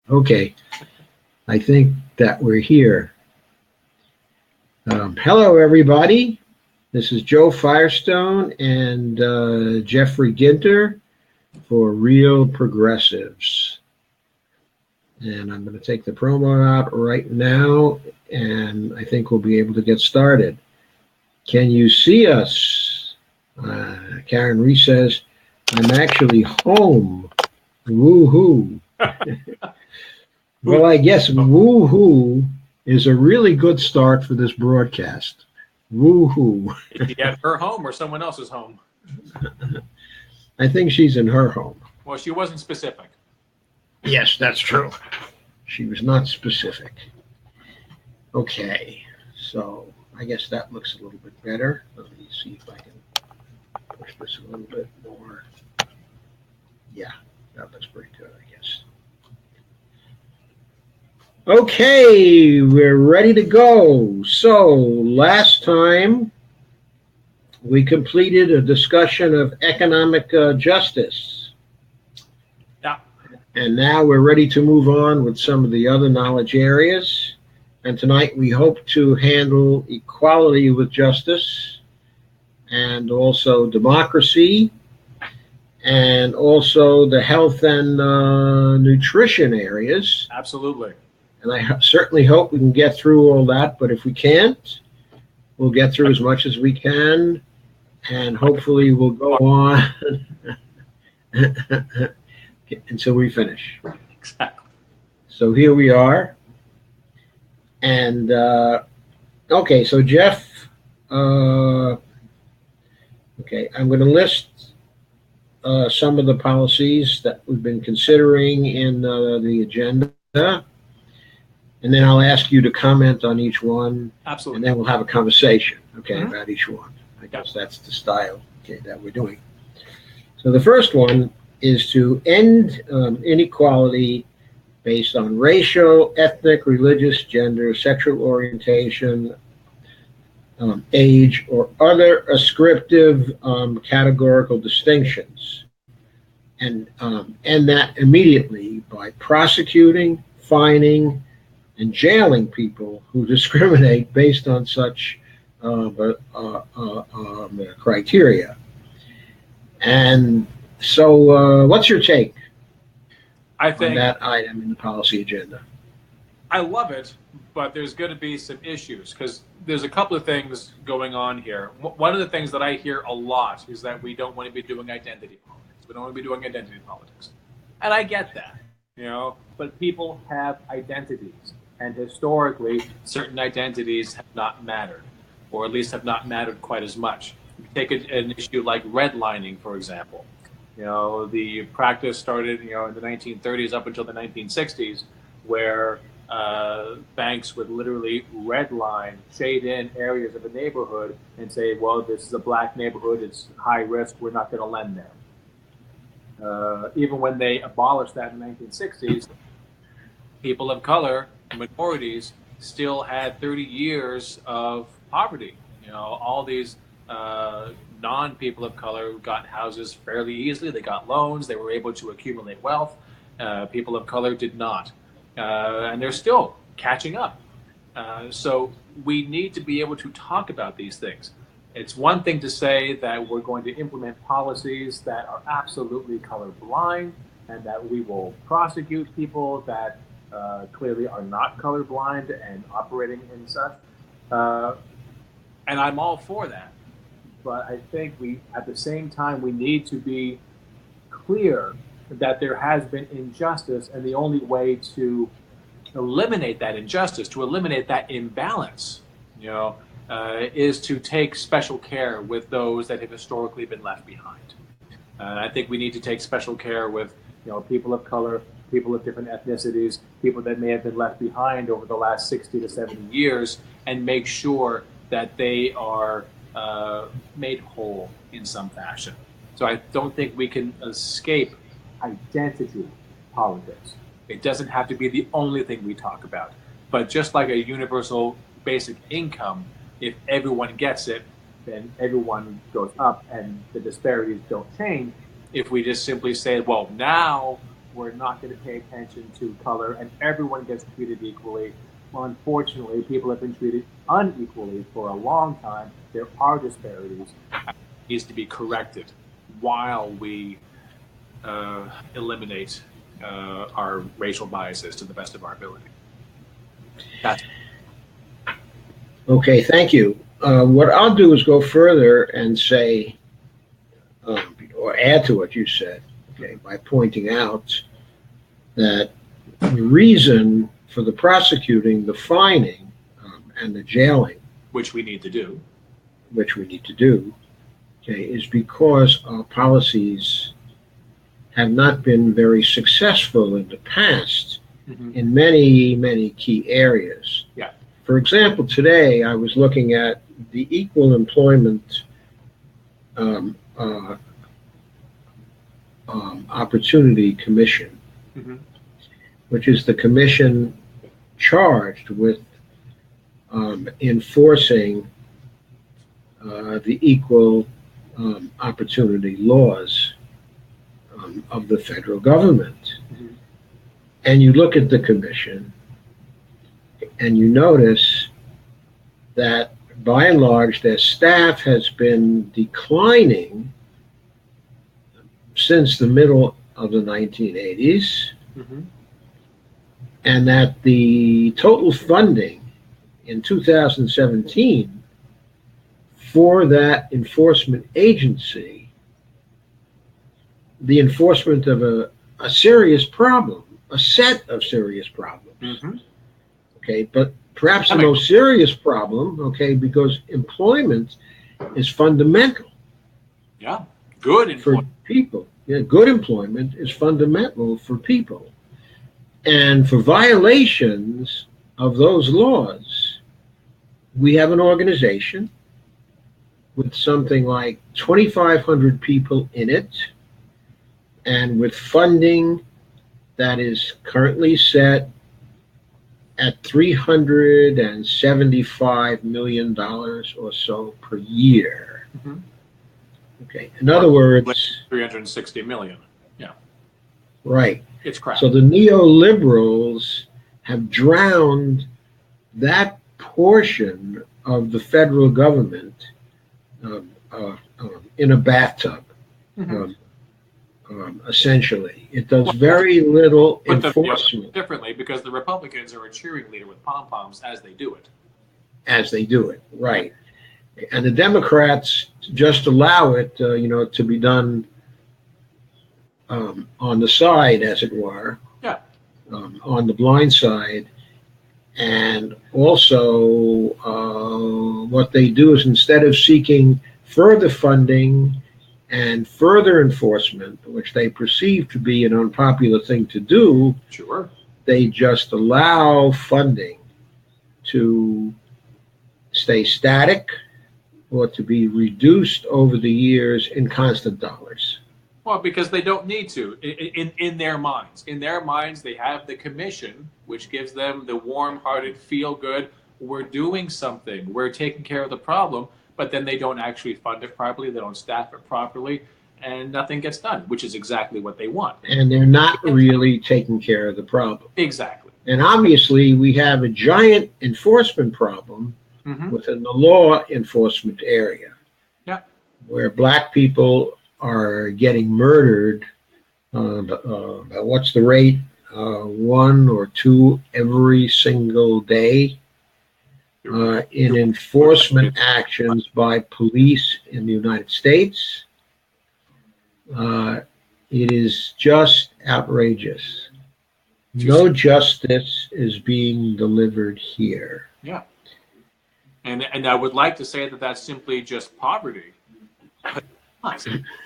Okay, I think that we're here. Hello, everybody. This is Joe Firestone and Geoffrey Ginter for Real Progressives. And I'm going to take the promo out right now, and I think we'll be able to get started. Can you see us? Karen Reese says, I'm actually home. Woo-hoo. Well, I guess woo-hoo is a really good start for this broadcast. Woo-hoo. Is she at her home or someone else's home? I think she's in her home. Well, she wasn't specific. Yes, that's true. She was not specific. Okay, so I guess that looks a little bit better. Let me see if I can push this a little bit more. Yeah, that looks pretty good, I guess. Okay, we're ready to go. So last time we completed a discussion of economic justice. Yeah. And now we're ready to move on with some of the other knowledge areas. And tonight we hope to handle equality with justice and also democracy and also the health and nutrition areas. Absolutely. And I certainly hope we can get through all that, but if we can't, we'll get through as much as we can, and hopefully we'll go on until we finish. Exactly. So here we are. And, okay, so Jeff, okay, I'm going to list some of the policies that we've been considering in the agenda. And then I'll ask you to comment on each one. Absolutely. And then we'll have a conversation, okay, about each one. I guess that's the style, okay, that we're doing. So the first one is to end inequality based on racial, ethnic, religious, gender, sexual orientation, age, or other ascriptive categorical distinctions. And end that immediately by prosecuting, fining, and jailing people who discriminate based on such criteria. And so what's your take on that item in the policy agenda? I love it, but there's going to be some issues because there's a couple of things going on here. One of the things that I hear a lot is that we don't want to be doing identity politics. We don't want to be doing identity politics. And I get that, but people have identities. And historically, certain identities have not mattered, or at least have not mattered quite as much. Take an issue like redlining, for example. The practice started, in the 1930s up until the 1960s, where banks would literally redline, shade in areas of a neighborhood and say, well, this is a black neighborhood, it's high risk, we're not going to lend there. Even when they abolished that in the 1960s, people of color, minorities, still had 30 years of poverty. All these non-people of color got houses fairly easily. They got loans. They were able to accumulate wealth. People of color did not. And they're still catching up. So we need to be able to talk about these things. It's one thing to say that we're going to implement policies that are absolutely colorblind and that we will prosecute people that clearly are not colorblind and operating in such. And I'm all for that. But I think at the same time, we need to be clear that there has been injustice, and the only way to eliminate that injustice, to eliminate that imbalance, is to take special care with those that have historically been left behind. I think we need to take special care with, people of color, people of different ethnicities, people that may have been left behind over the last 60 to 70 years, and make sure that they are made whole in some fashion. So I don't think we can escape identity politics. It doesn't have to be the only thing we talk about. But just like a universal basic income, if everyone gets it, then everyone goes up and the disparities don't change. If we just simply say, well, now we're not going to pay attention to color and everyone gets treated equally. Well, unfortunately, people have been treated unequally for a long time. There are disparities. It needs to be corrected while we eliminate our racial biases to the best of our ability. That's Okay, thank you. What I'll do is go further and say, or add to what you said, okay, by pointing out that the reason for the prosecuting, the fining, and the jailing, which we need to do, okay, is because our policies have not been very successful in the past in many, many key areas. Yeah. For example, today I was looking at the Equal Employment Opportunity Commission, which is the commission charged with enforcing the equal opportunity laws of the federal government. And you look at the commission and you notice that by and large their staff has been declining since the middle of the 1980s, and that the total funding in 2017 for that enforcement agency, the enforcement of a serious problem, a set of serious problems, okay, but perhaps the most serious problem, okay, because employment is fundamental. Yeah, good employment. For people. Yeah, good employment is fundamental for people. And for violations of those laws, we have an organization with something like 2,500 people in it, and with funding that is currently set at $375 million or so per year. Okay. In other words, 360 million. Yeah. Right. It's crap. So the neoliberals have drowned that portion of the federal government in a bathtub. Essentially, it does very little enforcement. Differently, because the Republicans are a cheering leader with pom poms as they do it. Right? And the Democrats just allow it, to be done on the side, as it were. Yeah. On the blind side, and also what they do is, instead of seeking further funding and further enforcement, which they perceive to be an unpopular thing to do, sure, they just allow funding to stay static or to be reduced over the years in constant dollars. Well, because they don't need to. In their minds, they have the commission, which gives them the warm-hearted, feel-good, we're doing something, we're taking care of the problem. But then they don't actually fund it properly, they don't staff it properly, and nothing gets done, which is exactly what they want. And they're not really taking care of the problem. Exactly. And obviously, we have a giant enforcement problem within the law enforcement area, where black people are getting murdered. What's the rate? 1 or 2 every single day. In enforcement actions by police in the United States. It is just outrageous. No justice is being delivered here. Yeah. And I would like to say that that's simply just poverty. But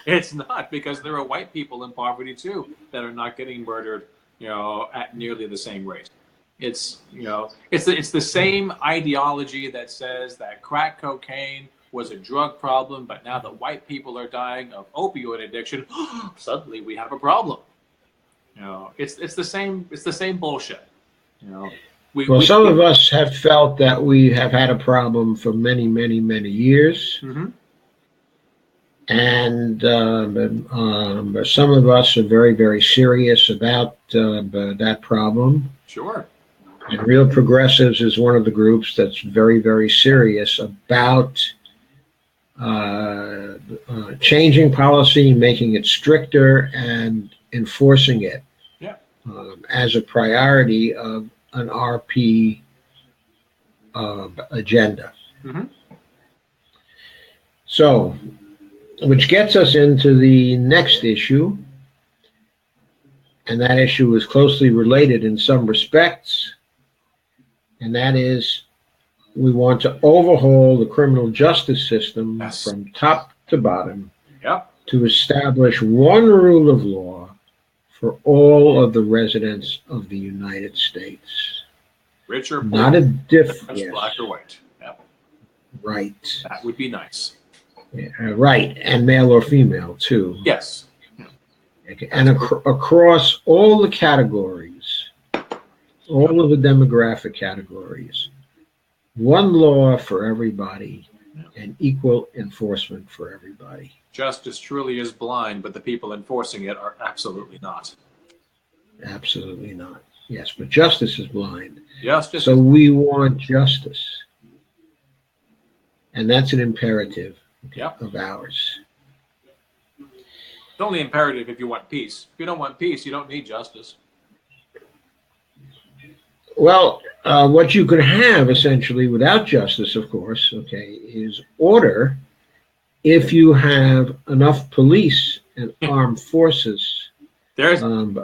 it's not, because there are white people in poverty too that are not getting murdered, at nearly the same rate. It's the same ideology that says that crack cocaine was a drug problem, but now that white people are dying of opioid addiction, suddenly we have a problem. It's the same bullshit. Some of us have felt that we have had a problem for many, many, many years. And some of us are very, very serious about that problem. Sure. And Real Progressives is one of the groups that's very, very serious about changing policy, making it stricter, and enforcing it Yeah. as a priority of an RP agenda. Mm-hmm. So, which gets us into the next issue, and that issue is closely related in some respects, and that is we want to overhaul the criminal justice system Yes. from top to bottom Yep. to establish one rule of law for all of the residents of the United States. Rich or poor, Not a difference. Yes. Black or white. Yep. Right. That would be nice. Yeah, right, and male or female too. Yes. Okay. And across all the categories, all of the demographic categories, one law for everybody and equal enforcement for everybody. Justice truly is blind, but the people enforcing it are absolutely not. Absolutely not. Yes, but justice is blind. Justice. So we want justice. And that's an imperative of ours. It's only imperative if you want peace. If you don't want peace, you don't need justice. Well, what you can have essentially without justice, of course, is order if you have enough police and armed forces to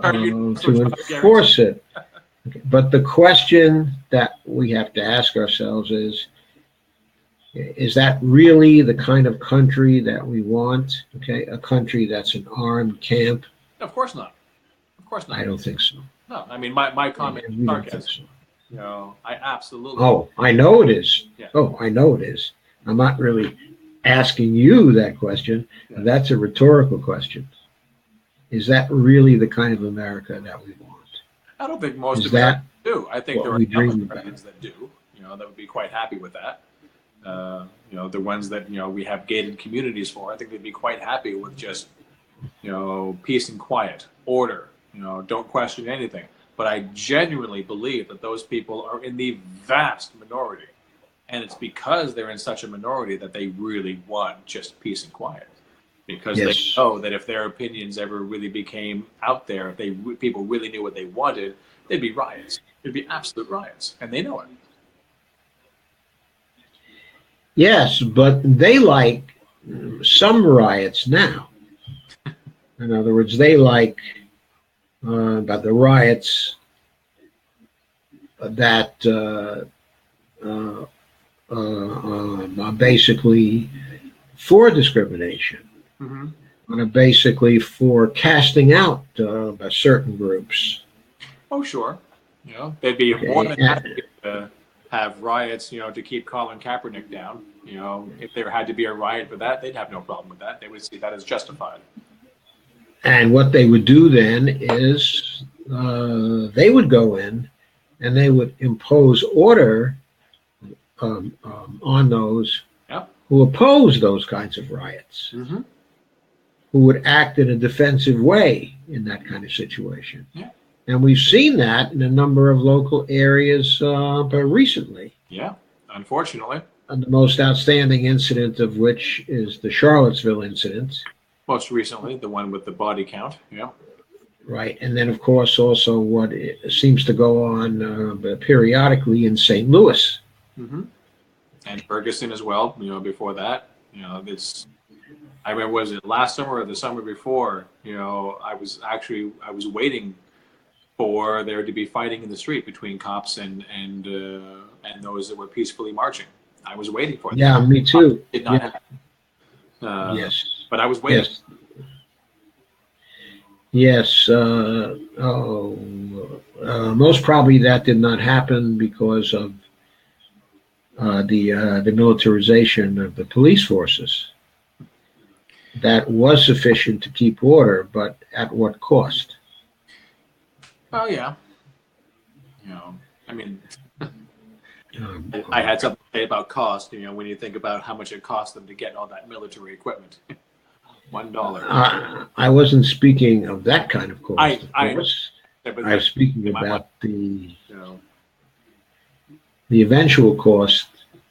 enforce it. Okay. But the question that we have to ask ourselves is that really the kind of country that we want? Okay, a country that's an armed camp? Of course not. Of course not. I don't think so. No, I mean, my comment is sarcasm. So. You know, I absolutely. Oh, I know it is. Yeah. Oh, I know it is. I'm not really asking you that question. Yeah. That's a rhetorical question. Is that really the kind of America that we want? I don't think most of Americans do. I think there are Americans that do. You know, that would be quite happy with that. You know, the ones that, you know, we have gated communities for, I think they'd be quite happy with just, you know, peace and quiet, order, you know, don't question anything. But I genuinely believe that those people are in the vast minority. And it's because they're in such a minority that they really want just peace and quiet. Because they know that if their opinions ever really became out there, if people really knew what they wanted, there'd be riots. It'd be absolute riots. And they know it. Yes, but they like some riots now. In other words, they like about the riots that are basically for discrimination, are basically for casting out certain groups. Oh, sure. You know, they'd be more than happy to have riots, you know, to keep Colin Kaepernick down. You know, if there had to be a riot for that, they'd have no problem with that. They would see that as justified. And what they would do then is they would go in and they would impose order on those who oppose those kinds of riots, who would act in a defensive way in that kind of situation. Yeah. And we've seen that in a number of local areas recently. Yeah, unfortunately. And the most outstanding incident of which is the Charlottesville incident. Most recently, the one with the body count, yeah. Right, and then of course also what seems to go on periodically in St. Louis. And Ferguson as well, you know, before that. You know, this, I remember, was it last summer or the summer before, you know, I was waiting for there to be fighting in the street between cops and those that were peacefully marching. I was waiting for it. Yeah, me too. It did not happen. Yes. But I was waiting. Yes. Most probably that did not happen because of the militarization of the police forces. That was sufficient to keep order, but at what cost? Oh, yeah. You know, I mean, I had something to say about cost, you know, when you think about how much it cost them to get all that military equipment. $1. I wasn't speaking of that kind of cost, of I course. yeah, but I was speaking my about you know, the eventual cost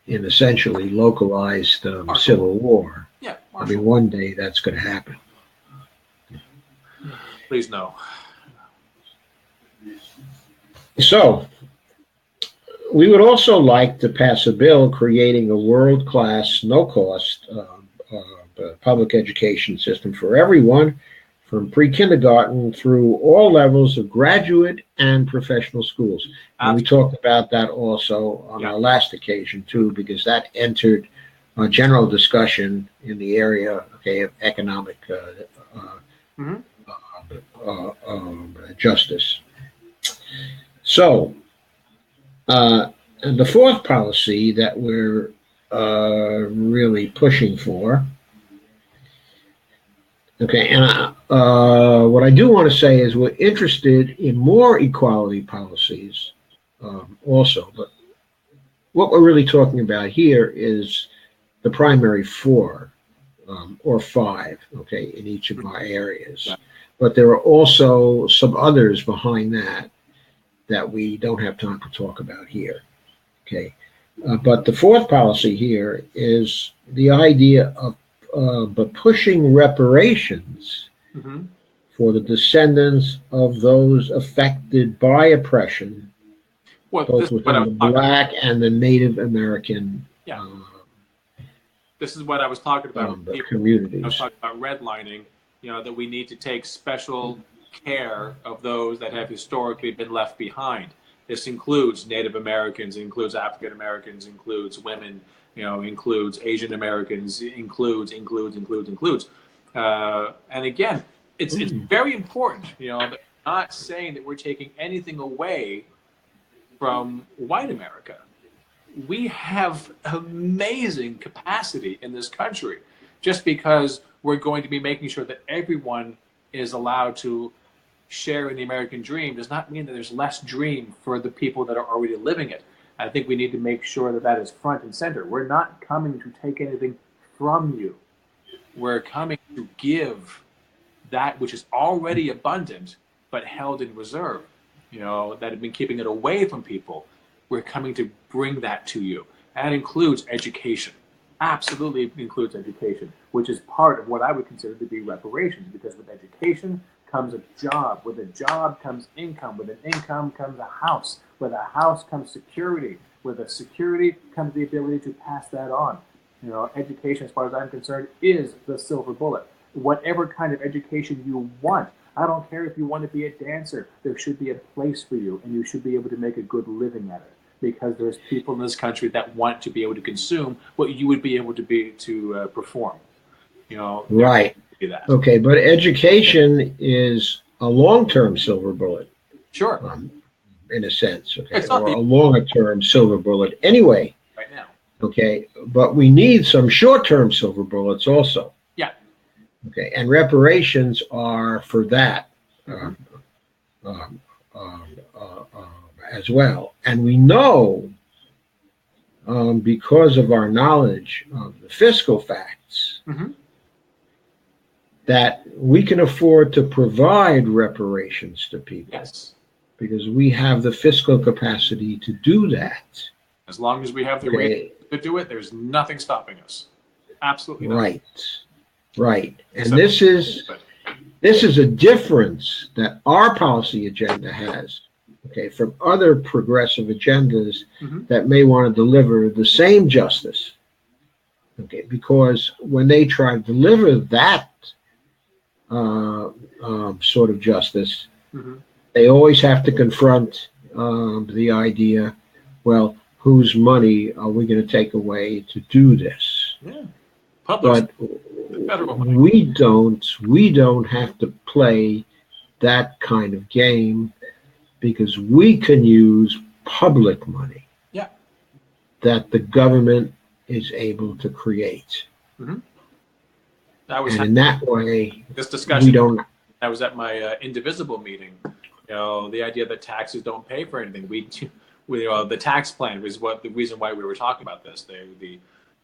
in essentially localized civil war. yeah, I mean, Marshall, one day that's going to happen. please no. So, we would also like to pass a bill creating a world-class, no-cost public education system for everyone, from pre-kindergarten through all levels of graduate and professional schools. And we talked about that also on our last occasion too, because that entered a general discussion in the area, okay, of economic justice. So, and the fourth policy that we're really pushing for. Okay, and what I do want to say is we're interested in more equality policies also, but what we're really talking about here is the primary four or five, okay, in each of our areas. Yeah. But there are also some others behind that we don't have time to talk about here, okay. But the fourth policy here is the idea of but pushing reparations for the descendants of those affected by oppression, both within the Black and the Native American this is what I was talking about. Communities. I was talking about redlining, that we need to take special care of those that have historically been left behind. This includes Native Americans, includes African Americans, includes women, includes Asian Americans, includes. And again, it's very important, that we're not saying that we're taking anything away from white America. We have amazing capacity in this country. Just because we're going to be making sure that everyone is allowed to share in the American dream does not mean that there's less dream for the people that are already living it. I think we need to make sure that that is front and center. We're not coming to take anything from you. We're coming to give that which is already abundant but held in reserve, that have been keeping it away from people. We're coming to bring that to you. That includes education. Absolutely includes education, which is part of what I would consider to be reparations, because with education comes a job. With a job comes income. With an income comes a house. With a house comes security. With a security comes the ability to pass that on. Education, as far as I'm concerned, is the silver bullet. Whatever kind of education you want, I don't care if you want to be a dancer, there should be a place for you, and you should be able to make a good living at it, because there's people in this country that want to be able to consume what you would be able to perform. Right. Okay, but education is a long-term silver bullet. Sure. In a sense, okay, or a longer-term silver bullet anyway. Right now. Okay, but we need some short-term silver bullets also. Yeah. Okay, and reparations are for that as well. And we know, because of our knowledge of the fiscal facts, that we can afford to provide reparations to people. Yes. Because we have the fiscal capacity to do that. As long as we have the resources to do it, there's nothing stopping us. Absolutely nothing. Right. And this is a difference that our policy agenda has, okay, from other progressive agendas that may want to deliver the same justice. Okay, because when they try to deliver that sort of justice, they always have to confront the idea, well, whose money are we going to take away to do this? Yeah. But we don't have to play that kind of game, because we can use public money that the government is able to create. And in that way, this discussion, we don't. I was at my Indivisible meeting. The idea that taxes don't pay for anything. The tax plan was the reason why we were talking about this. The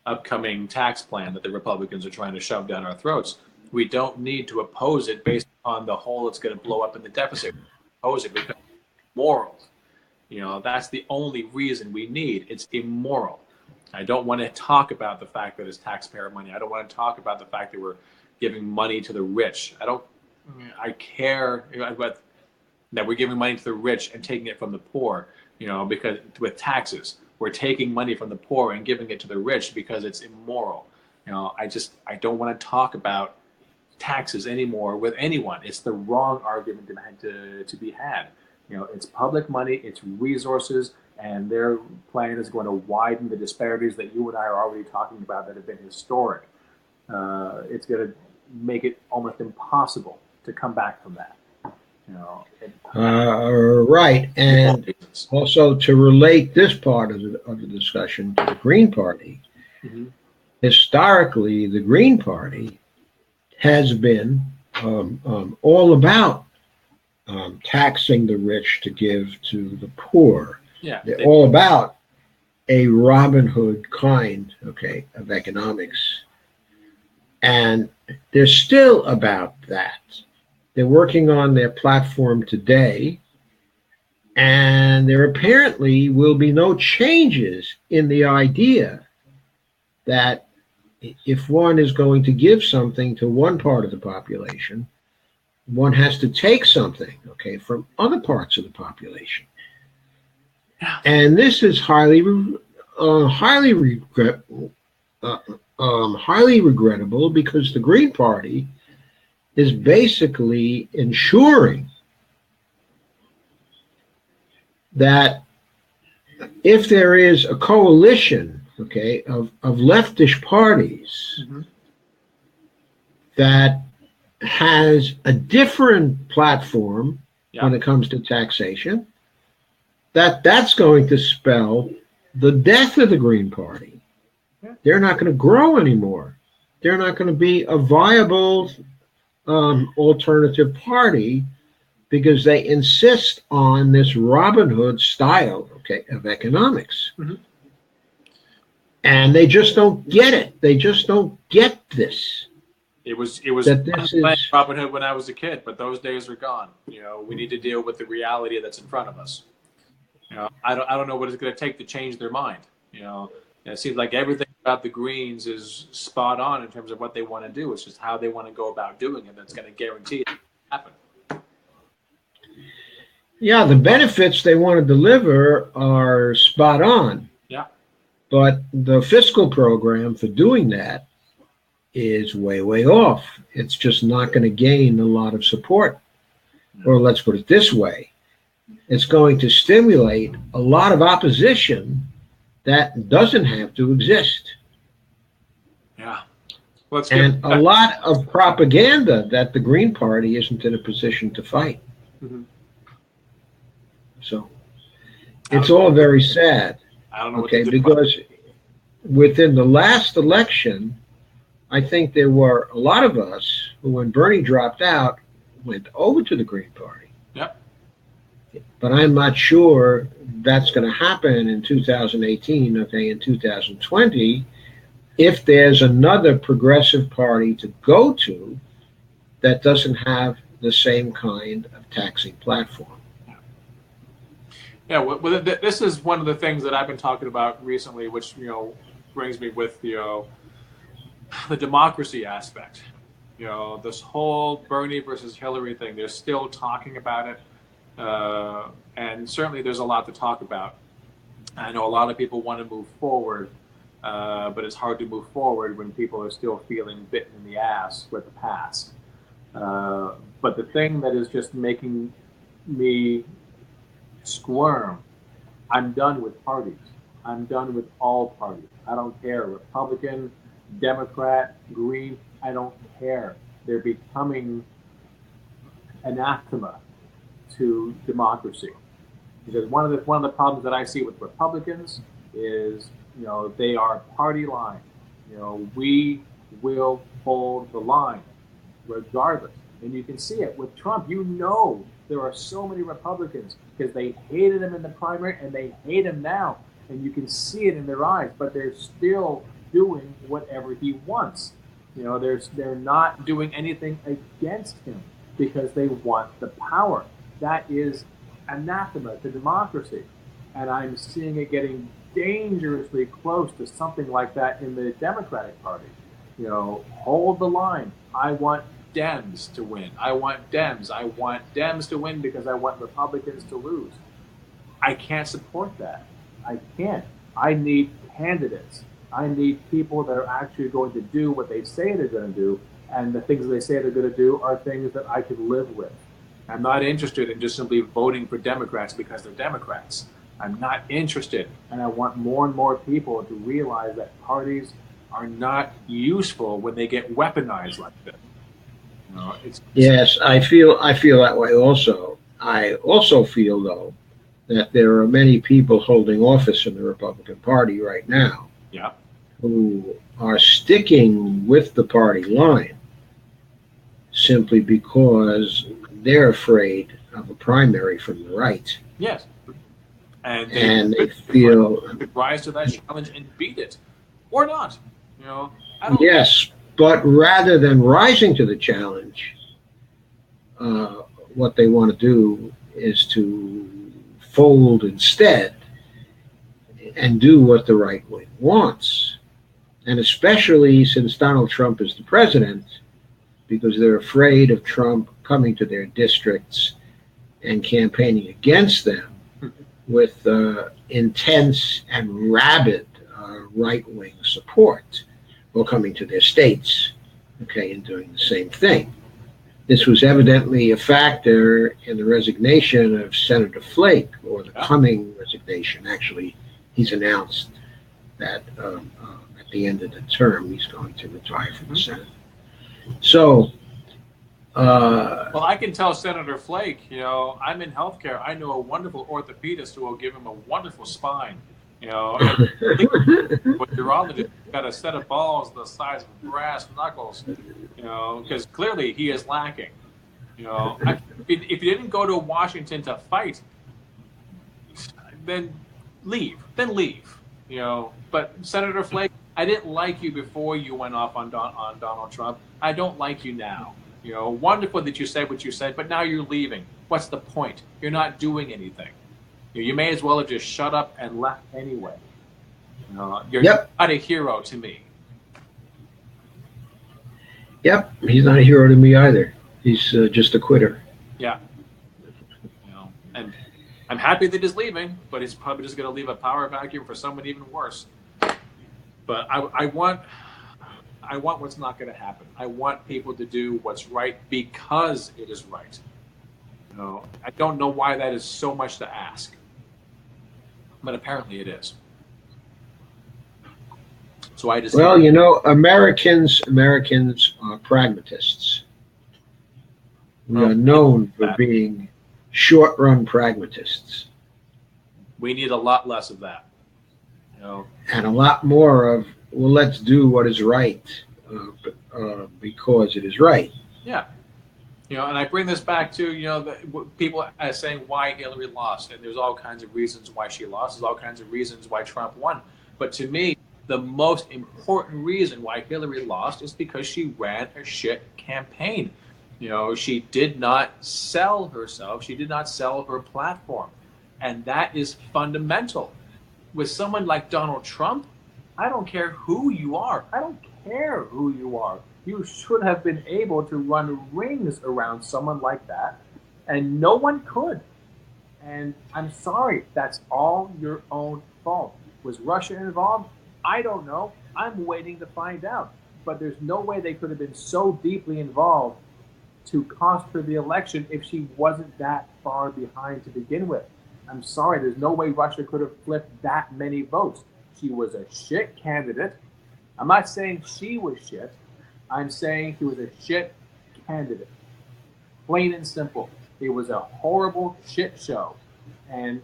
upcoming tax plan that the Republicans are trying to shove down our throats. We don't need to oppose it based on the hole it's going to blow up in the deficit. Oppose it because it's moral. That's the only reason we need. It's immoral. I don't want to talk about the fact that it's taxpayer money. I don't want to talk about the fact that we're giving money to the rich. I care about that we're giving money to the rich and taking it from the poor, because with taxes, we're taking money from the poor and giving it to the rich because it's immoral. I don't want to talk about taxes anymore with anyone. It's the wrong argument to be had. It's public money, it's resources, and their plan is going to widen the disparities that you and I are already talking about that have been historic. It's going to make it almost impossible to come back from that. Right, and also to relate this part of the discussion to the Green Party. Mm-hmm. Historically, the Green Party has been all about taxing the rich to give to the poor. Yeah, they're all about a Robin Hood kind, of economics, and they're still about that. They're working on their platform today, and there apparently will be no changes in the idea that if one is going to give something to one part of the population, one has to take something, from other parts of the population. Yeah. And this is highly regrettable because the Green Party is basically ensuring that if there is a coalition, of leftish parties mm-hmm. that has a different platform when it comes to taxation, that's going to spell the death of the Green Party. Yeah. They're not going to grow anymore. They're not going to be a viable alternative party because they insist on this Robin Hood style, of economics. Mm-hmm. And they just don't get it. They just don't get this. It was Robin Hood when I was a kid, but those days are gone. We need to deal with the reality that's in front of us. I don't know what it's going to take to change their mind. It seems like everything about the Greens is spot on in terms of what they want to do. It's just how they want to go about doing it that's going to guarantee it to happen. Yeah, the benefits they want to deliver are spot on. Yeah. But the fiscal program for doing that is way, way off. It's just not going to gain a lot of support. Or let's put it this way. It's going to stimulate a lot of opposition that doesn't have to exist. Yeah. And a lot of propaganda that the Green Party isn't in a position to fight. Mm-hmm. So it's all very sad. I don't know because within the last election, I think there were a lot of us who, when Bernie dropped out, went over to the Green Party. Yep. But I'm not sure that's going to happen in 2018, in 2020, if there's another progressive party to go to that doesn't have the same kind of taxing platform. Yeah, well, this is one of the things that I've been talking about recently, which brings me with the democracy aspect. This whole Bernie versus Hillary thing. They're still talking about it, and certainly there's a lot to talk about. I know a lot of people want to move forward, but it's hard to move forward when people are still feeling bitten in the ass with the past. But the thing that is just making me squirm, I'm done with parties. I'm done with all parties. I don't care. Republican, Democrat, Green, I don't care. They're becoming anathema to democracy. Because one of the problems that I see with Republicans is, they are party line. We will hold the line regardless. And you can see it with Trump. There are so many Republicans because they hated him in the primary and they hate him now. And you can see it in their eyes, but they're still doing whatever he wants. They're not doing anything against him because they want the power. That is anathema to democracy. And I'm seeing it getting dangerously close to something like that in the Democratic Party. Hold the line. I want Dems to win. I want Dems. I want Dems to win because I want Republicans to lose. I can't support that. I can't. I need candidates. I need people that are actually going to do what they say they're going to do, and the things they say they're going to do are things that I could live with. I'm not interested in just simply voting for Democrats because they're Democrats. I'm not interested, and I want more and more people to realize that parties are not useful when they get weaponized like this. Yes, I feel that way also. I also feel, though, that there are many people holding office in the Republican Party right now who are sticking with the party line simply because they're afraid of a primary from the right. Yes. And they feel rise to that challenge and beat it, or not. Yes, but rather than rising to the challenge, what they want to do is to fold instead and do what the right wing wants. And especially since Donald Trump is the president, because they're afraid of Trump coming to their districts and campaigning against them with intense and rabid right-wing support, or coming to their states, and doing the same thing. This was evidently a factor in the resignation of Senator Flake, or the coming resignation. Actually, he's announced that at the end of the term, he's going to retire from the Senate. So, well, I can tell Senator Flake, I'm in healthcare. I know a wonderful orthopedist who will give him a wonderful spine. But urologist got a set of balls the size of brass knuckles, because clearly he is lacking. If you didn't go to Washington to fight, then leave. But Senator Flake, I didn't like you before you went off on Donald Trump. I don't like you now. Wonderful that you said what you said, but now you're leaving. What's the point? You're not doing anything. You may as well have just shut up and left anyway. You're not a hero to me. Yep, he's not a hero to me either. He's just a quitter. Yeah. And I'm happy that he's leaving, but he's probably just going to leave a power vacuum for someone even worse. But I want what's not going to happen. I want people to do what's right because it is right. I don't know why that is so much to ask, but apparently it is. So I just Americans are pragmatists. We are known for being short-run pragmatists. We need a lot less of that. And a lot more of, well, let's do what is right because it is right. Yeah. And I bring this back to, the people are saying why Hillary lost. And there's all kinds of reasons why she lost. There's all kinds of reasons why Trump won. But to me, the most important reason why Hillary lost is because she ran a shit campaign. She did not sell herself. She did not sell her platform. And that is fundamental. With someone like Donald Trump, I don't care who you are. I don't care who you are. You should have been able to run rings around someone like that, and no one could. And I'm sorry, that's all your own fault. Was Russia involved? I don't know. I'm waiting to find out. But there's no way they could have been so deeply involved to cost her the election if she wasn't that far behind to begin with. I'm sorry, there's no way Russia could have flipped that many votes. She was a shit candidate. I'm not saying she was shit. I'm saying she was a shit candidate. Plain and simple. It was a horrible shit show. And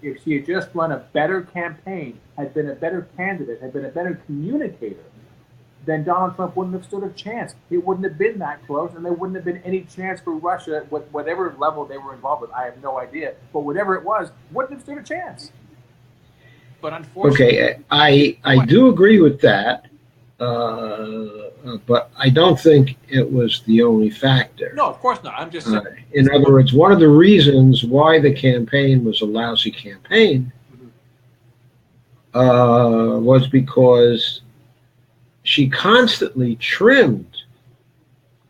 if she had just run a better campaign, had been a better candidate, had been a better communicator, then Donald Trump wouldn't have stood a chance. It wouldn't have been that close, and there wouldn't have been any chance for Russia at whatever level they were involved with. I have no idea. But whatever it was, wouldn't have stood a chance. But unfortunately... Okay, I do agree with that. but I don't think it was the only factor. No, of course not. I'm just saying. In other words, one of the reasons why the campaign was a lousy campaign was because she constantly trimmed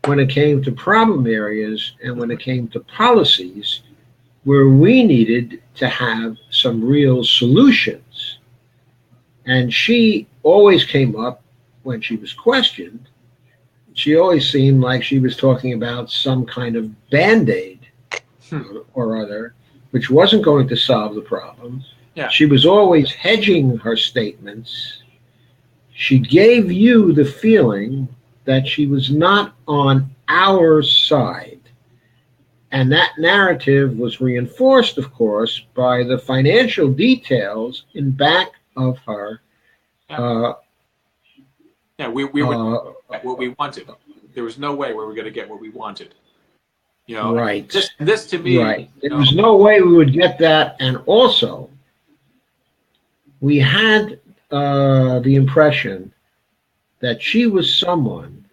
when it came to problem areas and when it came to policies where we needed to have some real solutions. And she always came up when she was questioned. She always seemed like she was talking about some kind of Band-Aid or other, which wasn't going to solve the problem. Yeah. She was always hedging her statements. She gave you the feeling that she was not on our side. And that narrative was reinforced, of course, by the financial details in back of her. We were what we wanted. There was no way we were going to get what we wanted. Right. This to me. Right. There was no way we would get that. And also, we had the impression that she was someone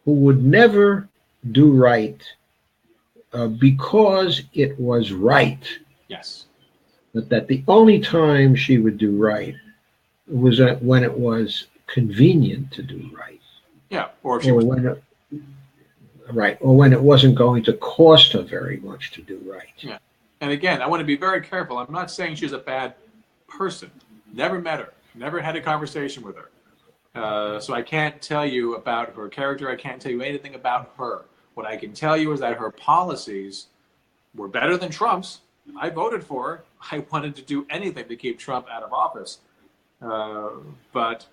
who would never do right because it was right. Yes. But that the only time she would do right was when it was convenient to do right. Yeah, or if she was right, or when it wasn't going to cost her very much to do right. Yeah. And again, I want to be very careful. I'm not saying she's a bad person. Never met her. Never had a conversation with her. So I can't tell you about her character. I can't tell you anything about her. What I can tell you is that her policies were better than Trump's. I voted for her. I wanted to do anything to keep Trump out of office. But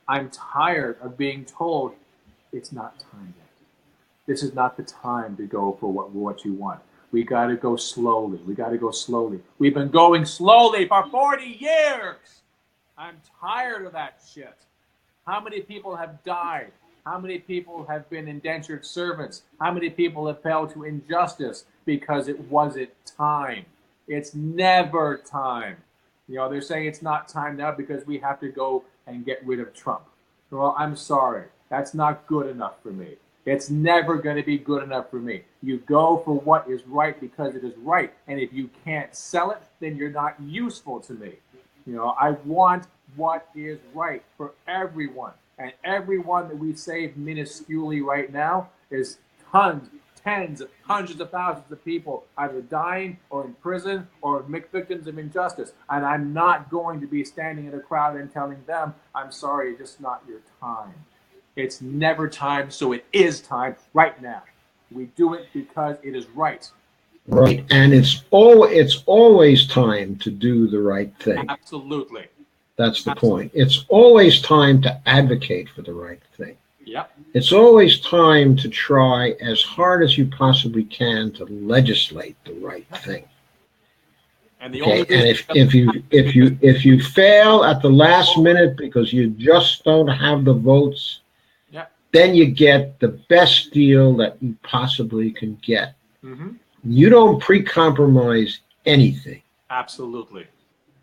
I'm tired of being told it's not time yet. This is not the time to go for what you want. We got to go slowly. We got to go slowly. We've been going slowly for 40 years. I'm tired of that shit. How many people have died? How many people have been indentured servants? How many people have fell to injustice because it wasn't time? It's never time. They're saying it's not time now because we have to go and get rid of Trump. Well, I'm sorry. That's not good enough for me. It's never going to be good enough for me. You go for what is right because it is right. And if you can't sell it, then you're not useful to me. I want what is right for everyone. And everyone that we save minusculely right now is tens of hundreds of thousands of people either dying or in prison or victims of injustice. And I'm not going to be standing in a crowd and telling them, I'm sorry, it's just not your time. It's never time, so it is time right now. We do it because it is right. Right, and it's always time to do the right thing. Absolutely. That's the point. It's always time to advocate for the right thing. Yep. It's always time to try as hard as you possibly can to legislate the right thing. And the only if you fail at the last minute because you just don't have the votes, then you get the best deal that you possibly can get. Mm-hmm. You don't pre-compromise anything. Absolutely.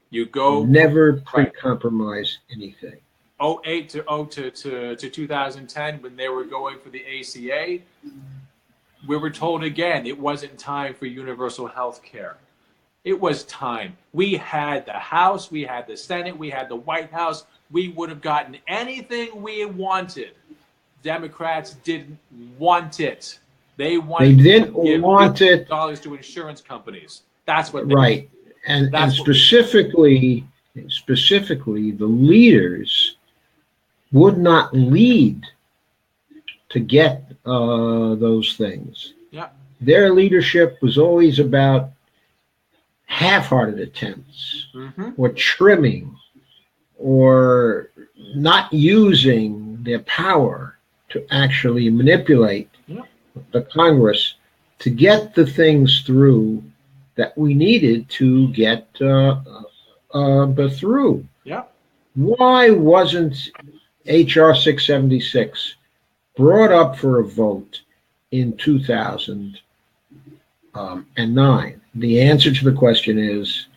You go never pre-compromise anything. 2008 to 2010, when they were going for the ACA, we were told again it wasn't time for universal health care. It was time. We had the House, we had the Senate, we had the White House. We would have gotten anything we wanted. Democrats didn't want it. They didn't want it. Dollars to insurance companies. That's what. Right, and specifically, the leaders would not lead to get those things. Yeah. Their leadership was always about half-hearted attempts, or trimming, or not using their power to actually manipulate the Congress to get the things through that we needed to get through. Yeah. Why wasn't H.R. 676 brought up for a vote in 2009? The answer to the question is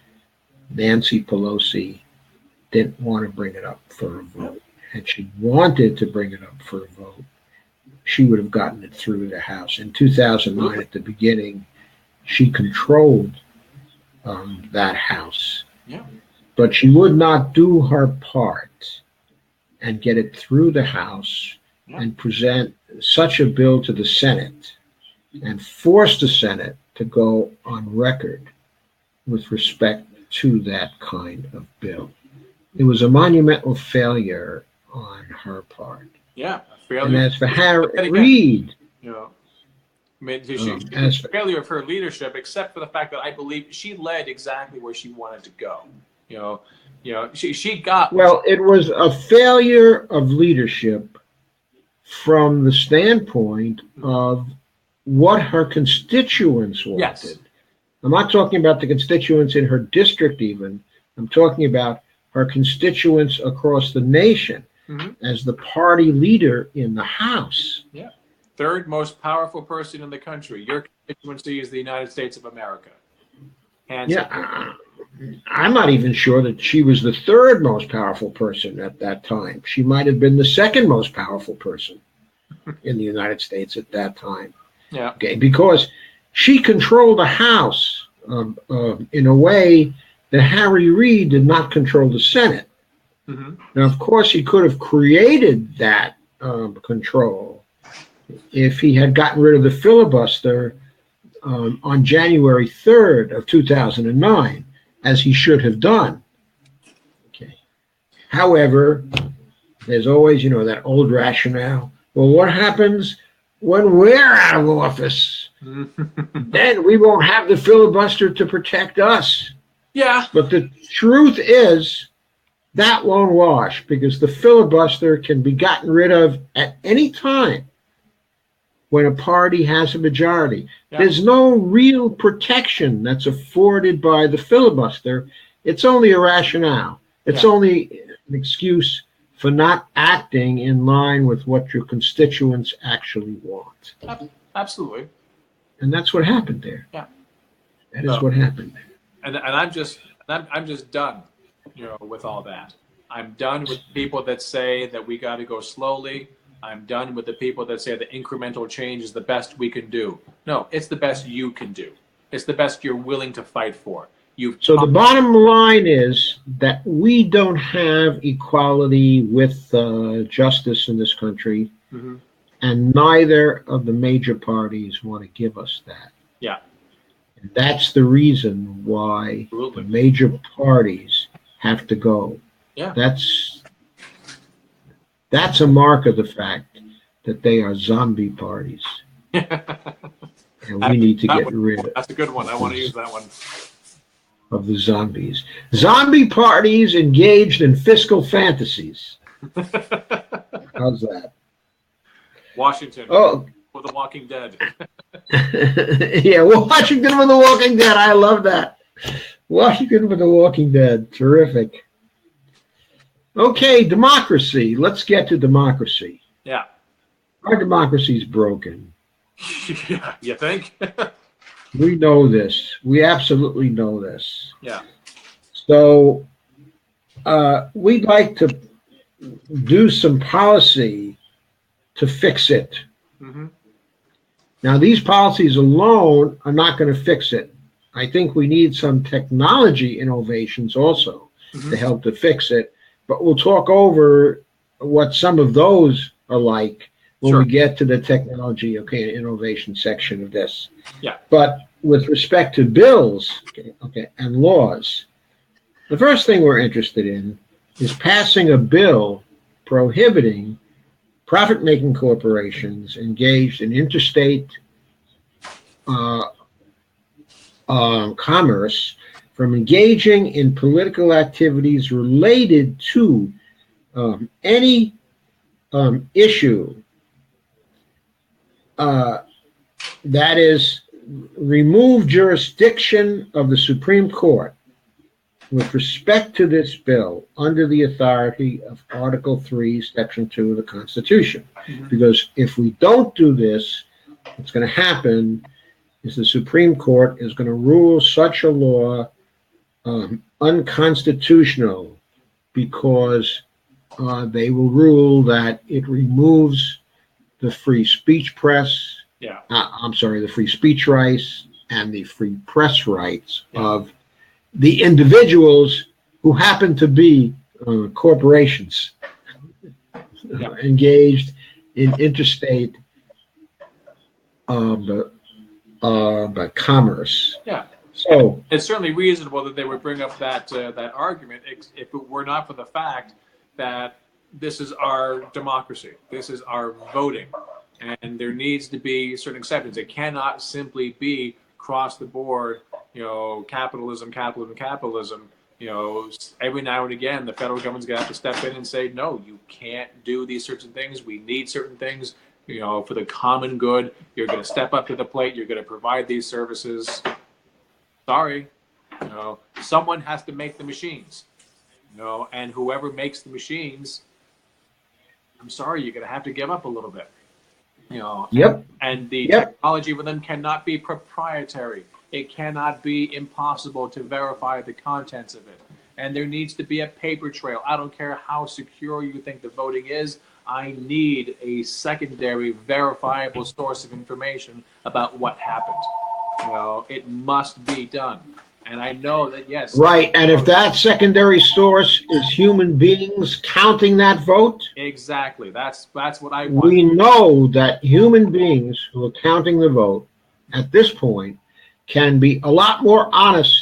Nancy Pelosi didn't want to bring it up for a vote. had she wanted to bring it up for a vote, she would have gotten it through the House. In 2009, at the beginning, she controlled that House. Yeah. But she would not do her part and get it through the House and present such a bill to the Senate and force the Senate to go on record with respect to that kind of bill. It was a monumental failure on her part. Yeah. And as for Harry Reid, you know, I mean, she failure of her leadership, except for the fact that I believe she led exactly where she wanted to go. You know, she got. Well, it was a failure of leadership from the standpoint of what her constituents wanted. Yes. I'm not talking about the constituents in her district even. I'm talking about her constituents across the nation as the party leader in the House. Yeah. Third most powerful person in the country. Your constituency is the United States of America. I'm not even sure that she was the third most powerful person at that time. She might have been the second most powerful person in the United States at that time. Yeah. Okay, because she controlled the House in a way that Harry Reid did not control the Senate. Now, of course, he could have created that control if he had gotten rid of the filibuster on January 3rd of 2009, as he should have done. Okay. However, there's always, that old rationale. Well, what happens when we're out of office? Then we won't have the filibuster to protect us. Yeah. But the truth is that won't wash, because the filibuster can be gotten rid of at any time when a party has a majority. Yeah. There's no real protection that's afforded by the filibuster. It's only a rationale. It's only an excuse for not acting in line with what your constituents actually want. Absolutely. And that's what happened there. Yeah. That is what happened there. And I'm just done, with all that. I'm done with people that say that we got to go slowly. I'm done with the people that say the incremental change is the best we can do. No, it's the best you can do. It's the best you're willing to fight for. So the bottom line is that we don't have equality with justice in this country, and neither of the major parties want to give us that. Yeah. And that's the reason why the major parties have to go. Yeah. That's a mark of the fact that they are zombie parties. And we need to get rid of. That's a good one. I want to use that one. Of the zombies. Zombie parties engaged in fiscal fantasies. How's that? Washington. Oh. With The Walking Dead. Yeah, Washington with The Walking Dead. I love that. Washington with The Walking Dead. Terrific. Okay, democracy. Let's get to democracy. Yeah. Our democracy is broken. Yeah, you think? We know this. We absolutely know this. Yeah. So we'd like to do some policy to fix it. Now, these policies alone are not going to fix it. I think we need some technology innovations also to help to fix it. But we'll talk over what some of those are like when we get to the technology, innovation section of this. Yeah. But with respect to bills, and laws, the first thing we're interested in is passing a bill prohibiting profit-making corporations engaged in interstate commerce from engaging in political activities related to any issue that is remove jurisdiction of the Supreme Court with respect to this bill under the authority of Article 3, Section 2 of the Constitution. Because if we don't do this, what's going to happen is the Supreme Court is going to rule such a law unconstitutional because they will rule that it removes the free speech press. Yeah. I'm sorry, the free speech rights and the free press rights Yeah. of the individuals who happen to be corporations engaged in interstate commerce. Yeah. So it's certainly reasonable that they would bring up that argument if it were not for the fact that this is our democracy, this is our voting, and there needs to be certain acceptance. It cannot simply be across the board, capitalism. Every now and again, the federal government's going to have to step in and say, no, you can't do these certain things. We need certain things, for the common good. You're going to step up to the plate. You're going to provide these services. Sorry, someone has to make the machines, and whoever makes the machines, I'm sorry, you're going to have to give up a little bit, Yep. And the technology for them cannot be proprietary. It cannot be impossible to verify the contents of it. And there needs to be a paper trail. I don't care how secure you think the voting is. I need a secondary verifiable source of information about what happened. It must be done. And I know that, yes. Right. And if that secondary source is human beings counting that vote. Exactly. That's what I want. We know that human beings who are counting the vote at this point can be a lot more honest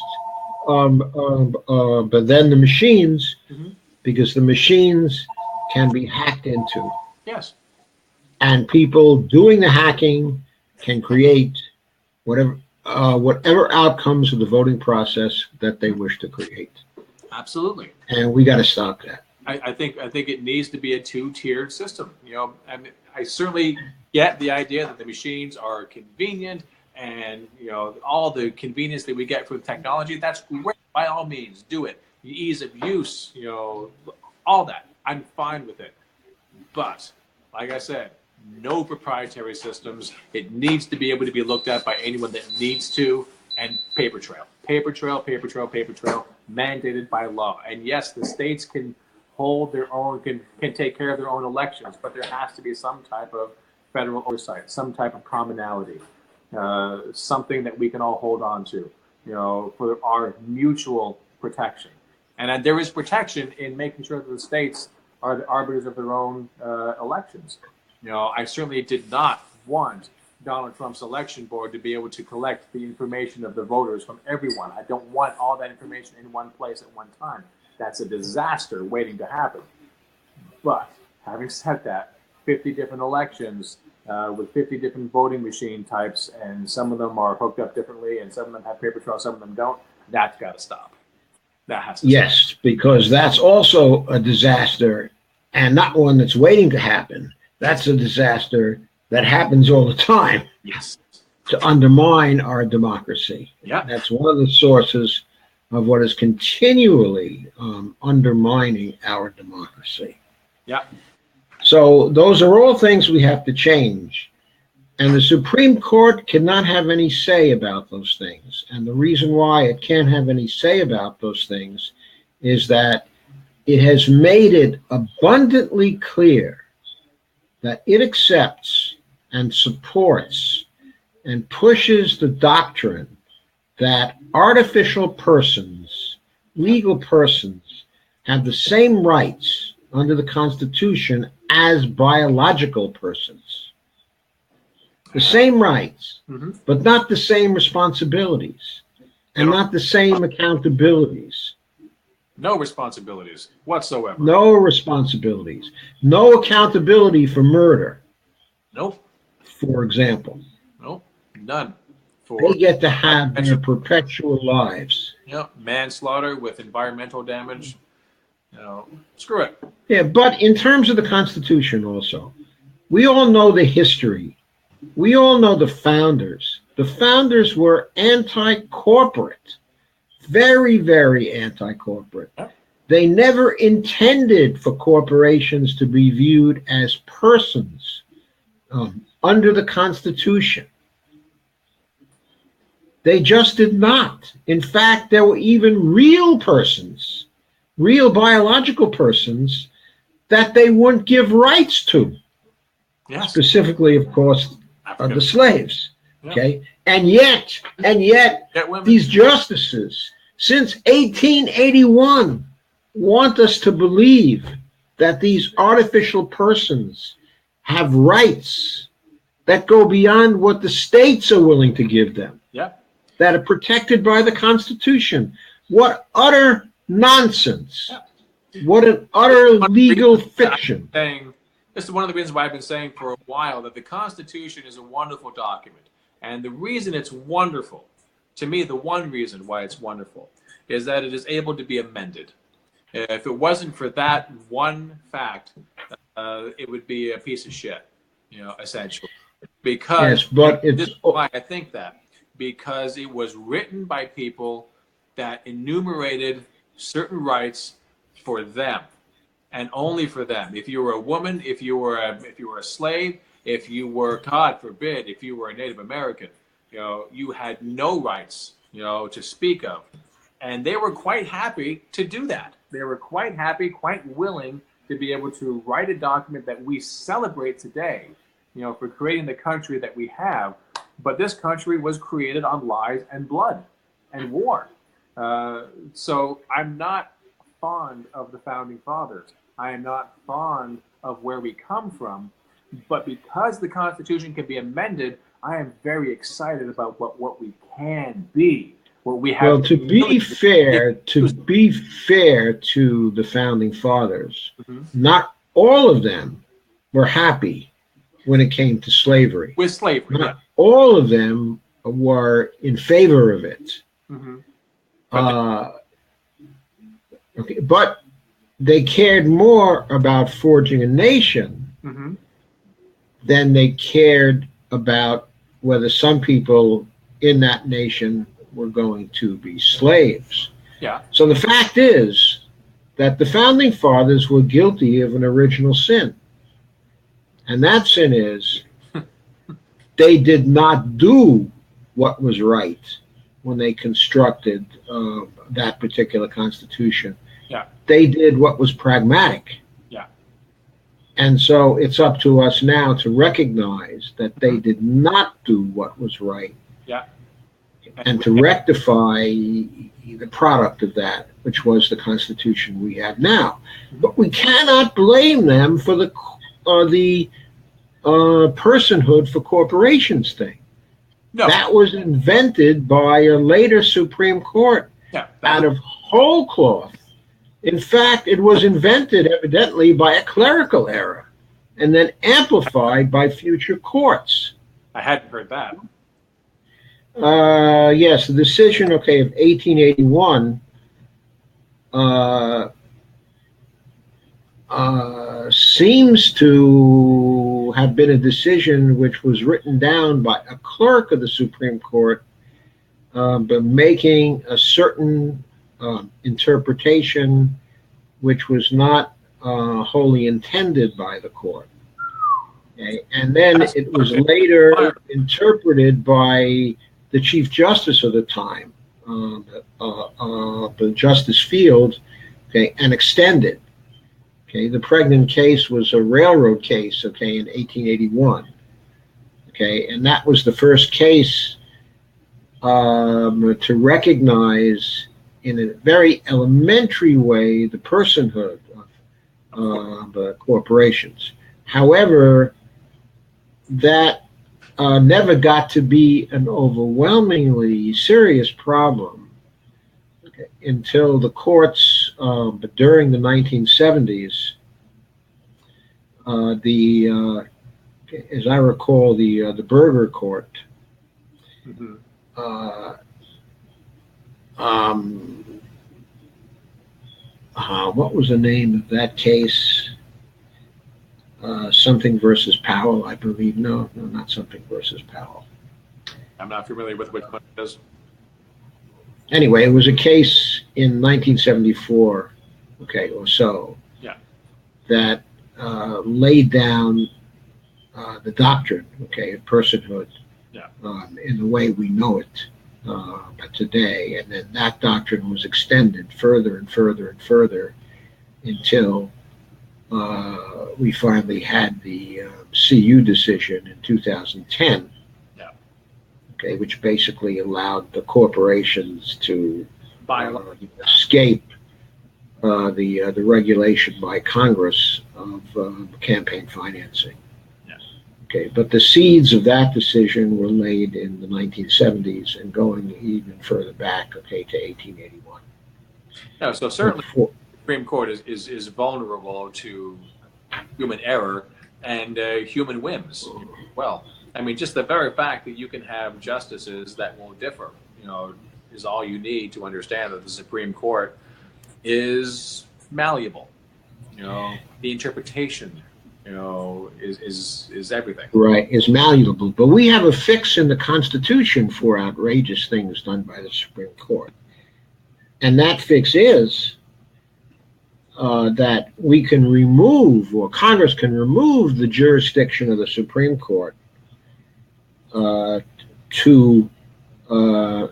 but then the machines, because the machines can be hacked into. Yes. And people doing the hacking can create whatever outcomes of the voting process that they wish to create. Absolutely. And we got to stop that. I think it needs to be a two-tiered system. And I certainly get the idea that the machines are convenient, and all the convenience that we get from technology. That's great. By all means, do it. The ease of use, all that. I'm fine with it. But like I said, no proprietary systems. It needs to be able to be looked at by anyone that needs to, and paper trail, mandated by law. And yes, the states can hold their own, can take care of their own elections, but there has to be some type of federal oversight, some type of commonality, something that we can all hold on to, for our mutual protection. And there is protection in making sure that the states are the arbiters of their own elections. I certainly did not want Donald Trump's election board to be able to collect the information of the voters from everyone. I don't want all that information in one place at one time. That's a disaster waiting to happen. But having said that, 50 different elections with 50 different voting machine types, and some of them are hooked up differently, and some of them have paper trails, some of them don't. That's got to stop. That has to stop. Because that's also a disaster, and not one that's waiting to happen. That's a disaster that happens all the time. Yes. To undermine our democracy. Yeah. That's one of the sources of what is continually undermining our democracy. Yeah. So those are all things we have to change. And the Supreme Court cannot have any say about those things. And the reason why it can't have any say about those things is that it has made it abundantly clear that it accepts and supports and pushes the doctrine that artificial persons, legal persons, have the same rights under the Constitution as biological persons. The same rights, but not the same responsibilities, and not the same accountabilities. No responsibilities whatsoever. No responsibilities. No accountability for murder. Nope. For example. Nope. None. They get to have their perpetual lives. Yep. Manslaughter with environmental damage. Screw it. Yeah, but in terms of the Constitution also, we all know the history. We all know the founders. The founders were anti-corporate. Very, very anti-corporate. Yep. They never intended for corporations to be viewed as persons under the Constitution. They just did not. In fact, there were even real persons, real biological persons, that they wouldn't give rights to. Yes. Specifically, of course, the slaves. Yeah. Okay, and yet, these justices, since 1881, want us to believe that these artificial persons have rights that go beyond what the states are willing to give them. Yeah. That are protected by the Constitution. What utter nonsense! Yeah. What an utter legal fiction. This is one of the reasons why I've been saying for a while that the Constitution is a wonderful document. And the reason it's wonderful, to me, the one reason why it's wonderful, is that it is able to be amended. If it wasn't for that one fact, it would be a piece of shit, essentially. Because, yes, but this is why I think that, because it was written by people that enumerated certain rights for them. And only for them. If you were a woman, if you were a slave, if you were, God forbid, if you were a Native American, you had no rights, to speak of. And they were quite happy to do that. They were quite happy, quite willing to be able to write a document that we celebrate today, for creating the country that we have. But this country was created on lies and blood and war. So I'm not fond of the Founding Fathers. I am not fond of where we come from, but because the Constitution can be amended, I am very excited about what we can be, what we have. Well, to be fair to the Founding Fathers, not all of them were happy when it came to slavery. With slavery, not all of them were in favor of it. Okay, but they cared more about forging a nation than they cared about whether some people in that nation were going to be slaves. Yeah. So the fact is that the Founding Fathers were guilty of an original sin. And that sin is they did not do what was right when they constructed that particular Constitution. Yeah. They did what was pragmatic. Yeah. And so it's up to us now to recognize that they did not do what was right. Yeah. And to rectify the product of that, which was the Constitution we have now. But we cannot blame them for the personhood for corporations thing. No. That was invented by a later Supreme Court out of whole cloth. In fact, it was invented evidently by a clerical error and then amplified by future courts. I hadn't heard that. Yes, the decision, of 1881 seems to have been a decision which was written down by a clerk of the Supreme Court, but making a certain interpretation which was not wholly intended by the court. Okay? And then it was later interpreted by the Chief Justice of the time, the Justice Field, and extended. The Pregnant case was a railroad case, in 1881. And that was the first case to recognize in a very elementary way the personhood of corporations. However, that never got to be an overwhelmingly serious problem until the courts, during the 1970s, as I recall, the Berger Court what was the name of that case? Something versus Powell, I believe. No, not Something versus Powell. I'm not familiar with which one it is. Anyway, it was a case in 1974, or so, that laid down the doctrine, of personhood, in the way we know it today, and then that doctrine was extended further and further and further until we finally had the CU decision in 2010, okay, which basically allowed the corporations to escape the regulation by Congress of campaign financing. Okay, but the seeds of that decision were laid in the 1970s and going even further back, okay, to 1881. No, so certainly the Supreme Court is vulnerable to human error and human whims. Well, I mean, just the very fact that you can have justices that will differ, is all you need to understand that the Supreme Court is malleable. The interpretation, is everything. Right, is malleable. But we have a fix in the Constitution for outrageous things done by the Supreme Court. And that fix is that we can remove, or Congress can remove, the jurisdiction of the Supreme Court to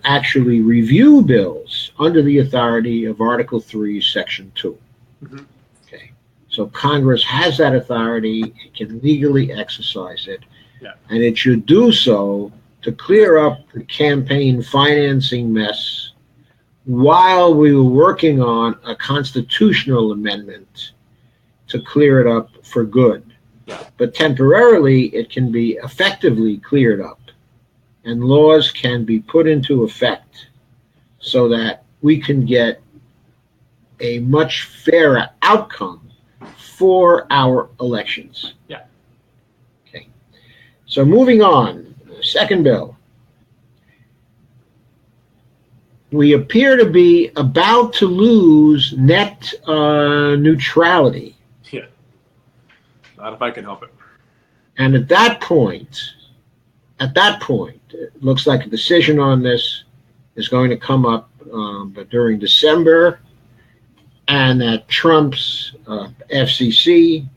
actually review bills under the authority of Article 3, Section 2. Mm-hmm. Okay. So Congress has that authority, it can legally exercise it, and it should do so to clear up the campaign financing mess while we were working on a constitutional amendment to clear it up for good. But temporarily, it can be effectively cleared up, and laws can be put into effect so that we can get a much fairer outcome for our elections. Okay. So moving on, second bill. We appear to be about to lose net neutrality. Yeah. Not if I can help it. And at that point, it looks like a decision on this is going to come up but during December, and that Trump's FCC,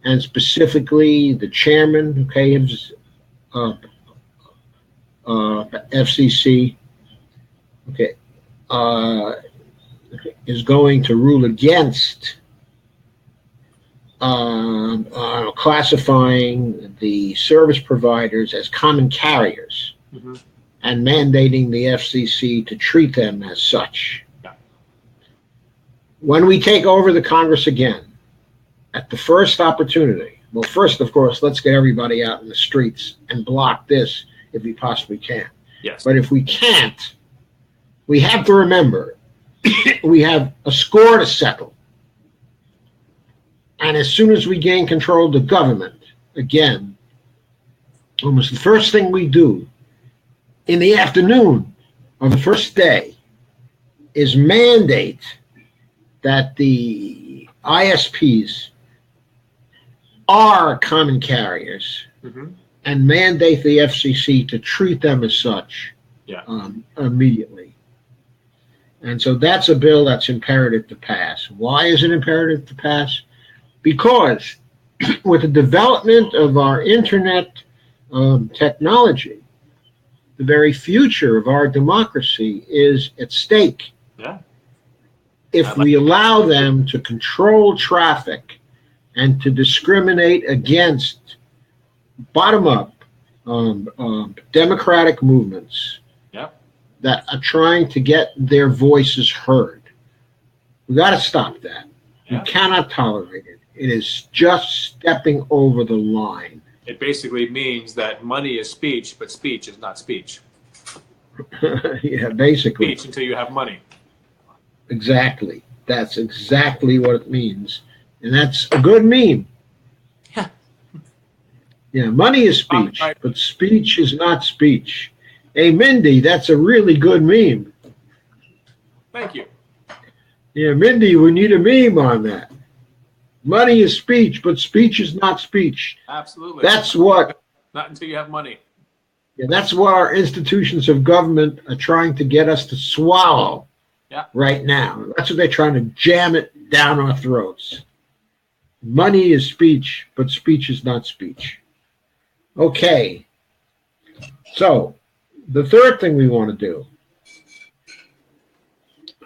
and specifically the chairman, okay, of FCC, okay, is going to rule against classifying the service providers as common carriers, mm-hmm. and mandating the FCC to treat them as such. When we take over the Congress again, at the first opportunity, well, first, of course, let's get everybody out in the streets and block this if we possibly can. Yes. But if we can't, we have to remember we have a score to settle. And as soon as we gain control of the government, again, almost the first thing we do in the afternoon of the first day is mandate that the ISPs are common carriers, mm-hmm. and mandate the FCC to treat them as such immediately. And so that's a bill that's imperative to pass. Why is it imperative to pass? Because with the development of our internet technology, the very future of our democracy is at stake. Yeah. If we allow them to control traffic and to discriminate against bottom-up democratic movements that are trying to get their voices heard, we got to stop that. We cannot tolerate it. It is just stepping over the line. It basically means that money is speech, but speech is not speech. Yeah, basically. Speech until you have money. Exactly. That's exactly what it means. And that's a good meme. Yeah. Yeah, money is speech, but speech is not speech. Hey, Mindy, that's a really good meme. Thank you. Yeah, Mindy, we need a meme on that. Money is speech, but speech is not speech. Absolutely. That's what... Not until you have money. Yeah, that's what our institutions of government are trying to get us to swallow right now. That's what they're trying to jam it down our throats. Money is speech, but speech is not speech. Okay. So, the third thing we want to do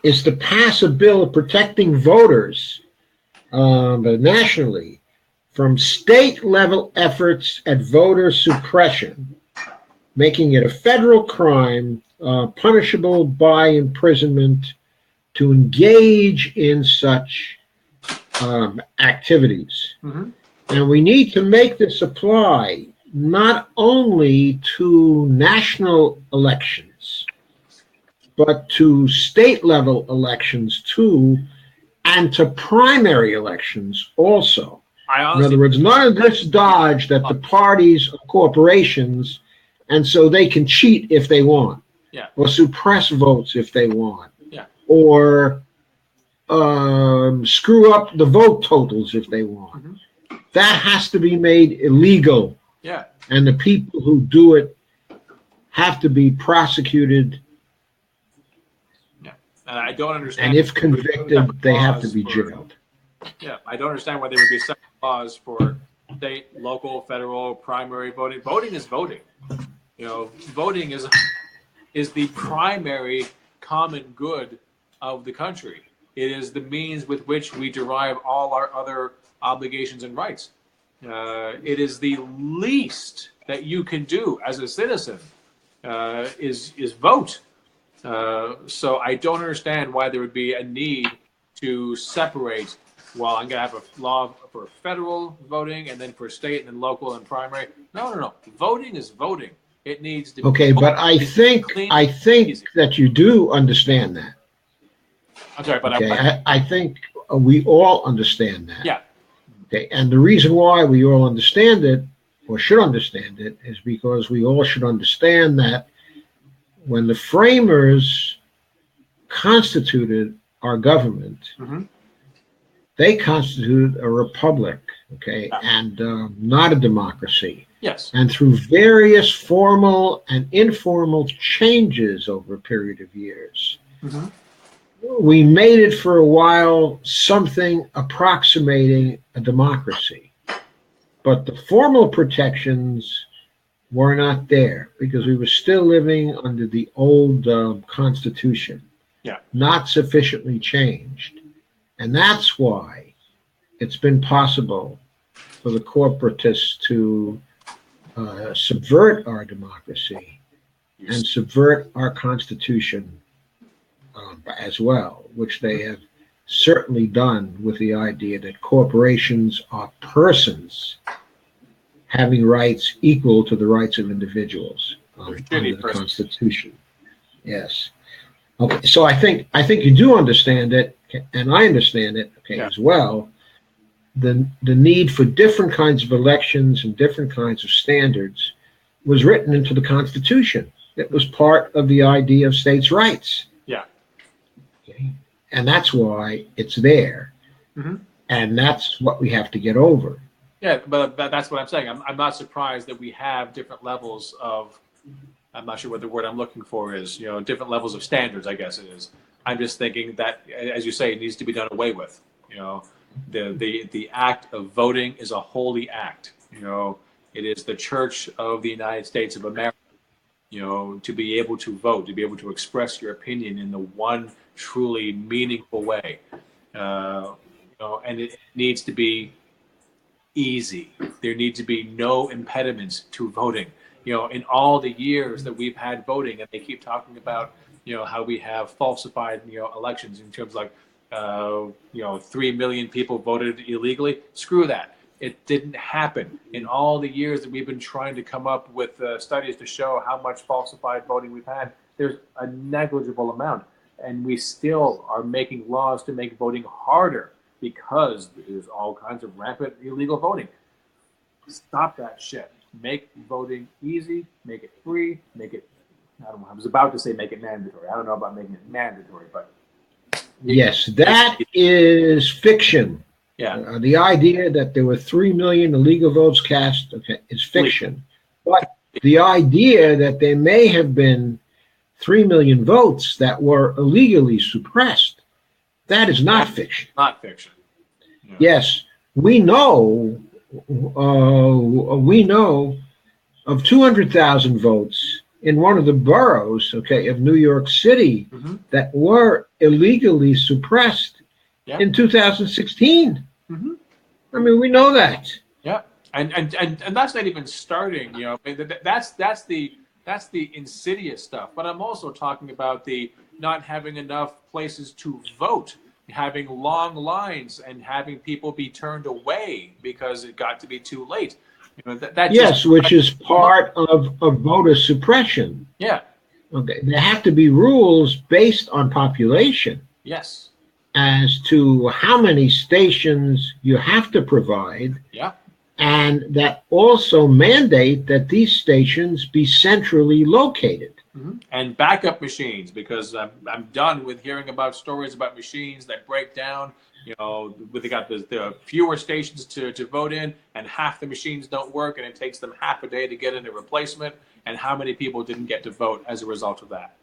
is to pass a bill protecting voters but nationally, from state-level efforts at voter suppression, making it a federal crime, punishable by imprisonment, to engage in such activities. Mm-hmm. And we need to make this apply not only to national elections, but to state-level elections too, and to primary elections also. In other words, none of this dodge that the parties are corporations, and so they can cheat if they want, or suppress votes if they want, or screw up the vote totals if they want. Mm-hmm. That has to be made illegal. Yeah. And the people who do it have to be prosecuted. Yeah. And I don't understand. And if convicted, they have to be jailed. Yeah. I don't understand why there would be separate laws for state, local, federal, primary voting. Voting is voting. You know, voting is the primary common good of the country. It is the means with which we derive all our other obligations and rights. It is the least that you can do as a citizen is vote. So I don't understand why there would be a need to separate. Well, I'm going to have a law for federal voting and then for state and then local and primary. No. Voting is voting. It needs to be. Okay, but I think that you do understand that. I'm sorry, but okay, I think we all understand that. Yeah. Okay, and the reason why we all understand it, or should understand it, is because we all should understand that when the framers constituted our government, mm-hmm. they constituted a republic, okay, and not a democracy. Yes. And through various formal and informal changes over a period of years, mm-hmm. we made it for a while something approximating a democracy. But the formal protections were not there because we were still living under the old Constitution, not sufficiently changed. And that's why it's been possible for the corporatists to subvert our democracy and subvert our Constitution as well, which they have certainly done with the idea that corporations are persons having rights equal to the rights of individuals under the Constitution. Yes. Okay. So I think you do understand it, and I understand it, as well. The need for different kinds of elections and different kinds of standards was written into the Constitution. It was part of the idea of states' rights. Yeah. Okay. And that's why it's there. Mm-hmm. And that's what we have to get over. Yeah, but that's what I'm saying. I'm not surprised that we have different levels of, I'm not sure what the word I'm looking for is, different levels of standards, I guess it is. I'm just thinking that, as you say, it needs to be done away with. The act of voting is a holy act. It is the Church of the United States of America. To be able to vote, to be able to express your opinion in the one truly meaningful way, and it needs to be easy. There need to be no impediments to voting. In all the years that we've had voting, and they keep talking about, how we have falsified, elections in terms like, 3 million people voted illegally. Screw that. It didn't happen. In all the years that we've been trying to come up with studies to show how much falsified voting we've had, there's a negligible amount. And we still are making laws to make voting harder because there's all kinds of rampant illegal voting. Stop that shit. Make voting easy, make it free, make it, I don't know, I was about to say make it mandatory. I don't know about making it mandatory, but. Yes, that is fiction. Yeah. The idea that there were 3 million illegal votes cast is fiction. But the idea that there may have been 3 million votes that were illegally suppressed, that is not fiction. Not fiction. Yeah. Yes, we know of 200,000 votes in one of the boroughs, of New York City, mm-hmm. that were illegally suppressed in 2016. Mm-hmm. I mean, we know that. Yeah, and that's not even starting. That's the insidious stuff. But I'm also talking about the not having enough places to vote, having long lines, and having people be turned away because it got to be too late. That Yes, just which is part of voter suppression. yeah. Okay, there have to be rules based on population Yes. as to how many stations you have to provide, Yeah. and that also mandate that these stations be centrally located. Mm-hmm. And backup machines, because I'm done with hearing about stories about machines that break down. They got the fewer stations to vote in, and half the machines don't work, and it takes them half a day to get in a replacement. And how many people didn't get to vote as a result of that?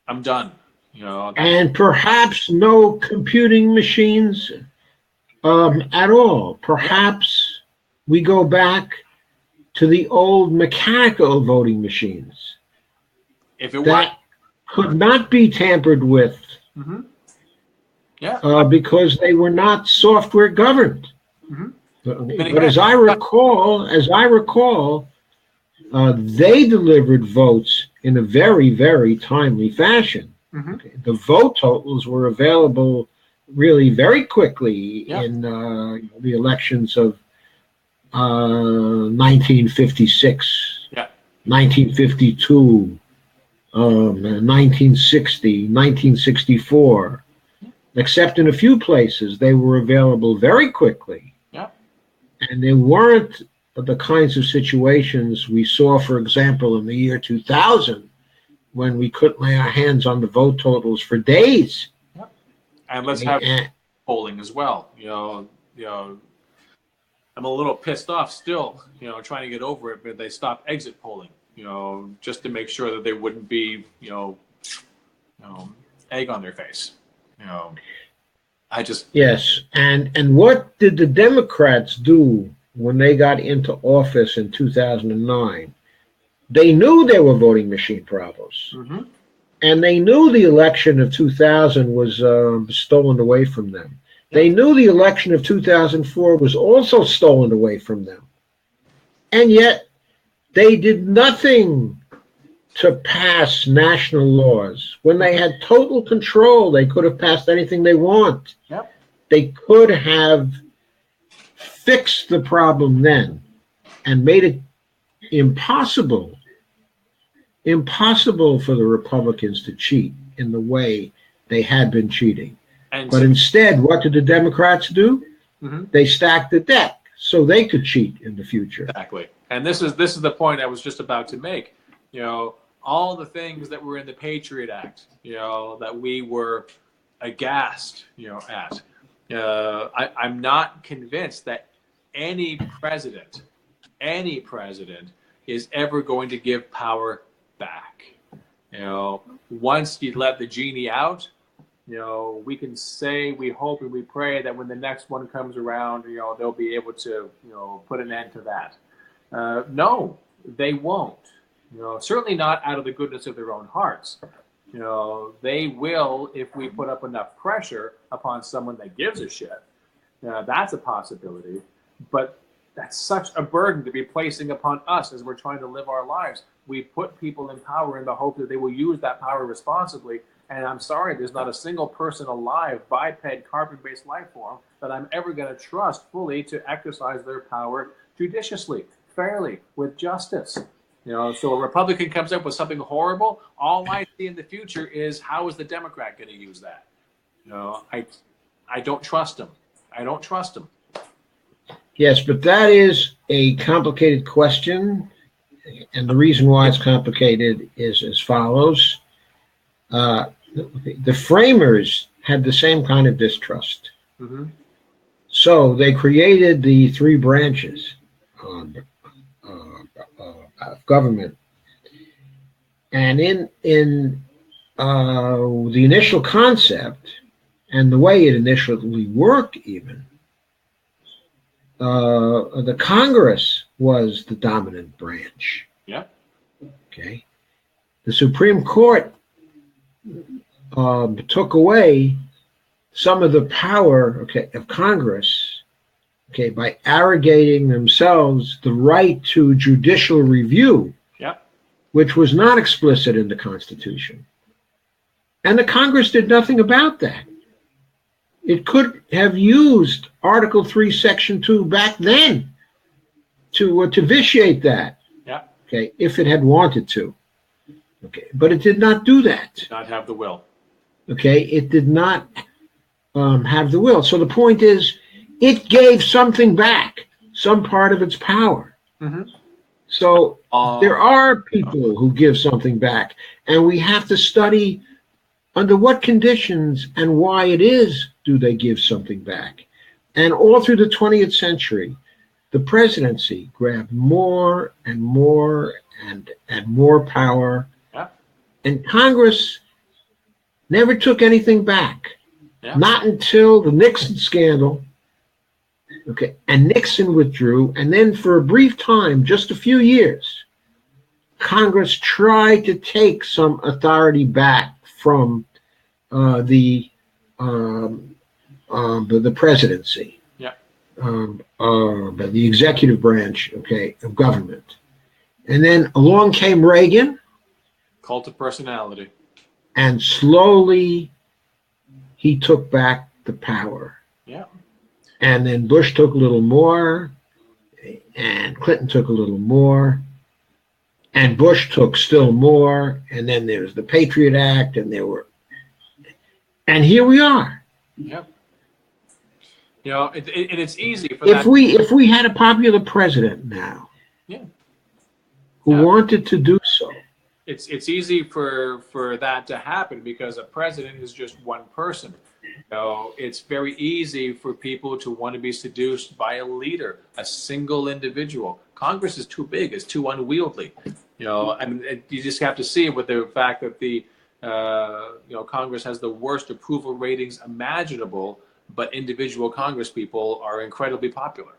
I'm done. And perhaps no computing machines at all. Perhaps we go back to the old mechanical voting machines If it that could not be tampered with. Mm-hmm. Yeah. Because they were not software governed. Mm-hmm. But as I recall, they delivered votes in a very, very timely fashion. Mm-hmm. The vote totals were available really very quickly in the elections of 1956, 1952, 1960, 1964. Except in a few places, they were available very quickly. Yeah. And they weren't the kinds of situations we saw, for example, in the year 2000, when we couldn't lay our hands on the vote totals for days. Yeah. And let's have polling as well. I'm a little pissed off still, trying to get over it, but they stopped exit polling, just to make sure that there wouldn't be, egg on their face. Yes, and what did the Democrats do when they got into office in 2009? They knew there were voting machine problems, mm-hmm. and they knew the election of 2000 was stolen away from them. They knew the election of 2004 was also stolen away from them, and yet they did nothing to pass national laws. When they had total control, they could have passed anything they want. Yep. They could have fixed the problem then and made it impossible for the Republicans to cheat in the way they had been cheating. But instead, what did the Democrats do? Mm-hmm. They stacked the deck so they could cheat in the future. Exactly. And this is the point I was just about to make. All the things that were in the Patriot Act, that we were aghast, at. I'm not convinced that any president is ever going to give power back. Once you let the genie out, we can say, we hope and we pray that when the next one comes around, they'll be able to, put an end to that. No, they won't. Certainly not out of the goodness of their own hearts. They will if we put up enough pressure upon someone that gives a shit. That's a possibility. But that's such a burden to be placing upon us as we're trying to live our lives. We put people in power in the hope that they will use that power responsibly. And I'm sorry, there's not a single person alive, biped, carbon-based life form, that I'm ever going to trust fully to exercise their power judiciously, fairly, with justice. So a Republican comes up with something horrible. All I see in the future is, how is the Democrat going to use that? I don't trust him. I don't trust him. Yes, but that is a complicated question, and the reason why it's complicated is as follows. The framers had the same kind of distrust. Mm-hmm. So they created the three branches of government. And in the initial concept and the way it initially worked even, the Congress was the dominant branch. Yeah. Okay. The Supreme Court took away some of the power of Congress okay, by arrogating themselves the right to judicial review, which was not explicit in the Constitution. And the Congress did nothing about that. It could have used Article 3, Section 2 back then to vitiate that, okay, if it had wanted to. Okay, but it did not do that. Did not have the will. Okay, it did not have the will. So the point is, it gave something back, some part of its power. So there are people who give something back, and we have to study under what conditions and why it is do they give something back. And all through the 20th century, the presidency grabbed more and more and more power, and Congress never took anything back. Not until the Nixon scandal. Okay, and Nixon withdrew, and then for a brief time, just a few years, Congress tried to take some authority back from the presidency, the executive branch, okay, of government. And then along came Reagan. Cult of personality. And slowly he took back the power. And then Bush took a little more, and Clinton took a little more, and Bush took still more, and then there's the Patriot Act, and and here we are. You know, it's easy for if we had a popular president now, who wanted to do so. It's easy for that to happen because a president is just one person. You know, it's very easy for people to want to be seduced by a leader, a single individual. Congress is too big; it's too unwieldy. You know, I mean, you just have to see with the fact that the Congress has the worst approval ratings imaginable, but individual Congress people are incredibly popular.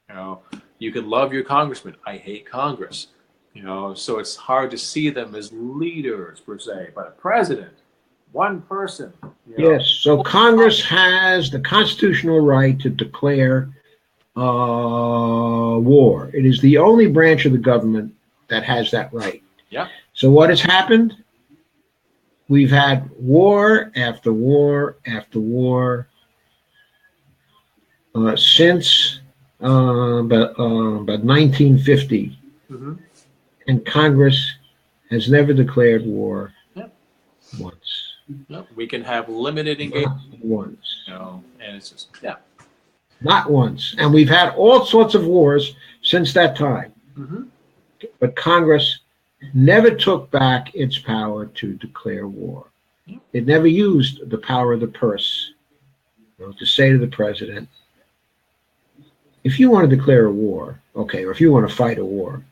You know, you can love your congressman. I hate Congress. You know, so it's hard to see them as leaders per se, but a president, one person. Yes, so Congress has the constitutional right to declare war. It is the only branch of the government that has that right. So what has happened? We've had war after war after war since about 1950. And Congress has never declared war once. We can have limited engagement. Not once. You know, and it's just, Not once. And we've had all sorts of wars since that time. But Congress never took back its power to declare war. It never used the power of the purse, to say to the president, if you want to declare a war, okay, or if you want to fight a war,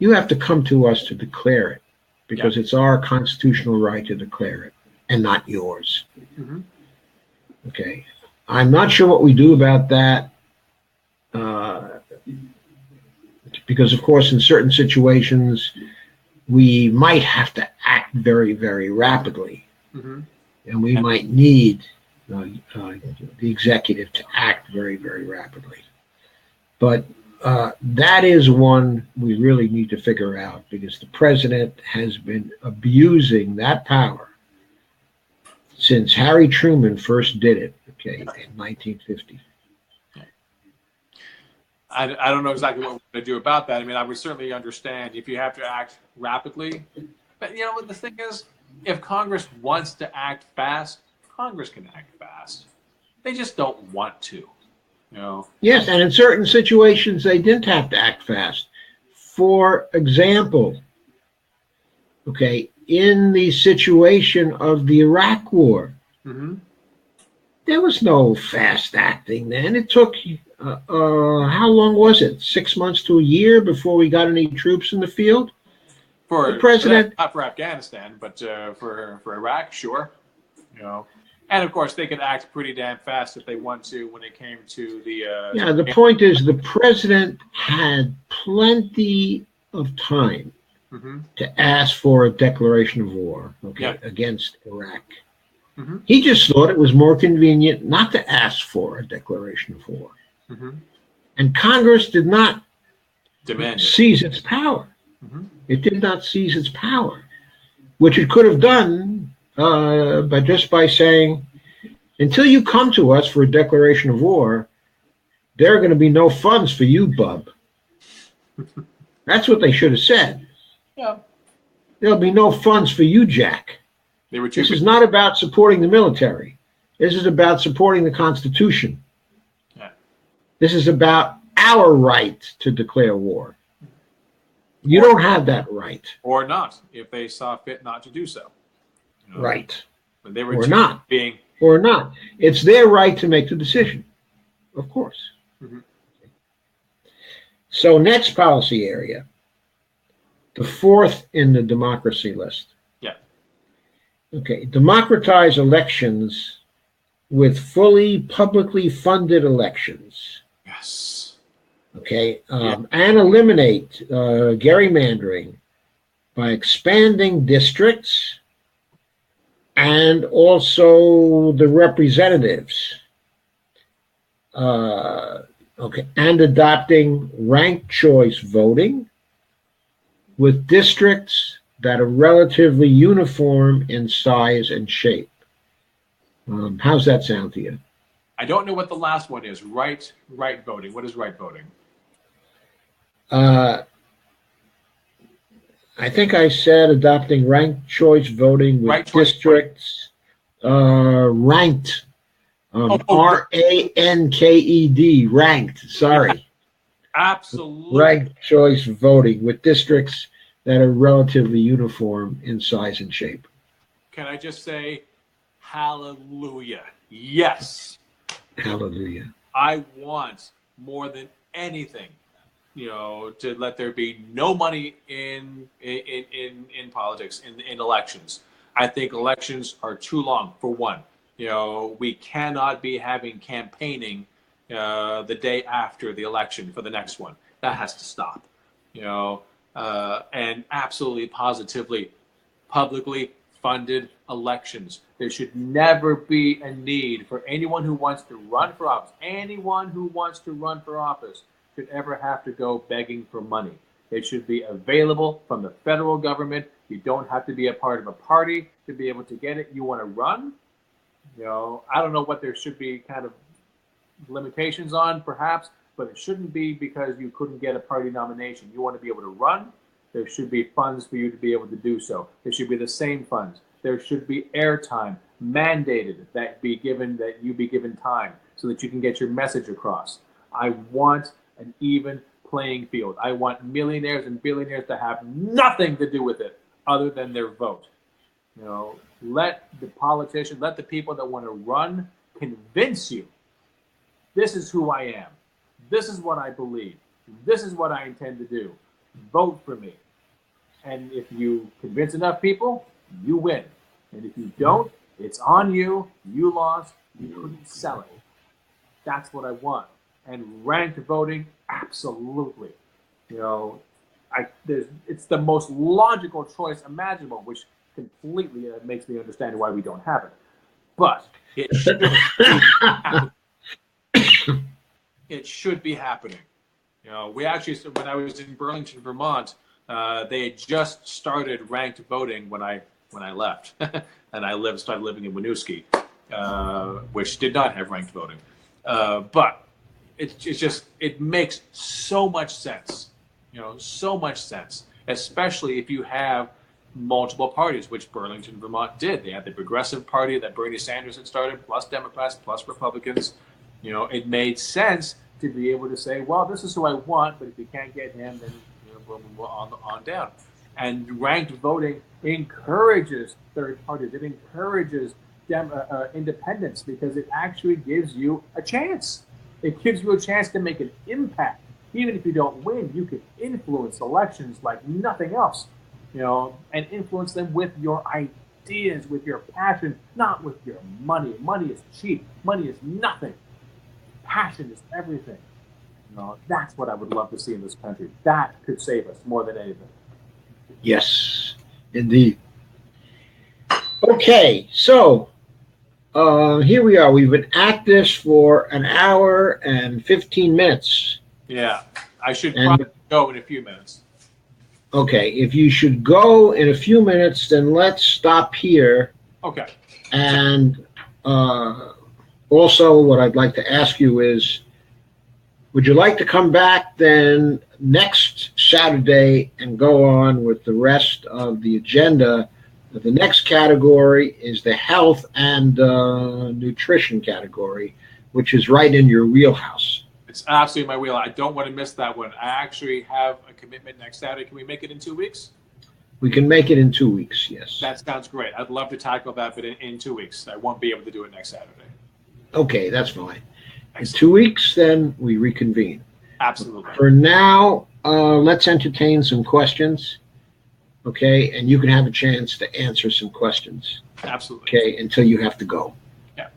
you have to come to us to declare it, because it's our constitutional right to declare it and not yours. Okay. I'm not sure what we do about that, because, of course, in certain situations, we might have to act very, very rapidly. And we might need the executive to act very, very rapidly. But that is one we really need to figure out, because the president has been abusing that power since Harry Truman first did it, in 1950. I don't know exactly what we're going to do about that. I mean, I would certainly understand if you have to act rapidly. But, you know, what the thing is, if Congress wants to act fast, Congress can act fast. They just don't want to. You know? Yes, and in certain situations, they didn't have to act fast. For example, in the situation of the Iraq War, there was no fast acting then. It took, how long was it? 6 months to a year before we got any troops in the field? For the president, not for Afghanistan, but for Iraq, sure. You know. And of course, they could act pretty damn fast if they want to when it came to the. The point is, the president had plenty of time to ask for a declaration of war, against Iraq. He just thought it was more convenient not to ask for a declaration of war. And Congress did not Demand seize its power. Mm-hmm. It did not seize its power, which it could have done by saying, until you come to us for a declaration of war, there are going to be no funds for you, bub. That's what they should have said. Yeah. There'll be no funds for you, Jack. This is not about supporting the military. This is about supporting the Constitution. Yeah. This is about our right to declare war. You don't have that right. Or not, if they saw fit not to do so. You know, right. When they were or not. being... Or not. It's their right to make the decision, of course. Mm-hmm. So next policy area, the fourth in the democracy list. Yeah. Okay, democratize elections with fully publicly funded elections. Yes. Okay, and eliminate gerrymandering by expanding districts and also the representatives. Okay, and adopting ranked choice voting with districts that are relatively uniform in size and shape. How's that sound to you? I don't know what the last one is. Right voting. What is right voting? I think I said adopting ranked choice voting with districts ranked. RANKED, ranked. Sorry. Absolutely. Ranked choice voting with districts that are relatively uniform in size and shape. Can I just say, hallelujah. Yes. Hallelujah. I want more than anything, to let there be no money in politics, in elections. I think elections are too long, for one. We cannot be having campaigning the day after the election for the next one. That has to stop. And absolutely, positively, publicly funded elections. There should never be a need for anyone who wants to run for office. Anyone who wants to run for office should ever have to go begging for money. It should be available from the federal government. You don't have to be a part of a party to be able to get it. You want to run? I don't know what there should be kind of limitations on, perhaps, but it shouldn't be because you couldn't get a party nomination. You want to be able to run, there should be funds for you to be able to do so. There should be the same funds. There should be airtime mandated that you be given time so that you can get your message across. I want an even playing field. I want millionaires and billionaires to have nothing to do with it other than their vote. Let the politicians, let the people that want to run convince you, this is who I am. This is what I believe. This is what I intend to do. Vote for me. And if you convince enough people, you win. And if you don't, it's on you. You lost. You couldn't sell it. That's what I want. And ranked voting, absolutely. It's the most logical choice imaginable, which completely makes me understand why we don't have it. But it should be happening. It should be happening. We actually, when I was in Burlington, Vermont, they had just started ranked voting when I left, and I started living in Winooski, which did not have ranked voting. But it makes so much sense. So much sense, especially if you have multiple parties, which Burlington, Vermont did. They had the Progressive Party that Bernie Sanders had started, plus Democrats, plus Republicans. It made sense to be able to say, well, this is who I want, but if you can't get him, then we're on down. And ranked voting encourages third parties. It encourages independence because it actually gives you a chance. It gives you a chance to make an impact. Even if you don't win, you can influence elections like nothing else. And influence them with your ideas, with your passion, not with your money. Money is cheap. Money is nothing. Passion is everything. That's what I would love to see in this country. That could save us more than anything. Yes, indeed. Okay, so here we are. We've been at this for an hour and 15 minutes. Yeah, I should And probably go in a few minutes. okay, if you should go in a few minutes, then let's stop here. Okay. And also, what I'd like to ask you is, would you like to come back then next Saturday and go on with the rest of the agenda? The next category is the health and nutrition category, which is right in your wheelhouse. It's absolutely my wheel. I don't want to miss that one. I actually have a commitment next Saturday. Can we make it in 2 weeks? We can make it in 2 weeks, yes. That sounds great. I'd love to tackle that, but in 2 weeks. I won't be able to do it next Saturday. Okay, that's fine. In Excellent. 2 weeks, then we reconvene. Absolutely. For now, let's entertain some questions, okay? And you can have a chance to answer some questions, Absolutely. okay, until you have to go. Yeah.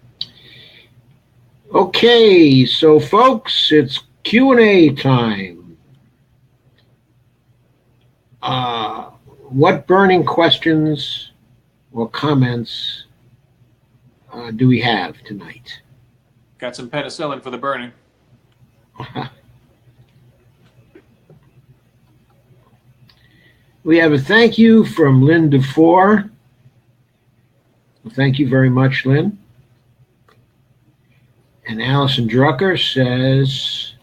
Okay, so folks, it's Q&A time. What burning questions or comments do we have tonight? Got some penicillin for the burning. We have a thank you from Lynn DeFore. Thank you very much, Lynn. And Allison Drucker says,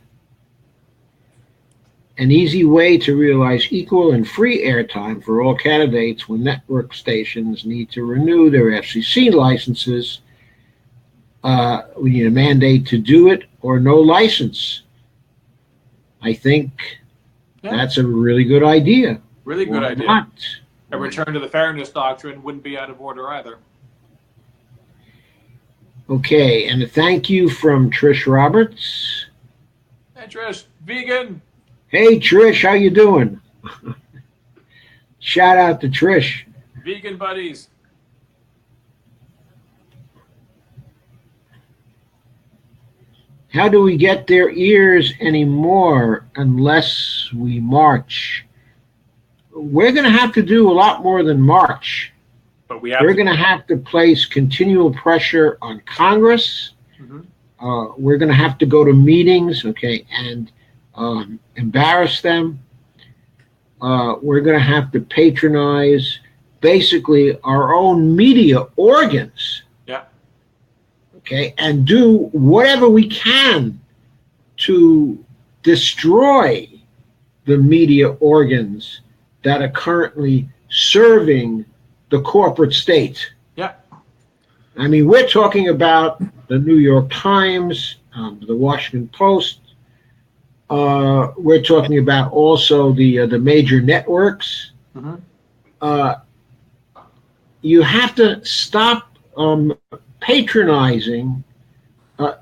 an easy way to realize equal and free airtime for all candidates when network stations need to renew their FCC licenses. We need a mandate to do it or no license. I think that's a really good idea. Really good idea. Not? A return to the fairness doctrine wouldn't be out of order either. Okay, and a thank you from Trish Roberts. Hey, Trish, vegan. Hey, Trish, how you doing? Shout out to Trish. Vegan buddies. How do we get their ears anymore unless we march? We're going to have to do a lot more than march. But we're going to have to place continual pressure on Congress. Mm-hmm. We're going to have to go to meetings, okay, and embarrass them. We're going to have to patronize basically our own media organs. Yeah. Okay, and do whatever we can to destroy the media organs that are currently serving the corporate state. Yeah. I mean, we're talking about the New York Times, the Washington Post. We're talking about also the major networks. Mm-hmm. You have to stop patronizing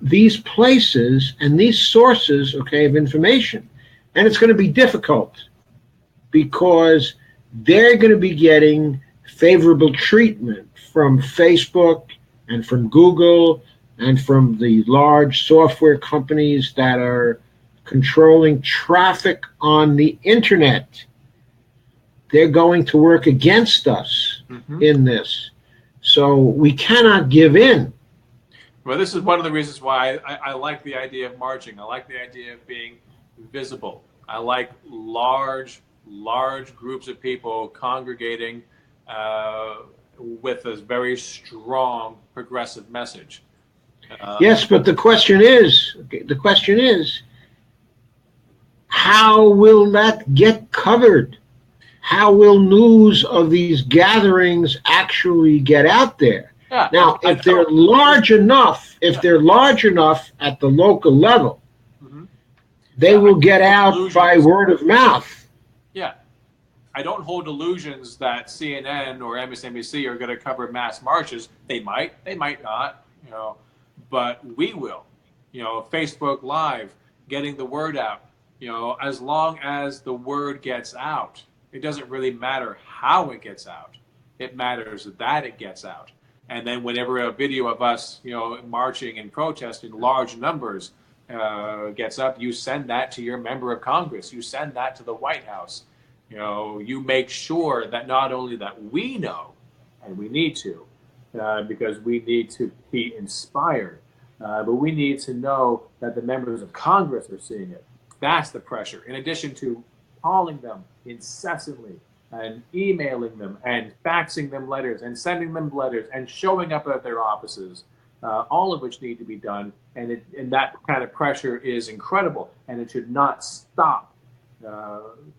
these places and these sources, okay, of information. And it's going to be difficult because they're going to be getting favorable treatment from Facebook and from Google and from the large software companies that are controlling traffic on the internet. They're going to work against us in this. So we cannot give in. Well, this is one of the reasons why I like the idea of marching. I like the idea of being visible. I like large groups of people congregating with a very strong progressive message. Yes, but the question is, how will that get covered? How will news of these gatherings actually get out there? Yeah, now, if they're large enough, at the local level, they will get out by word of mouth. Yeah. I don't hold illusions that CNN or MSNBC are going to cover mass marches. They might not, but we will. Facebook Live, getting the word out. As long as the word gets out, it doesn't really matter how it gets out. It matters that it gets out. And then whenever a video of us, marching and protesting large numbers gets up, you send that to your member of Congress. You send that to the White House. You make sure that not only that we know, and we need to, because we need to be inspired, but we need to know that the members of Congress are seeing it. That's the pressure. In addition to calling them incessantly and emailing them and faxing them letters and sending them letters and showing up at their offices, all of which need to be done. And that kind of pressure is incredible, and it should not stop.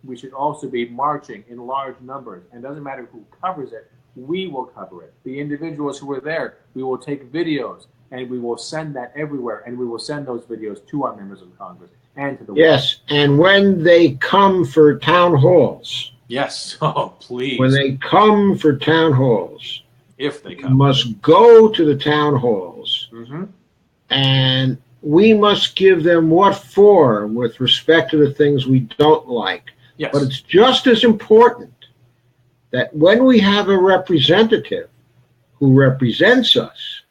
We should also be marching in large numbers. And it doesn't matter who covers it, we will cover it. The individuals who are there, we will take videos, and we will send that everywhere, and we will send those videos to our members of Congress and to the Yes, and when they come for town halls. Yes, oh, please. When they come for town halls. If they come. You must go to the town halls. Mm-hmm. And we must give them what for with respect to the things we don't like. Yes. But it's just as important that when we have a representative who represents us,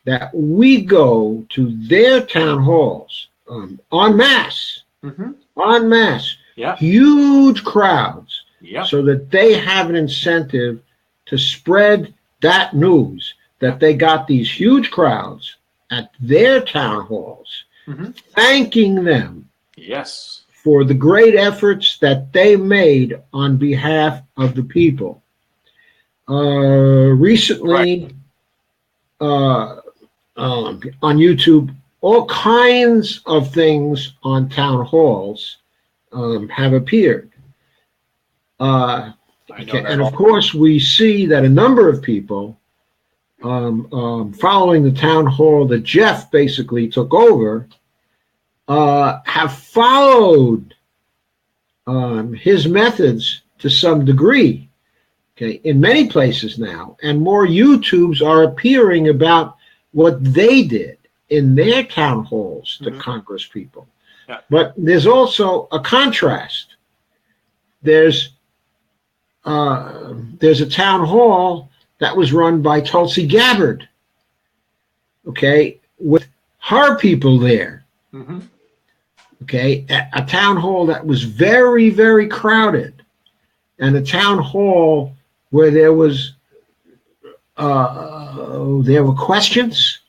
that we go to their town halls en masse, en masse, huge crowds, so that they have an incentive to spread that news, that they got these huge crowds at their town halls, thanking them for the great efforts that they made on behalf of the people. Recently, on YouTube, all kinds of things on town halls have appeared. And of course, we see that a number of people following the town hall that Jeff basically took over have followed his methods to some degree, in many places now. And more YouTubes are appearing about what they did in their town halls to Congress people. But there's also a contrast. There's a town hall that was run by Tulsi Gabbard, with her people there. A town hall that was very, very crowded, and a town hall where there were questions,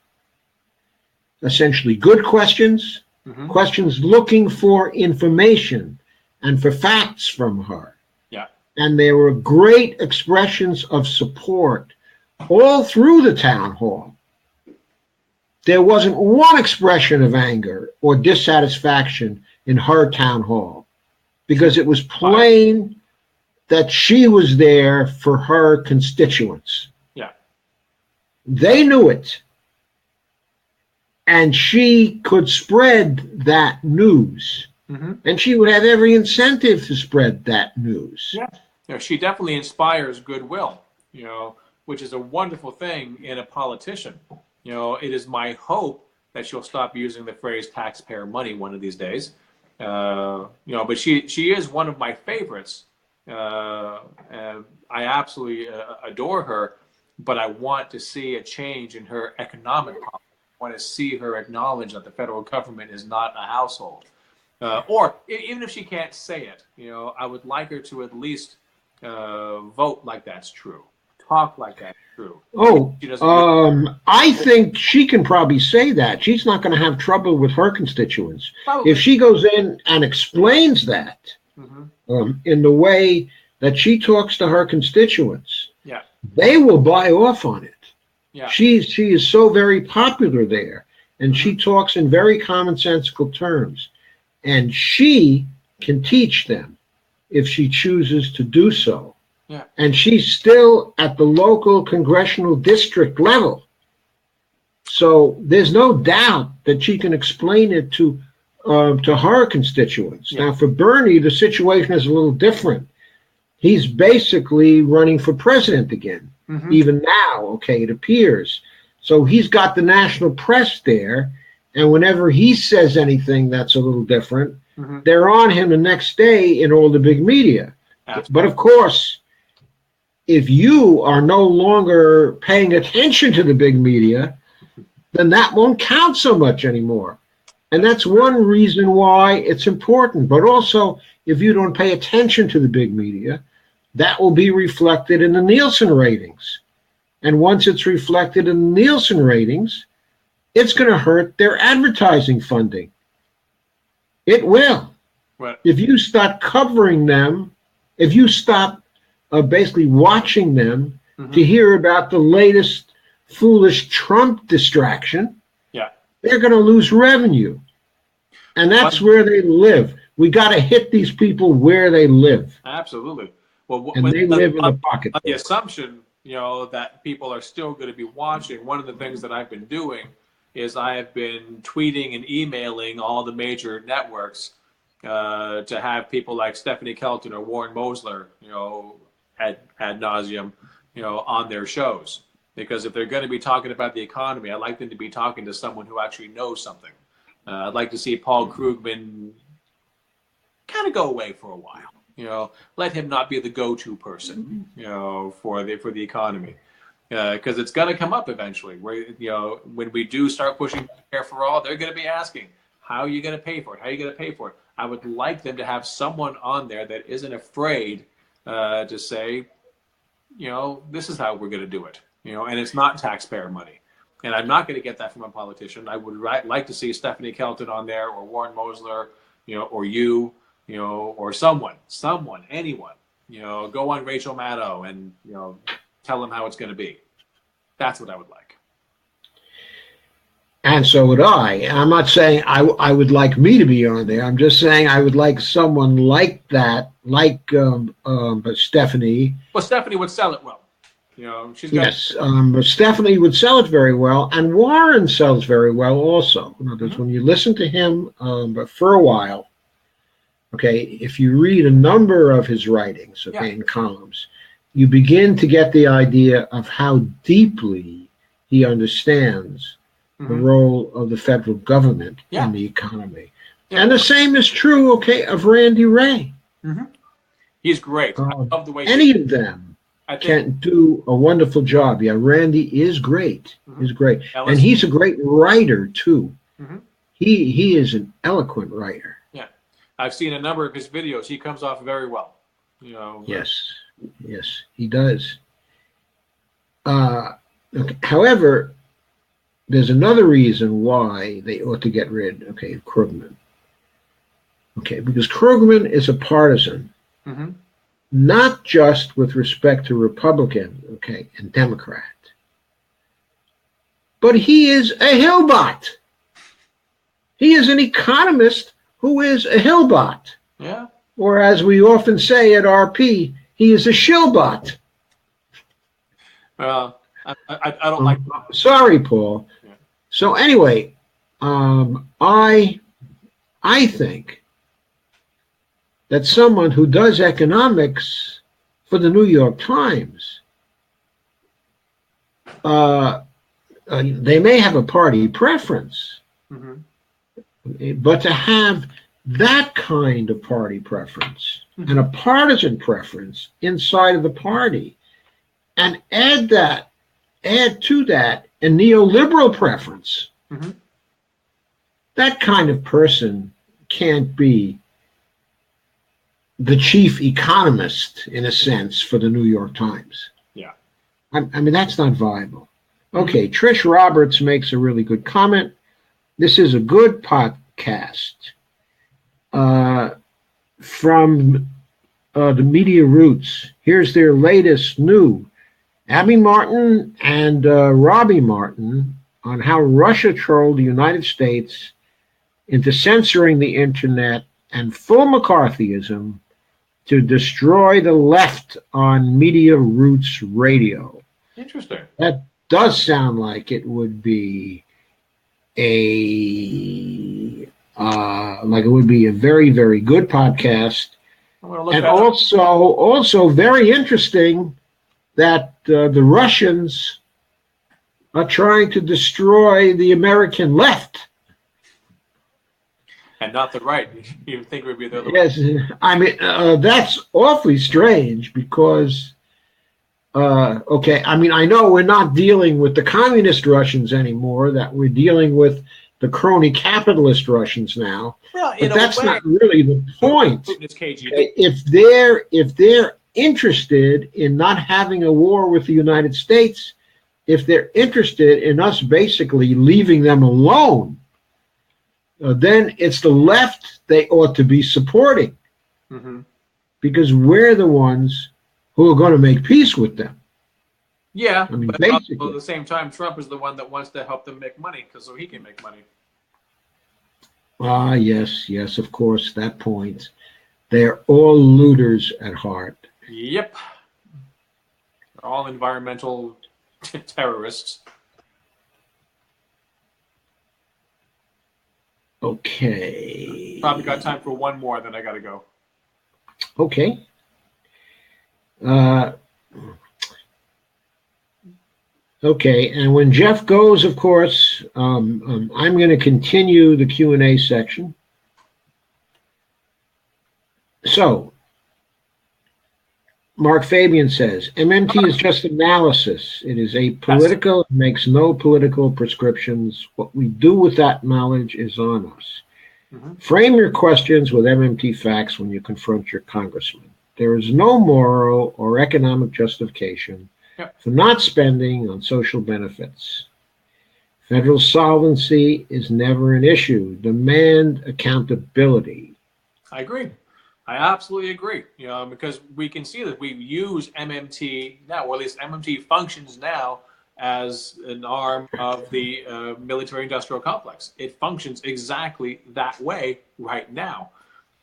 essentially good questions, questions looking for information and for facts from her. And there were great expressions of support all through the town hall. There wasn't one expression of anger or dissatisfaction in her town hall, because it was plain that she was there for her constituents. They knew it. And she could spread that news. And she would have every incentive to spread that news. She definitely inspires goodwill, which is a wonderful thing in a politician. It is my hope that she'll stop using the phrase taxpayer money one of these days. But she is one of my favorites. I absolutely adore her, but I want to see a change in her economic policy. I want to see her acknowledge that the federal government is not a household. Or even if she can't say it, I would like her to at least vote like that's true, talk like that's true. I think she can probably say that. She's not going to have trouble with her constituents. Probably. If she goes in and explains that in the way that she talks to her constituents, they will buy off on it. She is so very popular there, and she talks in very commonsensical terms. And she can teach them if she chooses to do so. And she's still at the local congressional district level. So there's no doubt that she can explain it to her constituents. Now, for Bernie, the situation is a little different. He's basically running for president again, even now, it appears. So he's got the national press there. And whenever he says anything that's a little different, they're on him the next day in all the big media. But of course, if you are no longer paying attention to the big media, then that won't count so much anymore. And that's one reason why it's important. But also, if you don't pay attention to the big media, that will be reflected in the Nielsen ratings. And once it's reflected in the Nielsen ratings, it's going to hurt their advertising funding. It will. Right. If you start covering them, if you stop basically watching them to hear about the latest foolish Trump distraction, they're going to lose revenue. And that's where they live. We got to hit these people where they live. Absolutely. Well, and they live in the pocket. On the assumption, that people are still going to be watching, one of the things that I've been doing is I have been tweeting and emailing all the major networks to have people like Stephanie Kelton or Warren Mosler, ad nauseum, on their shows. Because if they're going to be talking about the economy, I'd like them to be talking to someone who actually knows something. I'd like to see Paul Krugman kind of go away for a while. Let him not be the go-to person, for the economy, because it's going to come up eventually. Where when we do start pushing Medicare for all, they're going to be asking, "How are you going to pay for it? How are you going to pay for it?" I would like them to have someone on there that isn't afraid to say, this is how we're going to do it. And it's not taxpayer money. And I'm not going to get that from a politician. I would like to see Stephanie Kelton on there, or Warren Mosler, or you, or someone, anyone, go on Rachel Maddow and, tell them how it's going to be. That's what I would like. And so would I. I'm not saying I would like me to be on there. I'm just saying I would like someone like that, like Stephanie. Well, Stephanie would sell it well. She's got. Yes, but Stephanie would sell it very well, and Warren sells very well also. In other words, when you listen to him, but for a while, okay, if you read a number of his writings, in columns, you begin to get the idea of how deeply he understands the role of the federal government in the economy. And the same is true, of Randy Ray. He's great. I love the way any of them can do a wonderful job. Yeah, Randy is great. He's great. And he's a great writer, too. He is an eloquent writer. Yeah. I've seen a number of his videos. He comes off very well. Yes, he does. However, there's another reason why they ought to get rid, of Krugman. Because Krugman is a partisan. Not just with respect to Republican, and Democrat, but he is a Hillbot. He is an economist who is a Hillbot. Yeah. Or as we often say at RP, he is a shillbot. I don't like. Sorry, Paul. Yeah. So anyway, I think that someone who does economics for the New York Times, they may have a party preference, but to have that kind of party preference and a partisan preference inside of the party, and add to that a neoliberal preference, that kind of person can't be the chief economist, in a sense, for the New York Times. Yeah. I mean, that's not viable. Okay, Trish Roberts makes a really good comment. This is a good podcast from the Media Roots. Here's their latest new. Abby Martin and Robbie Martin on how Russia trolled the United States into censoring the internet and full McCarthyism to destroy the left on Media Roots Radio. Interesting. That does sound like it would be a very, very good podcast, and also very interesting that the Russians are trying to destroy the American left. And not the right. You think it would be the other way? Yes, I mean, that's awfully strange because, I mean, I know we're not dealing with the communist Russians anymore, that we're dealing with the crony capitalist Russians now. Well, but that's not really the point. KGB. If they're interested in not having a war with the United States, if they're interested in us basically leaving them alone, then it's the left they ought to be supporting, because we're the ones who are going to make peace with them. Yeah, I mean, but basically. at the same time, Trump is the one that wants to help them make money so he can make money. Ah, yes, of course, that point. They're all looters at heart. Yep. They're all environmental terrorists. Okay. Probably got time for one more, then I got to go. Okay. Okay, and when Jeff goes, of course, I'm going to continue the Q&A section. So, Mark Fabian says, MMT is just analysis. It is apolitical, it makes no political prescriptions. What we do with that knowledge is on us. Frame your questions with MMT facts when you confront your congressman. There is no moral or economic justification for not spending on social benefits. Federal solvency is never an issue. Demand accountability. I agree. I absolutely agree. Because we can see that we use MMT now, or at least MMT functions now as an arm of the military-industrial complex. It functions exactly that way right now.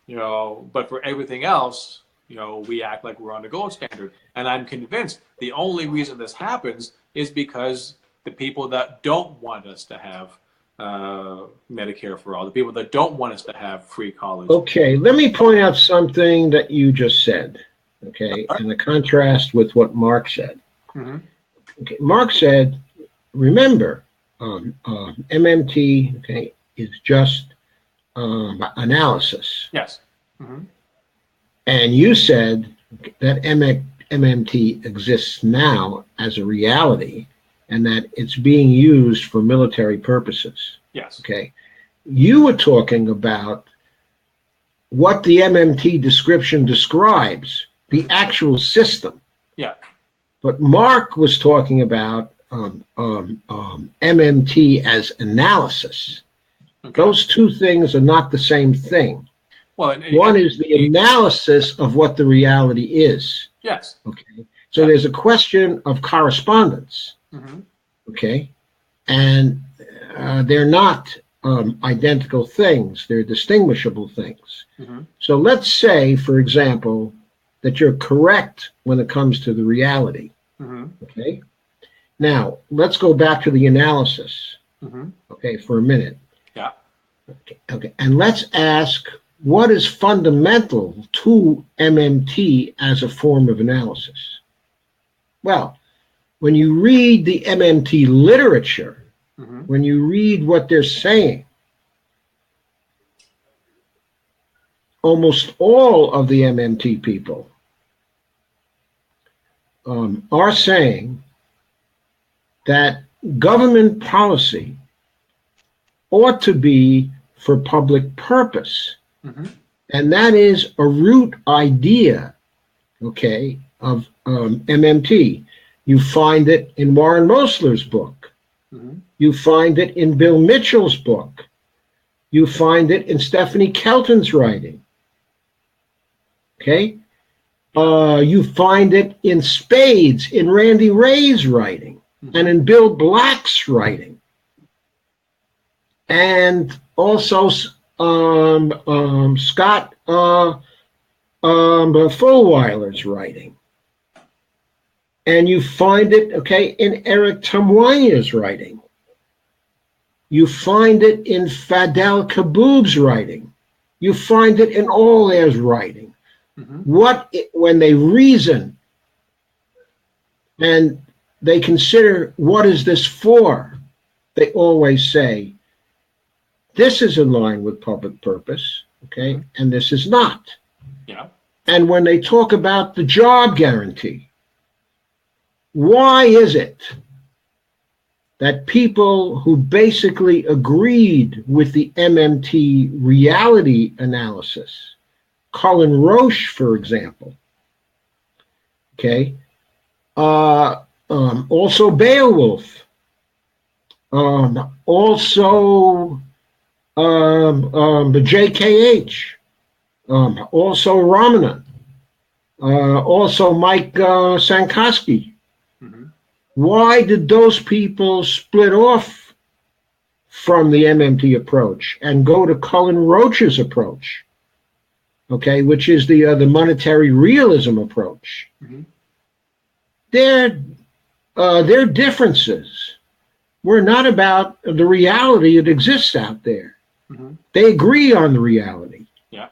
But for everything else, we act like we're on the gold standard. And I'm convinced the only reason this happens is because the people that don't want us to have Medicare for all, the people that don't want us to have free college. Okay, let me point out something that you just said, okay, in the contrast with what Mark said. Okay, Mark said, remember, MMT, okay, is just analysis. Yes. And you said that MMT exists now as a reality and that it's being used for military purposes. Yes. Okay. You were talking about what the MMT description describes, the actual system. Yeah. But Mark was talking about MMT as analysis. Okay. Those two things are not the same thing. Well, one is the analysis of what the reality is. Yes. Okay. So there's a question of correspondence. Okay. And they're not identical things. They're distinguishable things. So let's say, for example, that you're correct when it comes to the reality. Okay. Now, let's go back to the analysis. Okay, for a minute. Yeah. Okay. And let's ask, what is fundamental to MMT as a form of analysis? Well, when you read the MMT literature, when you read what they're saying, almost all of the MMT people are saying that government policy ought to be for public purpose. And that is a root idea, okay, of MMT. You find it in Warren Mosler's book. You find it in Bill Mitchell's book. You find it in Stephanie Kelton's writing. Okay? You find it in spades in Randy Ray's writing and in Bill Black's writing. And also Scott Fulweiler's writing. And you find it, okay, in Eric Tamwanya's writing. You find it in Fadel Kaboob's writing. You find it in all their writing. When they reason and they consider what is this for, they always say, this is in line with public purpose, okay, and this is not. Yeah. And when they talk about the job guarantee, why is it that people who basically agreed with the MMT reality analysis, Colin Roche, for example, okay, also Beowulf, also the JKH, also Ramana, also Mike Sankoski. Mm-hmm. Why did those people split off from the MMT approach and go to Cullen Roach's approach? Okay, which is the monetary realism approach. Mm-hmm. Their differences were not about the reality that exists out there. Mm-hmm. They agree on the reality. Yeah.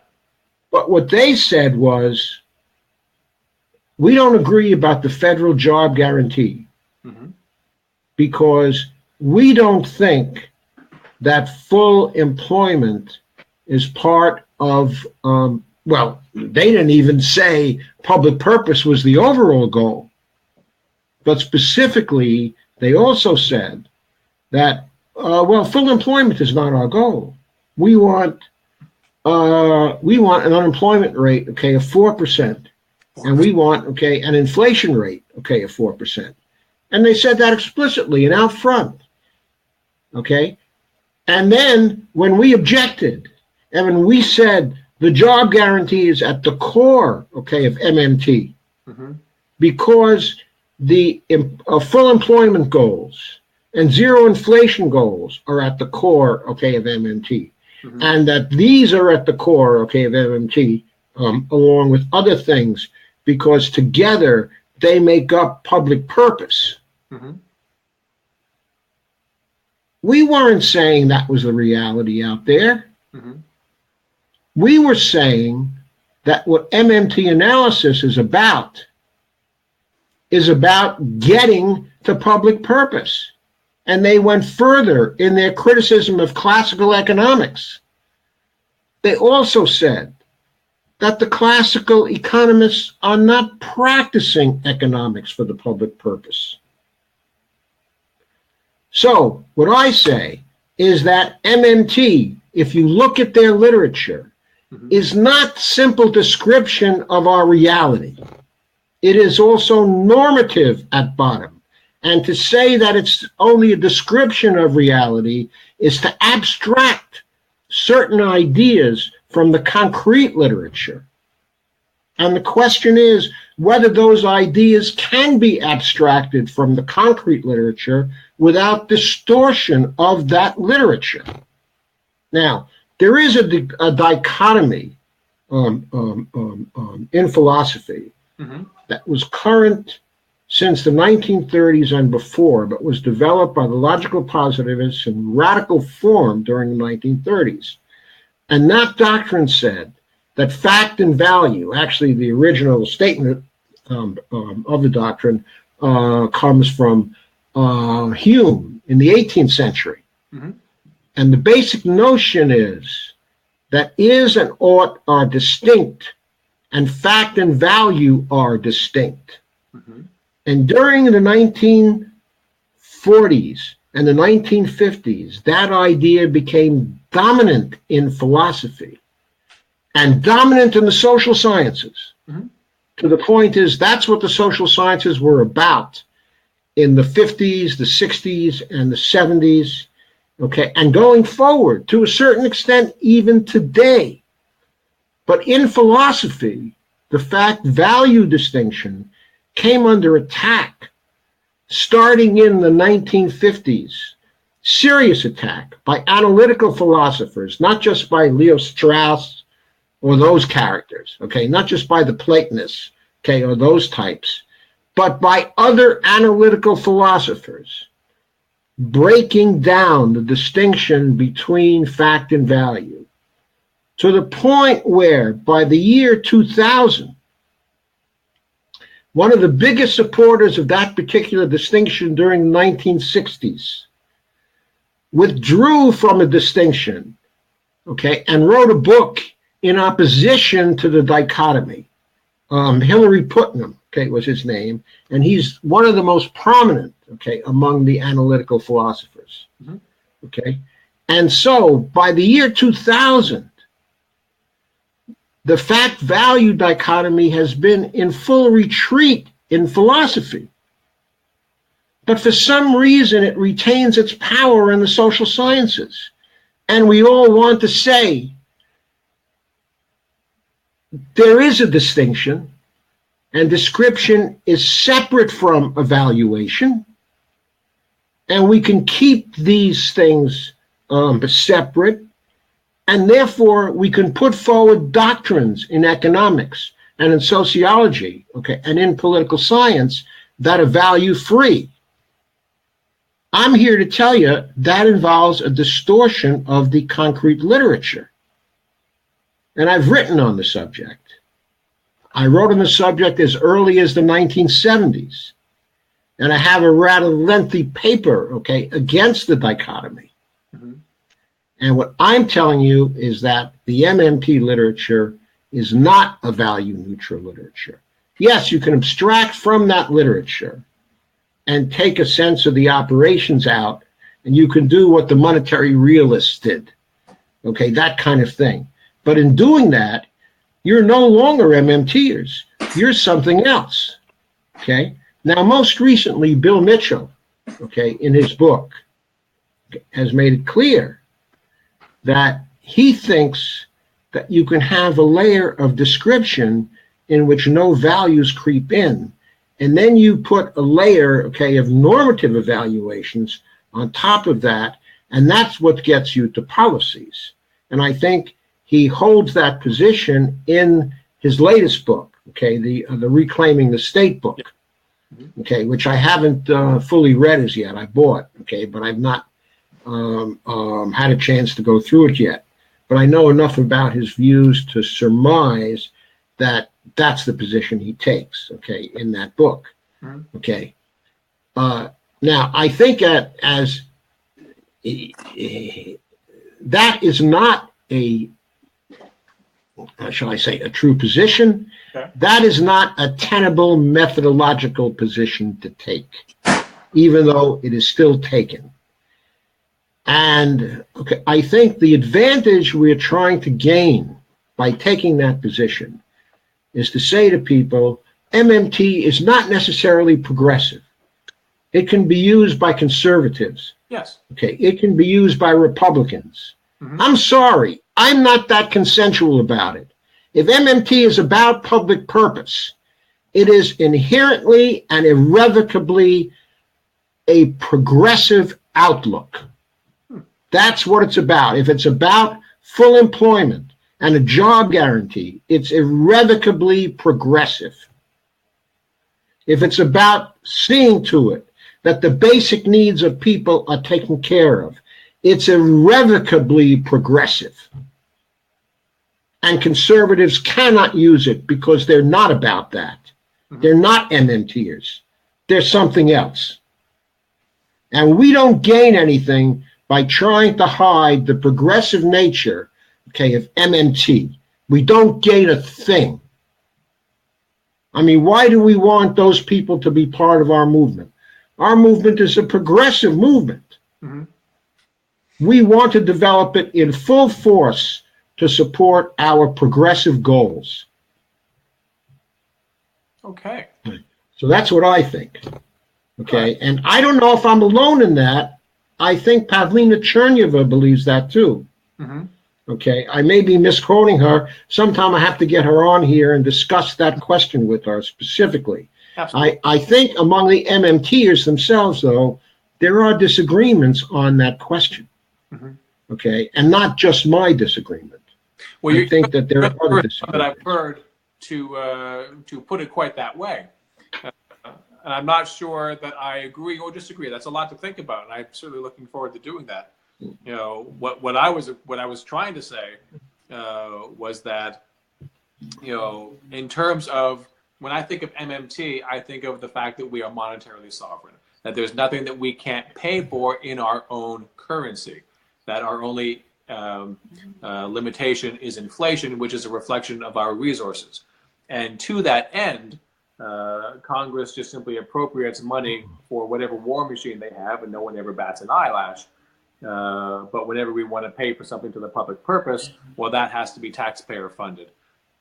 But what they said was, we don't agree about the federal job guarantee Mm-hmm. because we don't think that full employment is part of, well, they didn't even say public purpose was the overall goal. But specifically, they also said that, well, full employment is not our goal. We want an unemployment rate, okay, of 4%, and we want, okay, an inflation rate, okay, of 4%. And they said that explicitly and out front, okay. And then when we objected, and when we said the job guarantee is at the core, okay, of MMT, Mm-hmm. because the full employment goals and zero inflation goals are at the core, okay, of MMT. Mm-hmm. And that these are at the core, okay, of MMT, along with other things, because together they make up public purpose. Mm-hmm. We weren't saying that was the reality out there. Mm-hmm. We were saying that what MMT analysis is about getting to public purpose. And they went further in their criticism of classical economics. They also said that the classical economists are not practicing economics for the public purpose. So what I say is that MMT, if you look at their literature, mm-hmm. is not simple description of our reality. It is also normative at bottom. And to say that it's only a description of reality is to abstract certain ideas from the concrete literature. And the question is whether those ideas can be abstracted from the concrete literature without distortion of that literature. Now, there is a dichotomy in philosophy mm-hmm. that was current since the 1930s and before, but was developed by the logical positivists in radical form during the 1930s. And that doctrine said that fact and value, actually the original statement of the doctrine comes from Hume in the 18th century. Mm-hmm. And the basic notion is that is and ought are distinct, and fact and value are distinct. Mm-hmm. And during the 1940s and the 1950s, that idea became dominant in philosophy and dominant in the social sciences. Mm-hmm. To the point is that's what the social sciences were about in the 50s, the 60s, and the 70s, okay, and going forward to a certain extent even today. But in philosophy, the fact-value distinction came under attack starting in the 1950s, serious attack by analytical philosophers, not just by Leo Strauss or those characters, okay, not just by the Platonists, okay, or those types, but by other analytical philosophers, breaking down the distinction between fact and value, to the point where by the year 2000, one of the biggest supporters of that particular distinction during the 1960s withdrew from a distinction, okay, and wrote a book in opposition to the dichotomy. Hilary Putnam, okay, was his name, and he's one of the most prominent, okay, among the analytical philosophers, mm-hmm. okay. And so by the year 2000, the fact-value dichotomy has been in full retreat in philosophy. But for some reason, it retains its power in the social sciences. And we all want to say there is a distinction, and description is separate from evaluation, and we can keep these things separate, and therefore we can put forward doctrines in economics and in sociology, okay, and in political science that are value-free. I'm here to tell you that involves a distortion of the concrete literature. And I've written on the subject. I wrote on the subject as early as the 1970s. And I have a rather lengthy paper, okay, against the dichotomy. Mm-hmm. And what I'm telling you is that the MMT literature is not a value-neutral literature. Yes, you can abstract from that literature and take a sense of the operations out, and you can do what the monetary realists did, okay, that kind of thing. But in doing that, you're no longer MMTers. You're something else, okay? Now, most recently, Bill Mitchell, okay, in his book, has made it clear that he thinks that you can have a layer of description in which no values creep in, and then you put a layer, okay, of normative evaluations on top of that, and that's what gets you to policies. And I think he holds that position in his latest book, okay, the Reclaiming the State book, okay, which I haven't fully read as yet. I bought, okay, but I've not had a chance to go through it yet. But I know enough about his views to surmise that that's the position he takes, okay, in that book, okay. Now, I think that is not a, shall I say, a true position. Okay. That is not a tenable methodological position to take, even though it is still taken. And okay, I think the advantage we're trying to gain by taking that position is to say to people, MMT is not necessarily progressive. It can be used by conservatives. Yes. Okay, it can be used by Republicans. Mm-hmm. I'm sorry, I'm not that consensual about it. If MMT is about public purpose, it is inherently and irrevocably a progressive outlook. That's what it's about. If it's about full employment and a job guarantee, it's irrevocably progressive. If it's about seeing to it that the basic needs of people are taken care of, it's irrevocably progressive. And conservatives cannot use it because they're not about that. Mm-hmm. They're not MMTers. They're something else. And we don't gain anything by trying to hide the progressive nature, okay, of MMT. We don't gain a thing. I mean, why do we want those people to be part of our movement? Our movement is a progressive movement. Mm-hmm. We want to develop it in full force to support our progressive goals. Okay. So that's what I think. Okay, and I don't know if I'm alone in that. I think Pavlina Chernyeva believes that too. Mm-hmm. Okay, I may be misquoting her. Sometime I have to get her on here and discuss that question with her specifically. Absolutely. I think among the MMTers themselves, though, there are disagreements on that question. Mm-hmm. Okay, and not just my disagreement. Well, I think that there are other disagreements that I've heard to put it quite that way. And I'm not sure that I agree or disagree. That's a lot to think about, and I'm certainly looking forward to doing that. You know, what I was trying to say was that, you know, in terms of when I think of MMT, I think of the fact that we are monetarily sovereign, that there's nothing that we can't pay for in our own currency, that our only limitation is inflation, which is a reflection of our resources. And to that end, Congress just simply appropriates money for whatever war machine they have, and no one ever bats an eyelash. But whenever we want to pay for something to the public purpose, well, that has to be taxpayer funded.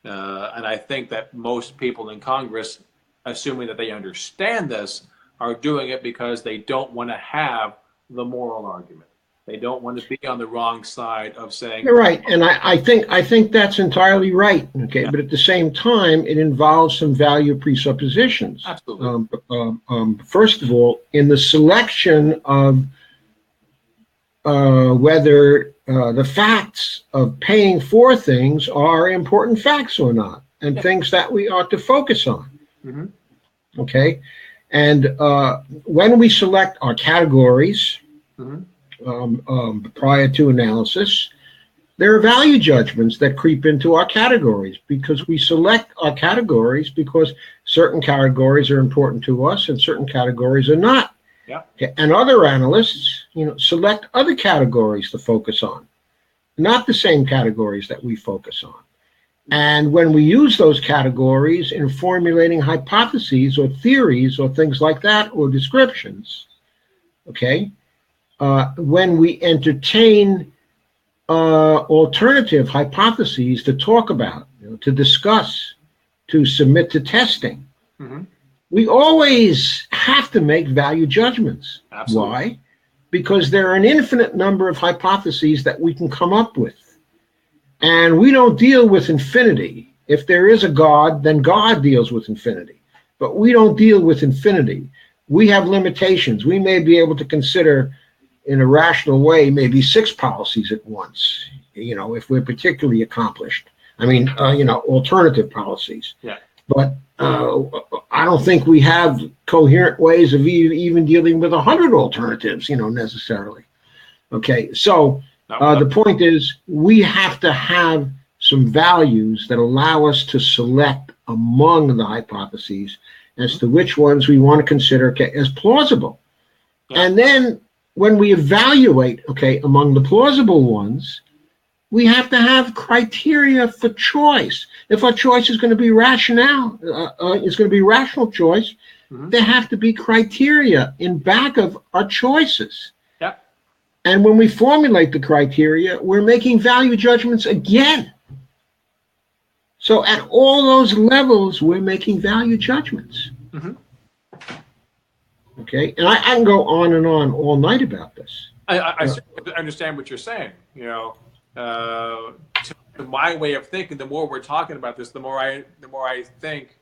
And I think that most people in Congress, assuming that they understand this, are doing it because they don't want to have the moral argument. They don't want to be on the wrong side of saying. You're right, and I think that's entirely right. Okay, Yeah. but at the same time, it involves some value presuppositions. Absolutely. First of all, in the selection of whether the facts of paying for things are important facts or not, and things that we ought to focus on. Mm-hmm. Okay, and when we select our categories. Mm-hmm. Prior to analysis, there are value judgments that creep into our categories because we select our categories because certain categories are important to us and certain categories are not. Yeah. Okay. And other analysts, select other categories to focus on, not the same categories that we focus on. And when we use those categories in formulating hypotheses or theories or things like that or descriptions, okay, when we entertain alternative hypotheses to talk about, to discuss, to submit to testing, we always have to make value judgments. Absolutely. Why? Because there are an infinite number of hypotheses that we can come up with. And we don't deal with infinity. If there is a God, then God deals with infinity. But we don't deal with infinity. We have limitations. We may be able to consider in a rational way, maybe 6 policies at once, if we're particularly accomplished. I mean, alternative policies. Yeah. But I don't think we have coherent ways of even dealing with 100 alternatives, necessarily. Okay, so the point is we have to have some values that allow us to select among the hypotheses as to which ones we want to consider as plausible. Yeah. And then when we evaluate, among the plausible ones, we have to have criteria for choice. If our choice is going to be rational, it's going to be rational choice, there have to be criteria in back of our choices. Yeah. And when we formulate the criteria, we're making value judgments again. So at all those levels, we're making value judgments. Okay, and I can go on and on all night about this. I understand what you're saying. To my way of thinking, the more we're talking about this, the more I think,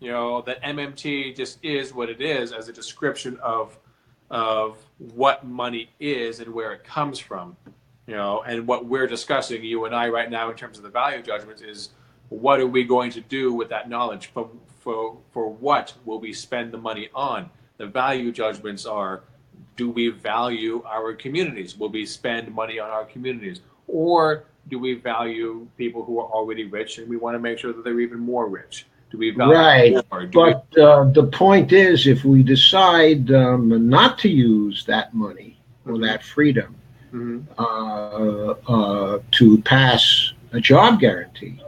that MMT just is what it is as a description of what money is and where it comes from. And what we're discussing, you and I, right now, in terms of the value judgments, is what are we going to do with that knowledge? For what will we spend the money on? The value judgments are, do we value our communities? Will we spend money on our communities? Or do we value people who are already rich and we want to make sure that they're even more rich? Do we value more? But the point is, if we decide not to use that money or that freedom to pass a job guarantee,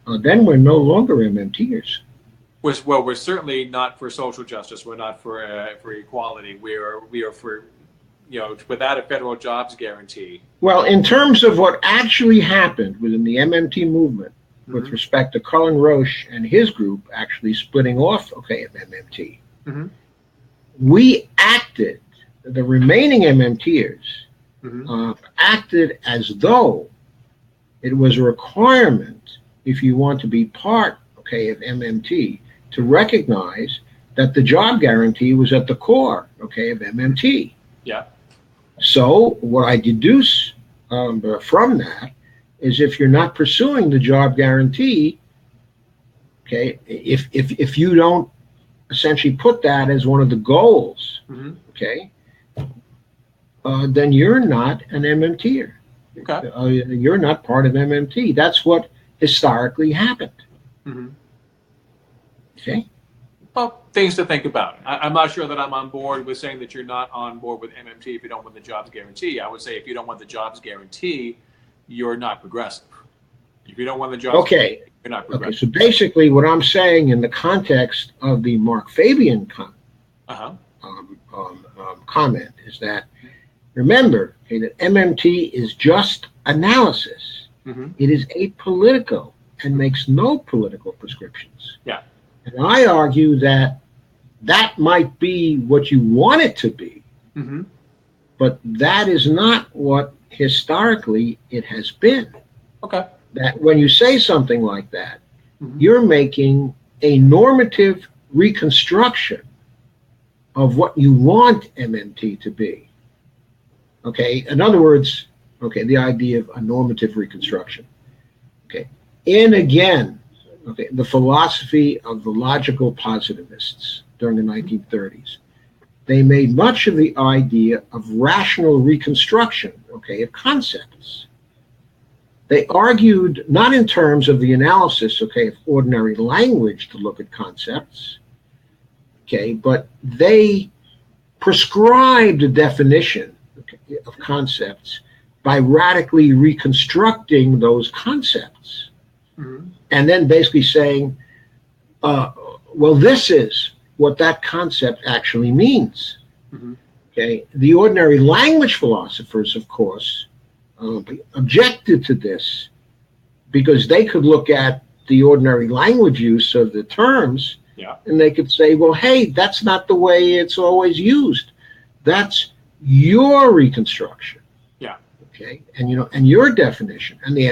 then we're no longer MMTers. Well, we're certainly not for social justice. We're not for equality. We are for, without a federal jobs guarantee. Well, in terms of what actually happened within the MMT movement with respect to Cullen Roche and his group actually splitting off, of MMT, we acted, the remaining MMTers acted as though it was a requirement, if you want to be part, of MMT, to recognize that the job guarantee was at the core, of MMT. Yeah. So what I deduce from that is if you're not pursuing the job guarantee, if you don't essentially put that as one of the goals, then you're not an MMTer. Okay. You're not part of MMT. That's what historically happened. Okay. Well, things to think about. I'm not sure that I'm on board with saying that you're not on board with MMT if you don't want the jobs guarantee. I would say if you don't want the jobs guarantee, you're not progressive. If you don't want the jobs guarantee, you're not progressive. So basically what I'm saying in the context of the Mark Fabian comment is that, remember, that MMT is just analysis. It is apolitical and makes no political prescriptions. Yeah. And I argue that that might be what you want it to be, but that is not what historically it has been. Okay. That when you say something like that, Mm-hmm. you're making a normative reconstruction of what you want MMT to be. Okay, in other words, okay, the idea of a normative reconstruction. Okay, and again, okay, the philosophy of the logical positivists during the 1930s. They made much of the idea of rational reconstruction, okay, of concepts. They argued not in terms of the analysis, okay, of ordinary language to look at concepts, okay, but they prescribed a definition, okay, of concepts by radically reconstructing those concepts. Mm-hmm. And then basically saying, well, this is what that concept actually means. Mm-hmm. Okay, the ordinary language philosophers, of course, objected to this because they could look at the ordinary language use of the terms, yeah, and they could say, well, hey, that's not the way it's always used. That's your reconstruction. Yeah. Okay, and and your definition, and the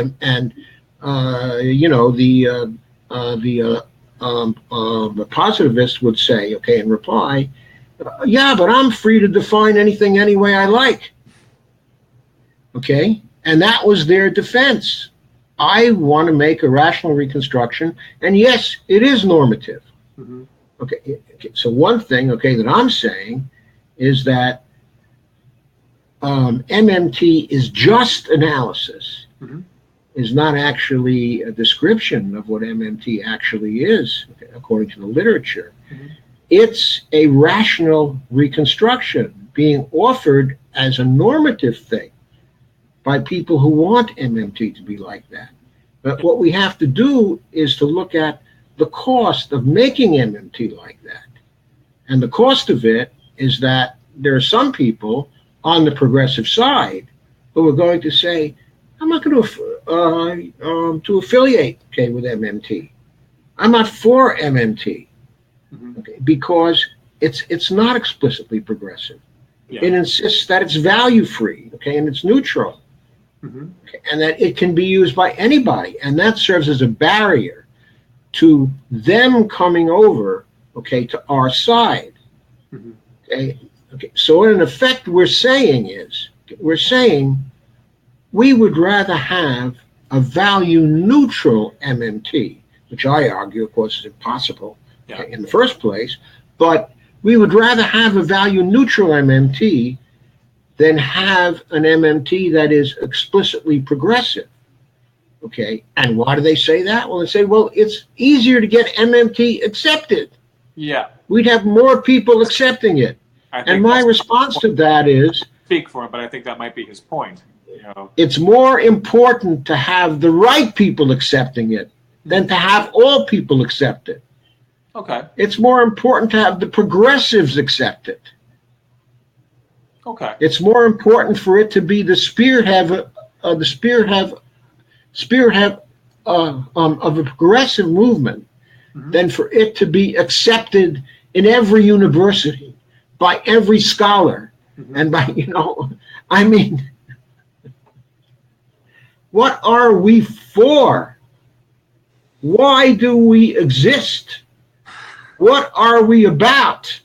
positivist would say, okay, in reply, yeah, but I'm free to define anything any way I like. Okay, and that was their defense. I want to make a rational reconstruction, and yes, it is normative. Mm-hmm. Okay, so one thing, okay, that I'm saying is that MMT is just analysis. Mm-hmm. Is not actually a description of what MMT actually is, okay, according to the literature. Mm-hmm. It's a rational reconstruction being offered as a normative thing by people who want MMT to be like that. But what we have to do is to look at the cost of making MMT like that. And the cost of it is that there are some people on the progressive side who are going to say, I'm not going to affiliate, okay, with MMT. I'm not for MMT, okay, because it's not explicitly progressive. Yeah. It insists that it's value free, okay, and it's neutral, okay, and that it can be used by anybody, and that serves as a barrier to them coming over, okay, to our side. Okay. So in effect, we're saying we would rather have a value-neutral MMT, which I argue, of course, is impossible in the first place, but we would rather have a value-neutral MMT than have an MMT that is explicitly progressive. Okay, and why do they say that? Well, they say, well, it's easier to get MMT accepted. Yeah. We'd have more people accepting it. And my response to that is... Speak for him, but I think that might be his point. It's more important to have the right people accepting it than to have all people accept it. Okay. It's more important to have the progressives accept it. Okay. It's more important for it to be the spearhead of a progressive movement than for it to be accepted in every university by every scholar and by, I mean, what are we for? Why do we exist? What are we about?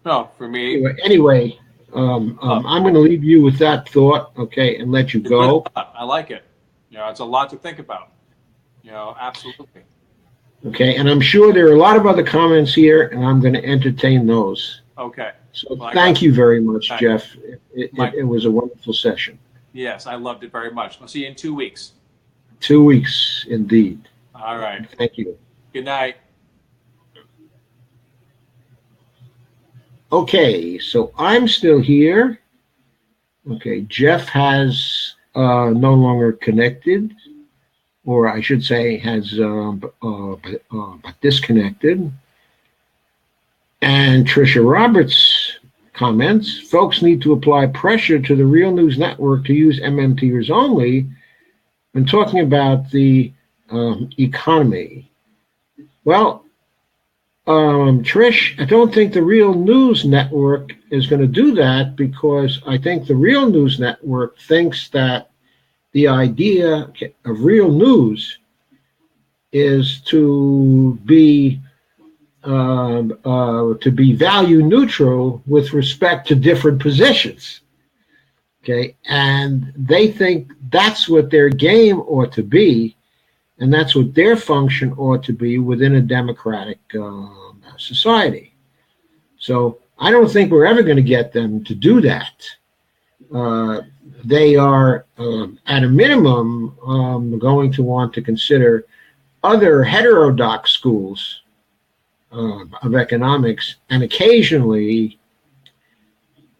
No, for me. Anyway, I'm going to leave you with that thought, okay, and let you go. I like it. It's a lot to think about. Absolutely. Okay, and I'm sure there are a lot of other comments here, and I'm going to entertain those. Okay. So thank you very much, Jeff. It was a wonderful session. Yes, I loved it very much. I'll see you in 2 weeks. 2 weeks, indeed. All right. Thank you. Good night. Okay, so I'm still here. Okay, Jeff has no longer connected, or I should say has disconnected. And Tricia Roberts comments, folks need to apply pressure to the Real News Network to use MMTers only when talking about the economy. Well, Trish, I don't think the Real News Network is going to do that, because I think the Real News Network thinks that the idea of real news is to be value neutral with respect to different positions. Okay, and they think that's what their game ought to be, and that's what their function ought to be within a democratic society. So I don't think we're ever going to get them to do that. They are, at a minimum, going to want to consider other heterodox schools of economics, and occasionally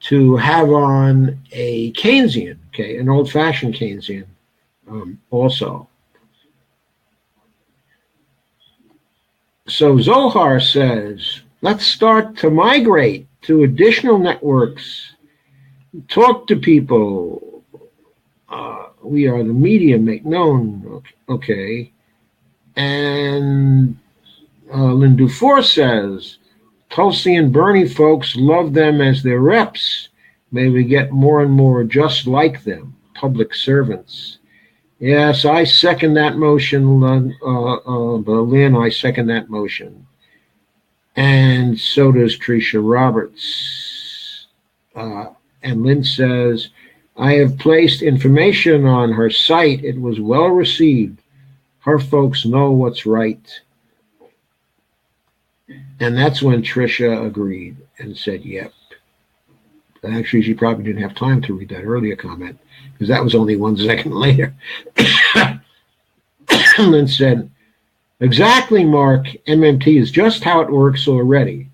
to have on a Keynesian, okay, an old-fashioned Keynesian also. So Zohar says, let's start to migrate to additional networks, talk to people. We are the media, make known, okay. And Lynn Dufour says, Tulsi and Bernie folks love them as their reps. May we get more and more just like them, public servants. Yes, I second that motion, Lynn, I second that motion. And so does Tricia Roberts. And Lynn says, I have placed information on her site. It was well received. Her folks know what's right. And that's when Tricia agreed and said, yep. Actually, she probably didn't have time to read that earlier comment, because that was only 1 second later. Lynn said, exactly, Mark. MMT is just how it works already.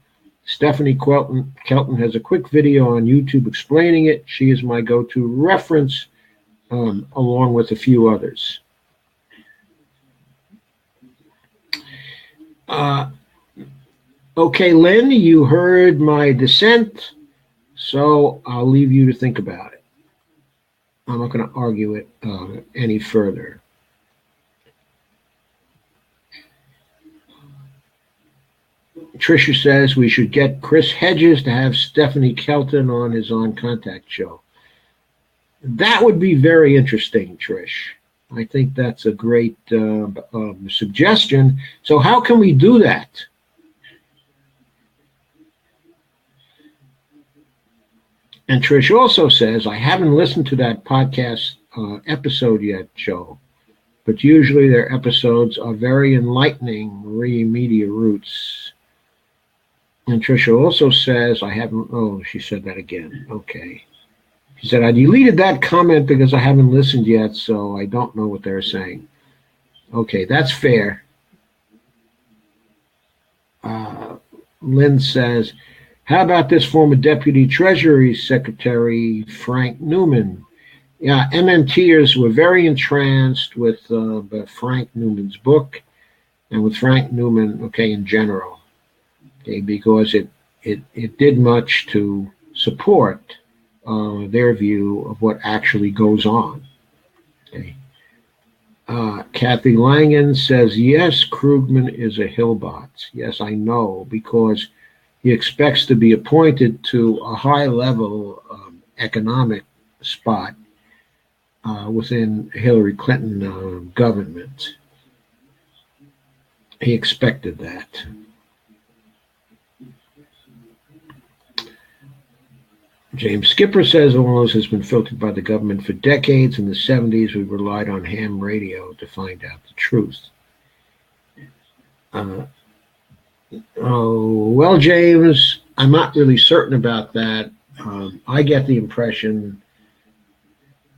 Stephanie Kelton has a quick video on YouTube explaining it. She is my go-to reference, along with a few others. Okay, Lynn, you heard my dissent, so I'll leave you to think about it. I'm not going to argue it any further. Tricia says we should get Chris Hedges to have Stephanie Kelton on his On Contact show. That would be very interesting, Trish. I think that's a great suggestion. So how can we do that? And Trish also says, I haven't listened to that podcast episode yet, Joe, but usually their episodes are very enlightening, Marie Media Roots. And Tricia also says, I haven't, oh, she said that again. Okay. She said, I deleted that comment because I haven't listened yet, so I don't know what they're saying. Okay, that's fair. Lynn says, how about this former Deputy Treasury Secretary, Frank Newman? Yeah, MMTers were very entranced with Frank Newman's book and with Frank Newman, okay, in general, okay, because it did much to support their view of what actually goes on. Okay. Kathy Langen says, yes, Krugman is a Hillbot. Yes, I know, because he expects to be appointed to a high-level economic spot within Hillary Clinton government. He expected that. James Skipper says all this has been filtered by the government for decades. In the 70s, we relied on ham radio to find out the truth. Well, James, I'm not really certain about that. I get the impression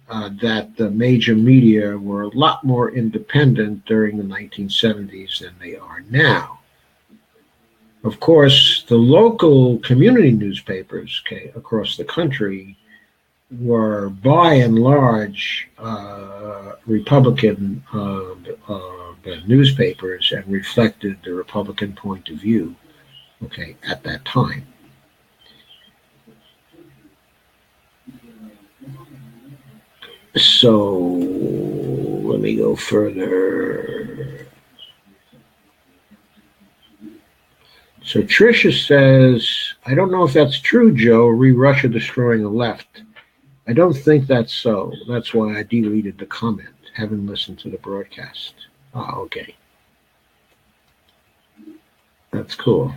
that the major media were a lot more independent during the 1970s than they are now. Of course, the local community newspapers, okay, across the country were by and large Republican newspapers and reflected the Republican point of view, okay, at that time. So let me go further. So Tricia says, I don't know if that's true, Joe. Russia destroying the left. I don't think that's so. That's why I deleted the comment. Haven't listened to the broadcast. Oh, okay. That's cool.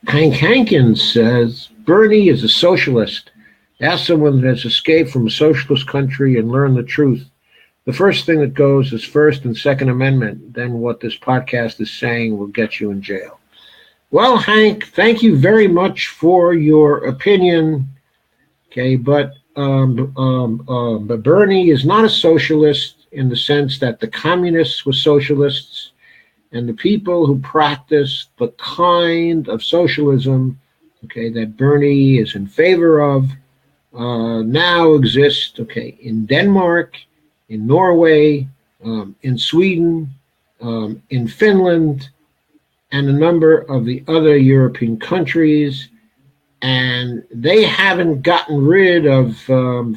Hank Hankins says, Bernie is a socialist. Ask someone that has escaped from a socialist country and learn the truth. The first thing that goes is First and Second Amendment. Then what this podcast is saying will get you in jail. Well, Hank, thank you very much for your opinion. Okay, but Bernie is not a socialist in the sense that the communists were socialists, and the people who practice the kind of socialism, okay, that Bernie is in favor of, now exist, okay, in Denmark, in Norway, in Sweden, in Finland, and a number of the other European countries. And they haven't gotten rid of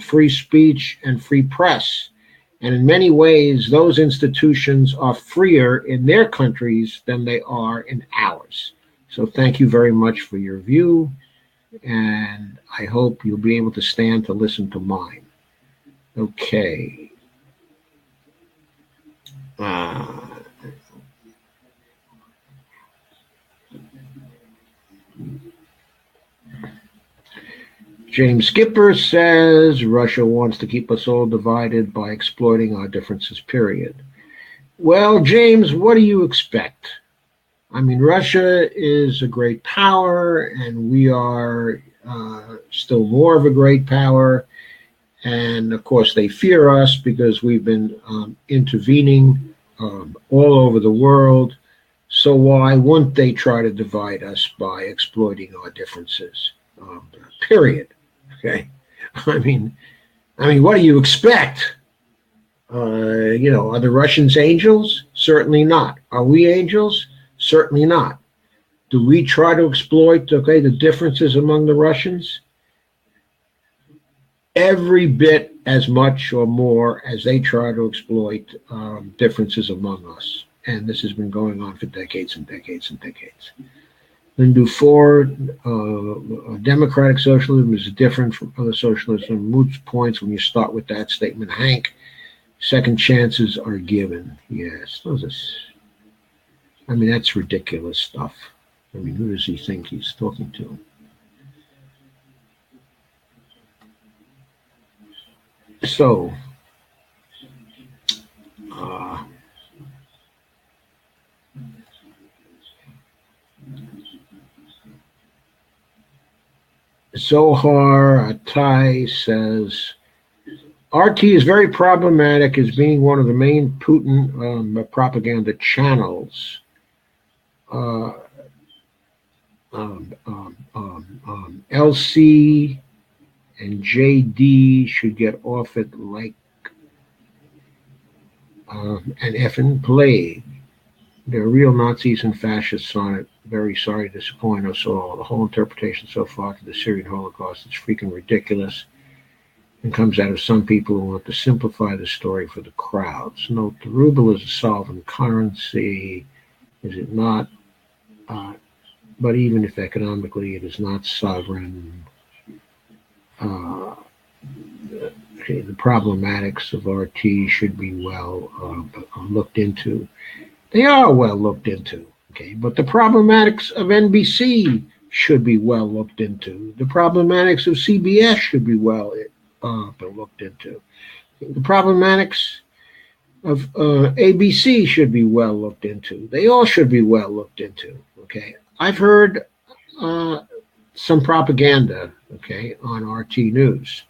free speech and free press. And in many ways, those institutions are freer in their countries than they are in ours. So thank you very much for your view. And I hope you'll be able to stand to listen to mine. Okay. James Skipper says Russia wants to keep us all divided by exploiting our differences, period. Well, James, what do you expect? I mean, Russia is a great power, and we are still more of a great power. And, of course, they fear us because we've been intervening all over the world. So why wouldn't they try to divide us by exploiting our differences? Period. Okay. I mean, what do you expect? Are the Russians angels? Certainly not. Are we angels? Certainly not. Do we try to exploit, the differences among the Russians? Every bit as much or more as they try to exploit differences among us. And this has been going on for decades and decades and decades. Then do four, democratic socialism is different from other socialism. Moot points when you start with that statement, Hank. Second chances are given. Yes, that's ridiculous stuff. Who does he think he's talking to? So, Zohar Atai says, RT is very problematic as being one of the main Putin propaganda channels. LC and JD should get off it like an effing plague. They're real Nazis and fascists on it. Very sorry to disappoint us all. The whole interpretation so far to the Syrian Holocaust is freaking ridiculous and comes out of some people who want to simplify the story for the crowds. Note, the ruble is a sovereign currency, is it not? But even if economically it is not sovereign, the problematics of RT should be well looked into. They are well looked into, but the problematics of NBC should be well looked into. The problematics of CBS should be well looked into. The problematics of ABC should be well looked into. They all should be well looked into, I've heard some propaganda, on RT News,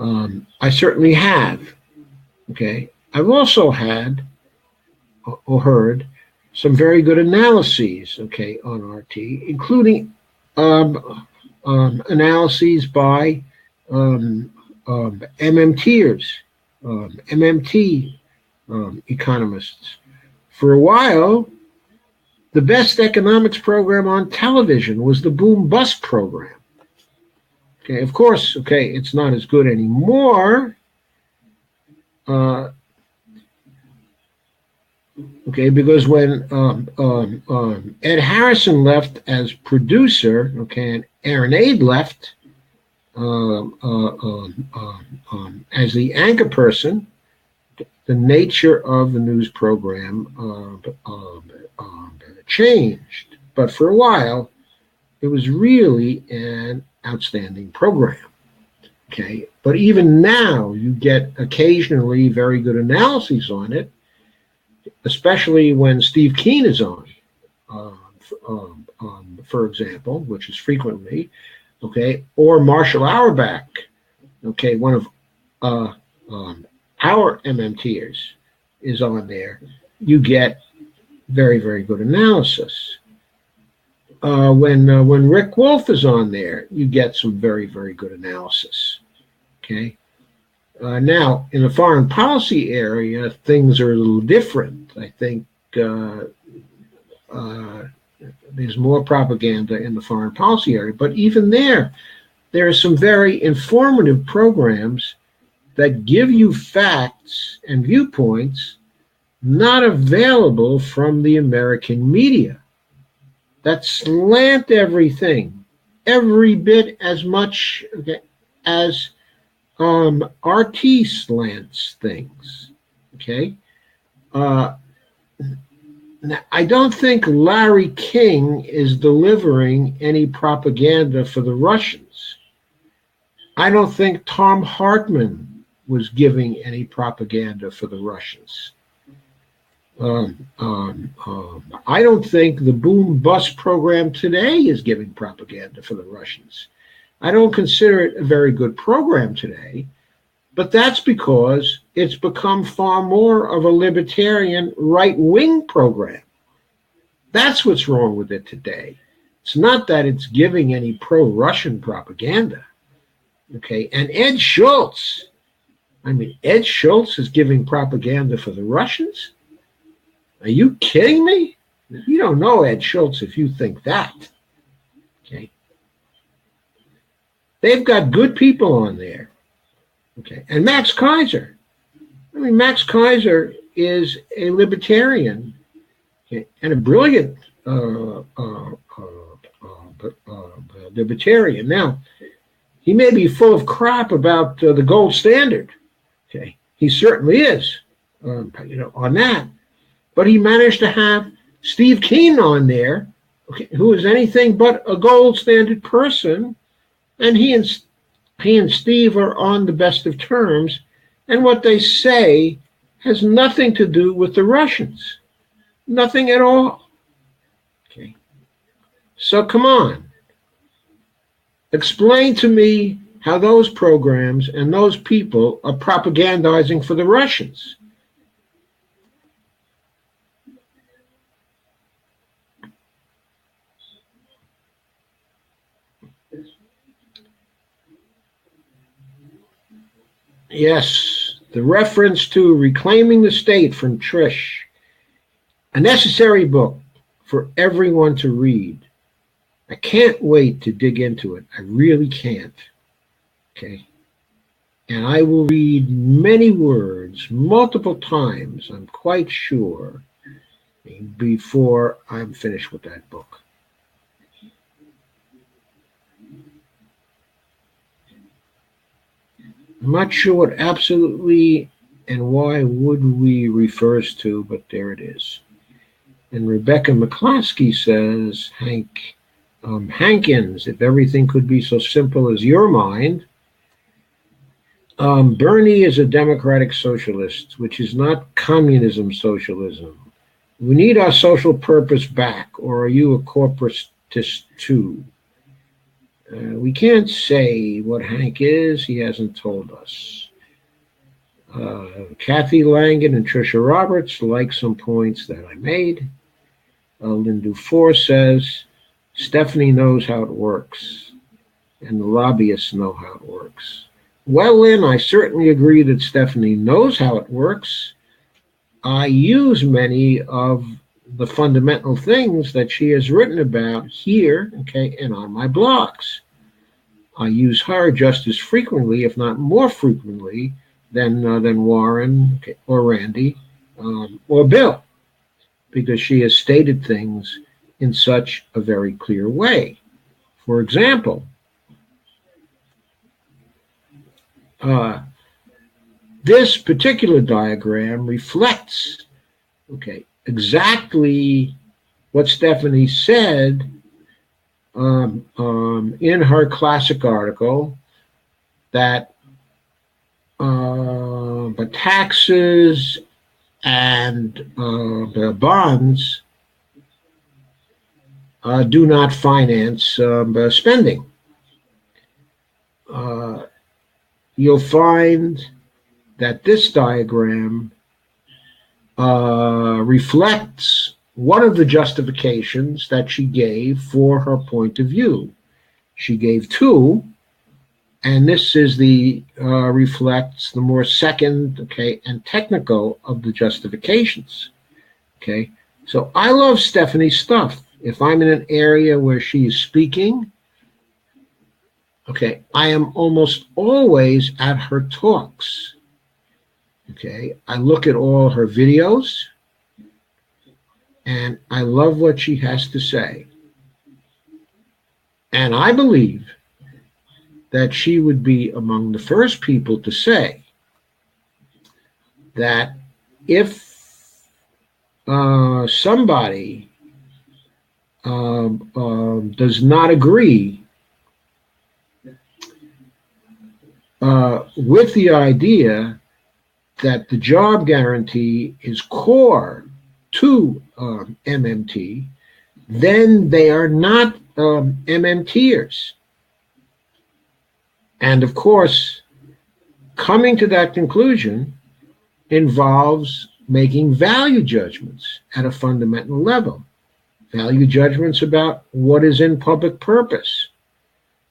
I certainly have, I've also had or heard some very good analyses, on RT, including analyses by MMT economists. For a while, the best economics program on television was the Boom Bust program. Of course, it's not as good anymore. Okay, because when Ed Harrison left as producer, okay, and Aaron Aid left as the anchor person, the nature of the news program changed. But for a while, it was really an outstanding program. Okay, but even now, you get occasionally very good analyses on it, especially when Steve Keen is on, for example, which is frequently, okay, or Marshall Auerbach, okay, one of our MMTers is on there. You get very, very good analysis. When Rick Wolf is on there, you get some very, very good analysis. Okay. Now, in the foreign policy area, things are a little different. I think there's more propaganda in the foreign policy area, but even there are some very informative programs that give you facts and viewpoints not available from the American media, that slant everything every bit as much as RT slants things. Okay. Now, I don't think Larry King is delivering any propaganda for the Russians. I don't think Tom Hartman was giving any propaganda for the Russians. I don't think the boom bust program today is giving propaganda for the Russians. I don't consider it a very good program today, but that's because it's become far more of a libertarian right-wing program. That's what's wrong with it today. It's not that it's giving any pro-Russian propaganda. Okay, and Ed Schultz is giving propaganda for the Russians? Are you kidding me? You don't know Ed Schultz if you think that. Okay. They've got good people on there. Okay. And Max Kaiser. Max Kaiser is a libertarian, okay, and a brilliant libertarian. Now, he may be full of crap about the gold standard. Okay. He certainly is, on that. But he managed to have Steve Keen on there, okay, who is anything but a gold standard person, and he and Steve are on the best of terms, and what they say has nothing to do with the Russians, nothing at all. Okay, so come on, explain to me how those programs and those people are propagandizing for the Russians. Yes, the reference to Reclaiming the State from Trish, a necessary book for everyone to read. I can't wait to dig into it. I really can't. Okay. And I will read many words multiple times, I'm quite sure, before I'm finished with that book. I'm not sure what absolutely and why would we refers to, but there it is. And Rebecca McCloskey says, Hankins, if everything could be so simple as your mind. Bernie is a democratic socialist, which is not communism socialism. We need our social purpose back, or are you a corporatist too? We can't say what Hank is. He hasn't told us. Kathy Langan and Tricia Roberts like some points that I made. Lynn Dufour says, Stephanie knows how it works, and the lobbyists know how it works. Well, Lynn, I certainly agree that Stephanie knows how it works. I use many of the fundamental things that she has written about here, okay, and on my blogs. I use her just as frequently, if not more frequently, than Warren, okay, or Randy, or Bill. because she has stated things in such a very clear way. For example, this particular diagram reflects, exactly what Stephanie said in her classic article, that the taxes and the bonds do not finance spending. You'll find that this diagram reflects one of the justifications that she gave for her point of view. She gave two, and this is the reflects the more second, and technical of the justifications. So I love Stephanie's stuff. If I'm in an area where she is speaking, I am almost always at her talks. I look at all her videos, and I love what she has to say. And I believe that she would be among the first people to say that if somebody does not agree with the idea that the job guarantee is core to MMT, then they are not MMTers. And of course, coming to that conclusion involves making value judgments at a fundamental level. Value judgments about what is in public purpose,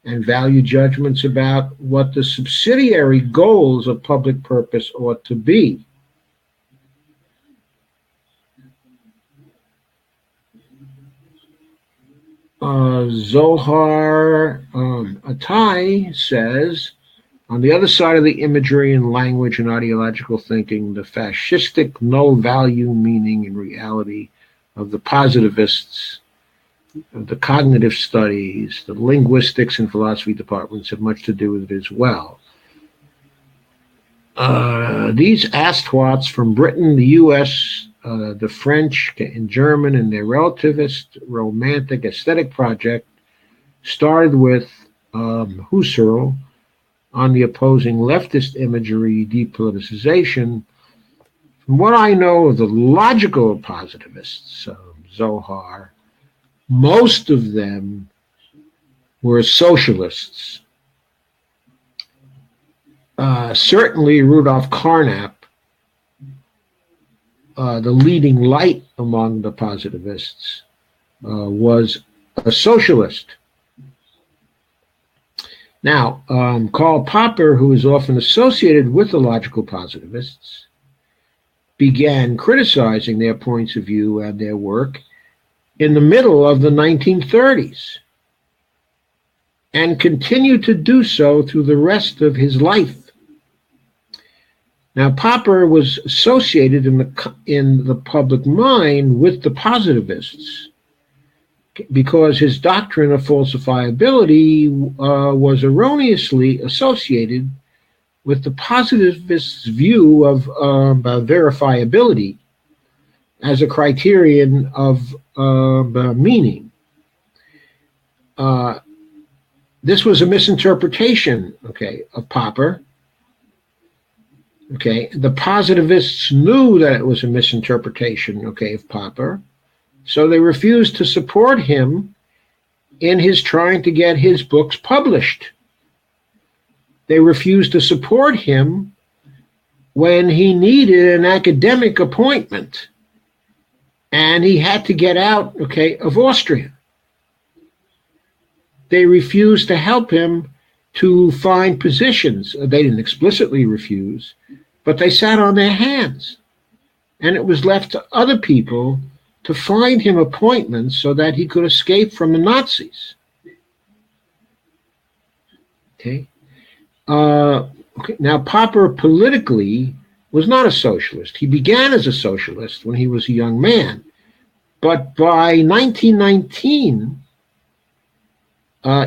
and value judgments about what the subsidiary goals of public purpose ought to be. Zohar Attai says, on the other side of the imagery and language and ideological thinking, the fascistic no-value meaning in reality of the positivists, the cognitive studies, the linguistics and philosophy departments have much to do with it as well. These Astwats from Britain, the U.S., the French and German, and their relativist, romantic, aesthetic project started with Husserl on the opposing leftist imagery depoliticization. From what I know of the logical positivists, Zohar, most of them were socialists. Certainly Rudolf Carnap, the leading light among the positivists, was a socialist. Now, Karl Popper, who is often associated with the logical positivists, began criticizing their points of view and their work in the middle of the 1930s, and continued to do so through the rest of his life. Now, Popper was associated in the public mind with the positivists because his doctrine of falsifiability was erroneously associated with the positivists' view of verifiability as a criterion of meaning. This was a misinterpretation, of Popper. The positivists knew that it was a misinterpretation, of Popper, so they refused to support him in his trying to get his books published. They refused to support him when he needed an academic appointment and he had to get out, of Austria. They refused to help him to find positions. They didn't explicitly refuse, but they sat on their hands. And it was left to other people to find him appointments so that he could escape from the Nazis. Now, Popper politically was not a socialist. He began as a socialist when he was a young man, But by 1919,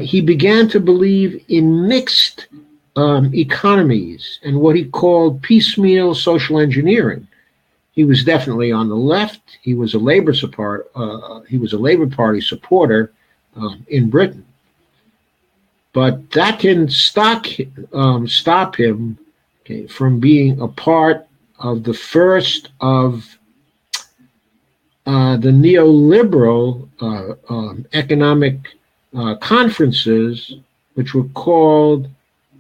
he began to believe in mixed economies and what he called piecemeal social engineering. He was definitely on the left. He was a Labour Party supporter in Britain, but that didn't stop him, okay, from being a part of the first of the neoliberal economic conferences, which were called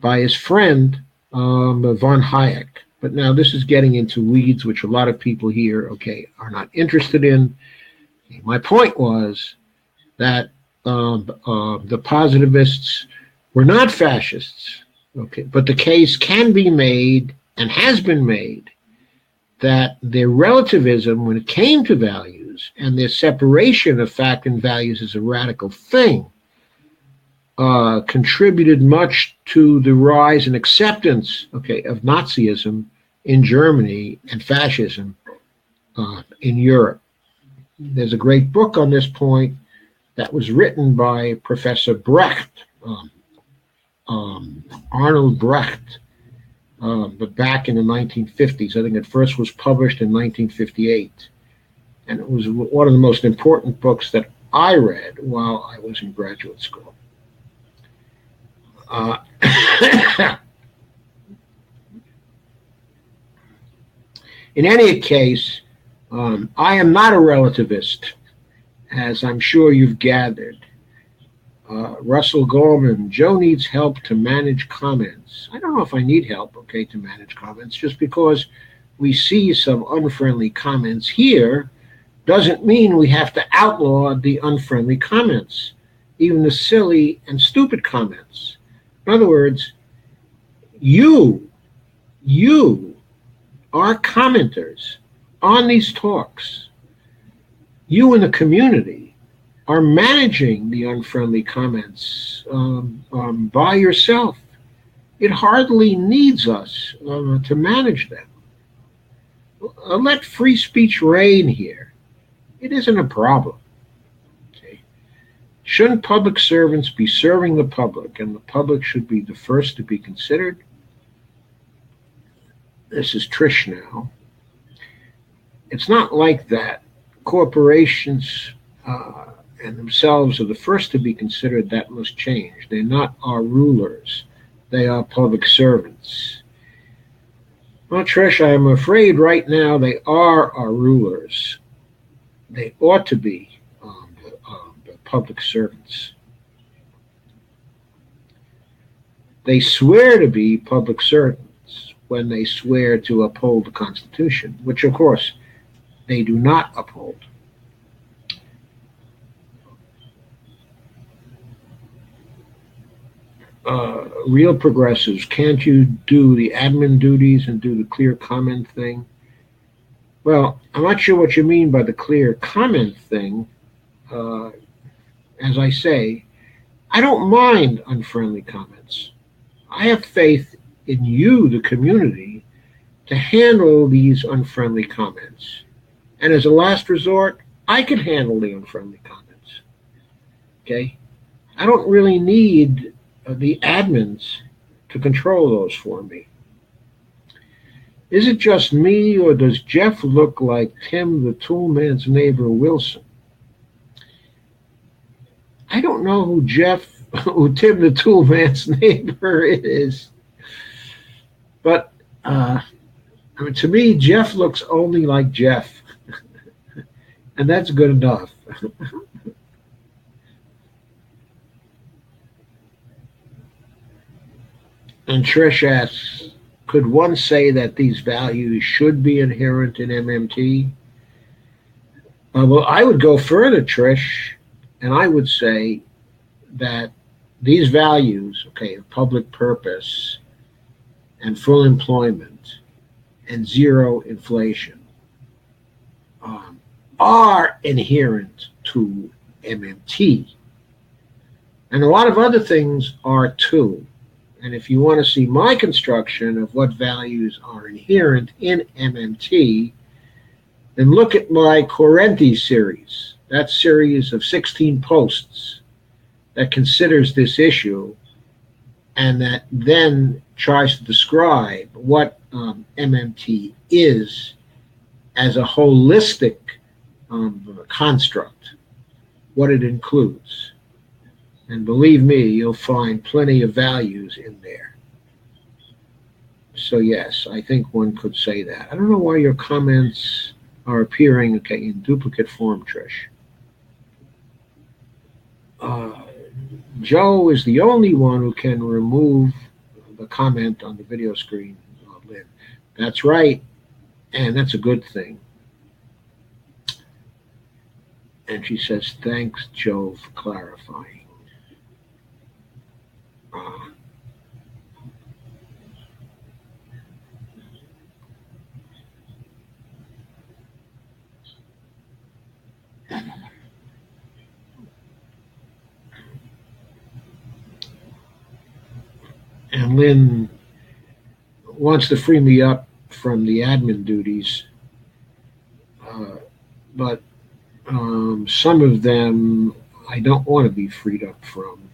by his friend von Hayek. But now this is getting into weeds, which a lot of people here, okay, are not interested in. My point was that the positivists were not fascists, okay, but the case can be made and has been made that their relativism when it came to values and their separation of fact and values as a radical thing contributed much to the rise and acceptance, okay, of Nazism in Germany and fascism in Europe. There's a great book on this point that was written by Professor Brecht, Arnold Brecht, but back in the 1950s. I think it first was published in 1958. And it was one of the most important books that I read while I was in graduate school. In any case, I am not a relativist, as I'm sure you've gathered. Russell Gorman, Joe needs help to manage comments. I don't know if I need help, okay, to manage comments. Just because we see some unfriendly comments here doesn't mean we have to outlaw the unfriendly comments, even the silly and stupid comments. In other words, you are commenters on these talks. You in the community are managing the unfriendly comments by yourself. It hardly needs us to manage them. Let free speech reign here. It isn't a problem. Okay? Shouldn't public servants be serving the public, and the public should be the first to be considered? This is Trish now. It's not like that. Corporations and themselves are the first to be considered. That must change. They're not our rulers. They are public servants. Well, Trish, I am afraid right now they are our rulers. They ought to be the public servants. They swear to be public servants when they swear to uphold the Constitution, which, of course, they do not uphold. Real progressives, can't you do the admin duties and do the clear comment thing? Well, I'm not sure what you mean by the clear comment thing. As I say, I don't mind unfriendly comments. I have faith in you, the community, to handle these unfriendly comments. And as a last resort, I can handle the unfriendly comments. Okay? I don't really need the admins to control those for me. Is it just me, or does Jeff look like Tim the Toolman's neighbor Wilson? I don't know who Tim the Toolman's neighbor is, but I mean, to me, Jeff looks only like Jeff, and that's good enough. And Trish asks, could one say that these values should be inherent in MMT? Well, I would go further, Trish, and I would say that these values, okay, of public purpose and full employment and zero inflation are inherent to MMT. And a lot of other things are too. And if you want to see my construction of what values are inherent in MMT, And look at my Correnti series, that series of 16 posts that considers this issue and that then tries to describe what MMT is as a holistic construct, what it includes. And believe me, you'll find plenty of values in there. So yes, I think one could say that. I don't know why your comments are appearing in duplicate form, Trish. Joe is the only one who can remove the comment on the video screen, Lynn. That's right, and that's a good thing. And she says, thanks, Joe, for clarifying. And Lynn wants to free me up from the admin duties, but some of them I don't want to be freed up from.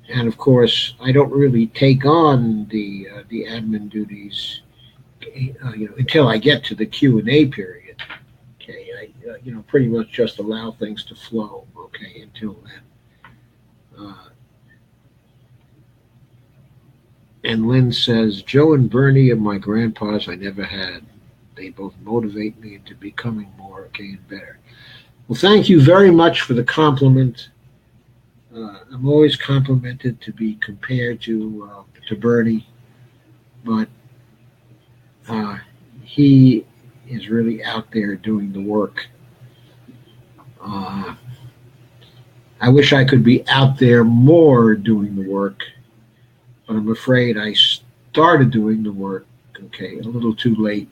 And of course, I don't really take on the admin duties, until I get to the Q&A period. Okay, I pretty much just allow things to flow. Okay, until then. And Lynn says, Joe and Bernie are my grandpas I never had. They both motivate me into becoming more and better. Well, thank you very much for the compliment. I'm always complimented to be compared to Bernie, but he is really out there doing the work. I wish I could be out there more doing the work, but I'm afraid I started doing the work, a little too late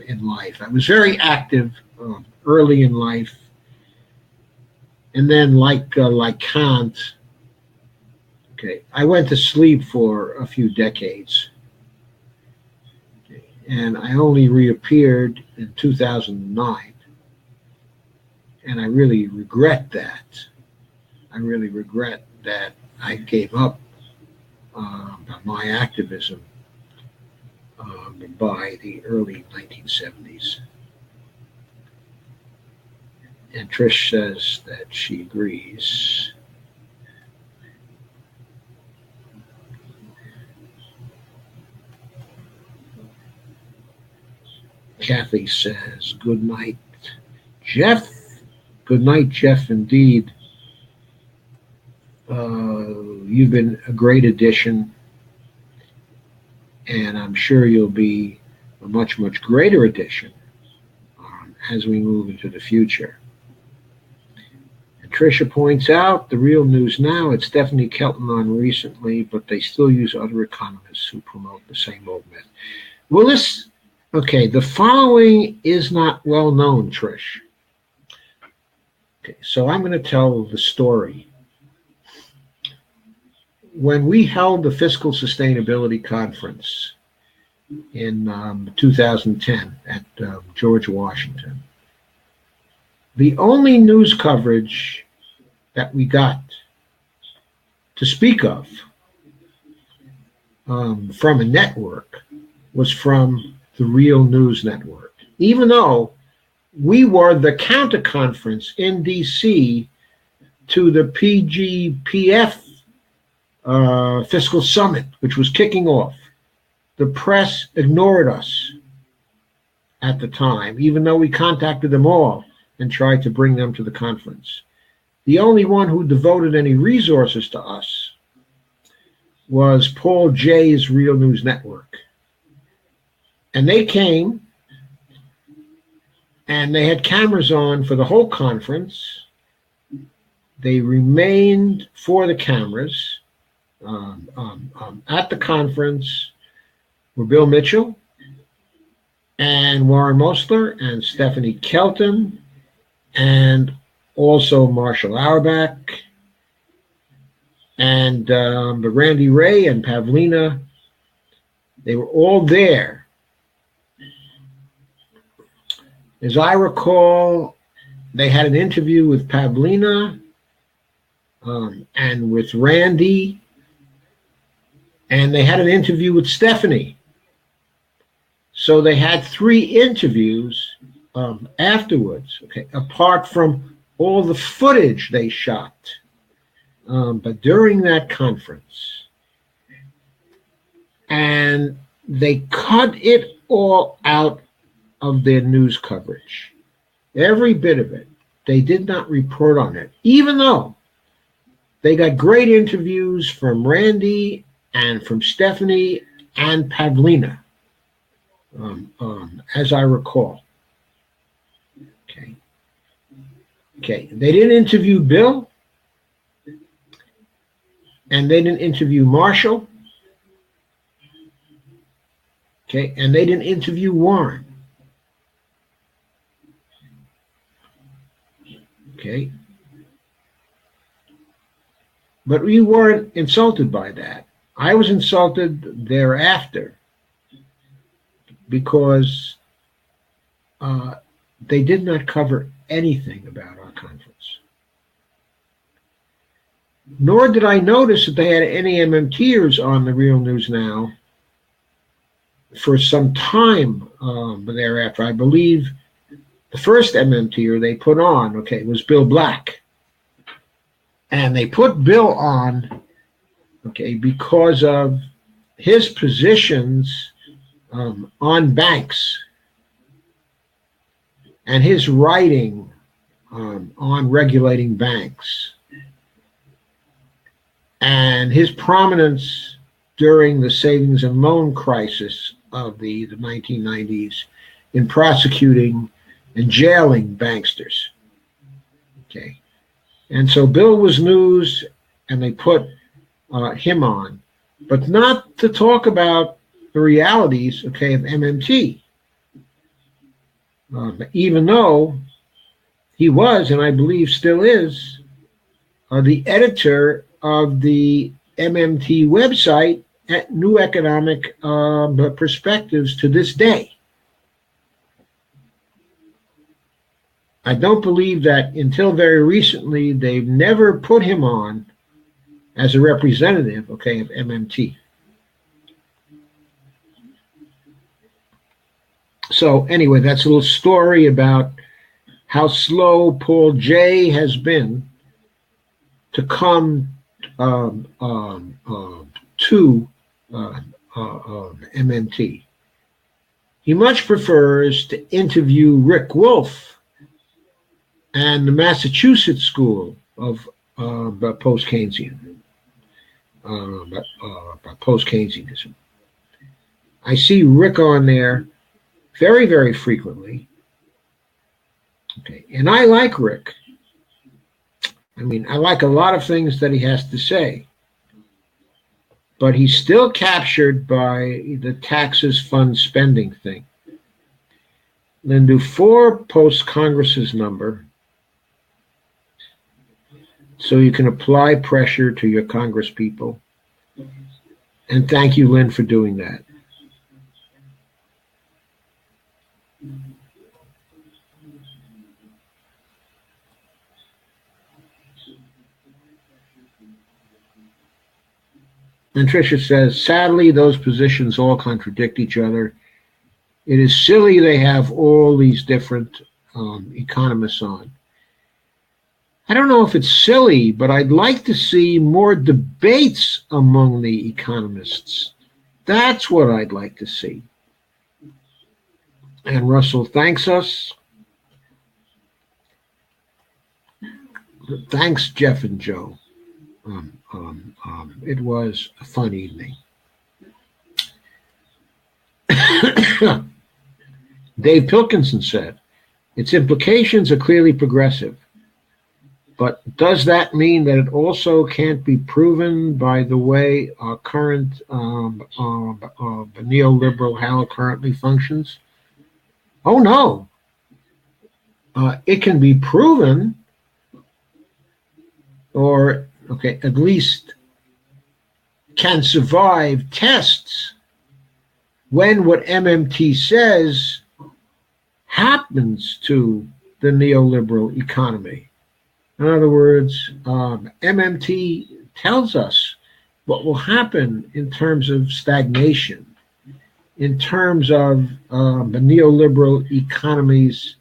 in life. I was very active early in life, and then like Kant, I went to sleep for a few decades, and I only reappeared in 2009, and I really regret that. I really regret that I gave up my activism by the early 1970s. And Trish says that she agrees. Kathy says, good night, Jeff. Good night, Jeff, indeed. You've been a great addition, and I'm sure you'll be a much, much greater addition as we move into the future. And Tricia points out, the real news now, it's Stephanie Kelton on recently, but they still use other economists who promote the same old myth. Well, the following is not well known, Trish. So I'm going to tell the story. When we held the Fiscal Sustainability Conference in 2010 at George Washington, the only news coverage that we got to speak of from a network was from the Real News Network, even though we were the counter conference in D.C. to the PGPF fiscal summit, which was kicking off. The press ignored us at the time, even though we contacted them all and tried to bring them to the conference. The only one who devoted any resources to us was Paul Jay's Real News Network. And they came, and they had cameras on for the whole conference. They remained for the cameras. At the conference were Bill Mitchell and Warren Mosler and Stephanie Kelton and also Marshall Auerbach and Randy Ray and Pavlina. They were all there As I recall, they had an interview with Pavlina and with Randy, and they had an interview with Stephanie. So they had 3 interviews afterwards, okay, apart from all the footage they shot. But during that conference, and they cut it all out of their news coverage, every bit of it. They did not report on it, even though they got great interviews from Randy and from Stephanie and Pavlina, as I recall. Okay. They didn't interview Bill, and they didn't interview Marshall. Okay, and they didn't interview Warren. Okay. But we weren't insulted by that. I was insulted thereafter because they did not cover anything about our conference. Nor did I notice that they had any MMTers on the Real News Now for some time thereafter. I believe the first MMTer they put on, okay, was Bill Black. And they put Bill on, okay, because of his positions on banks and his writing on regulating banks and his prominence during the savings and loan crisis of the 1990s in prosecuting and jailing banksters. Okay. And so Bill was news, and they put him on, but not to talk about the realities, okay, of MMT. Even though he was, and I believe still is, the editor of the MMT website at New Economic Perspectives to this day. I don't believe that until very recently they've never put him on as a representative, okay, of MMT. So anyway, that's a little story about how slow Paul J. has been to come to MMT. He much prefers to interview Rick Wolf and the Massachusetts School of post-Keynesianism. Post-Keynesianism. I see Rick on there very, very frequently. Okay, and I like Rick. I mean, I like a lot of things that he has to say, but he's still captured by the taxes fund spending thing. Then do 4 post-Congress's number so you can apply pressure to your Congress people. And thank you, Lynn, for doing that. And Tricia says, sadly, those positions all contradict each other. It is silly they have all these different economists on. I don't know if it's silly, but I'd like to see more debates among the economists. That's what I'd like to see. And Russell thanks us. Thanks, Jeff and Joe. It was a fun evening. Dave Pilkinson said, its implications are clearly progressive. But does that mean that it also can't be proven by the way our current neoliberal how it currently functions? Oh, no. It can be proven, or, okay, at least can survive tests when what MMT says happens to the neoliberal economy. In other words, MMT tells us what will happen in terms of stagnation, in terms of the neoliberal economies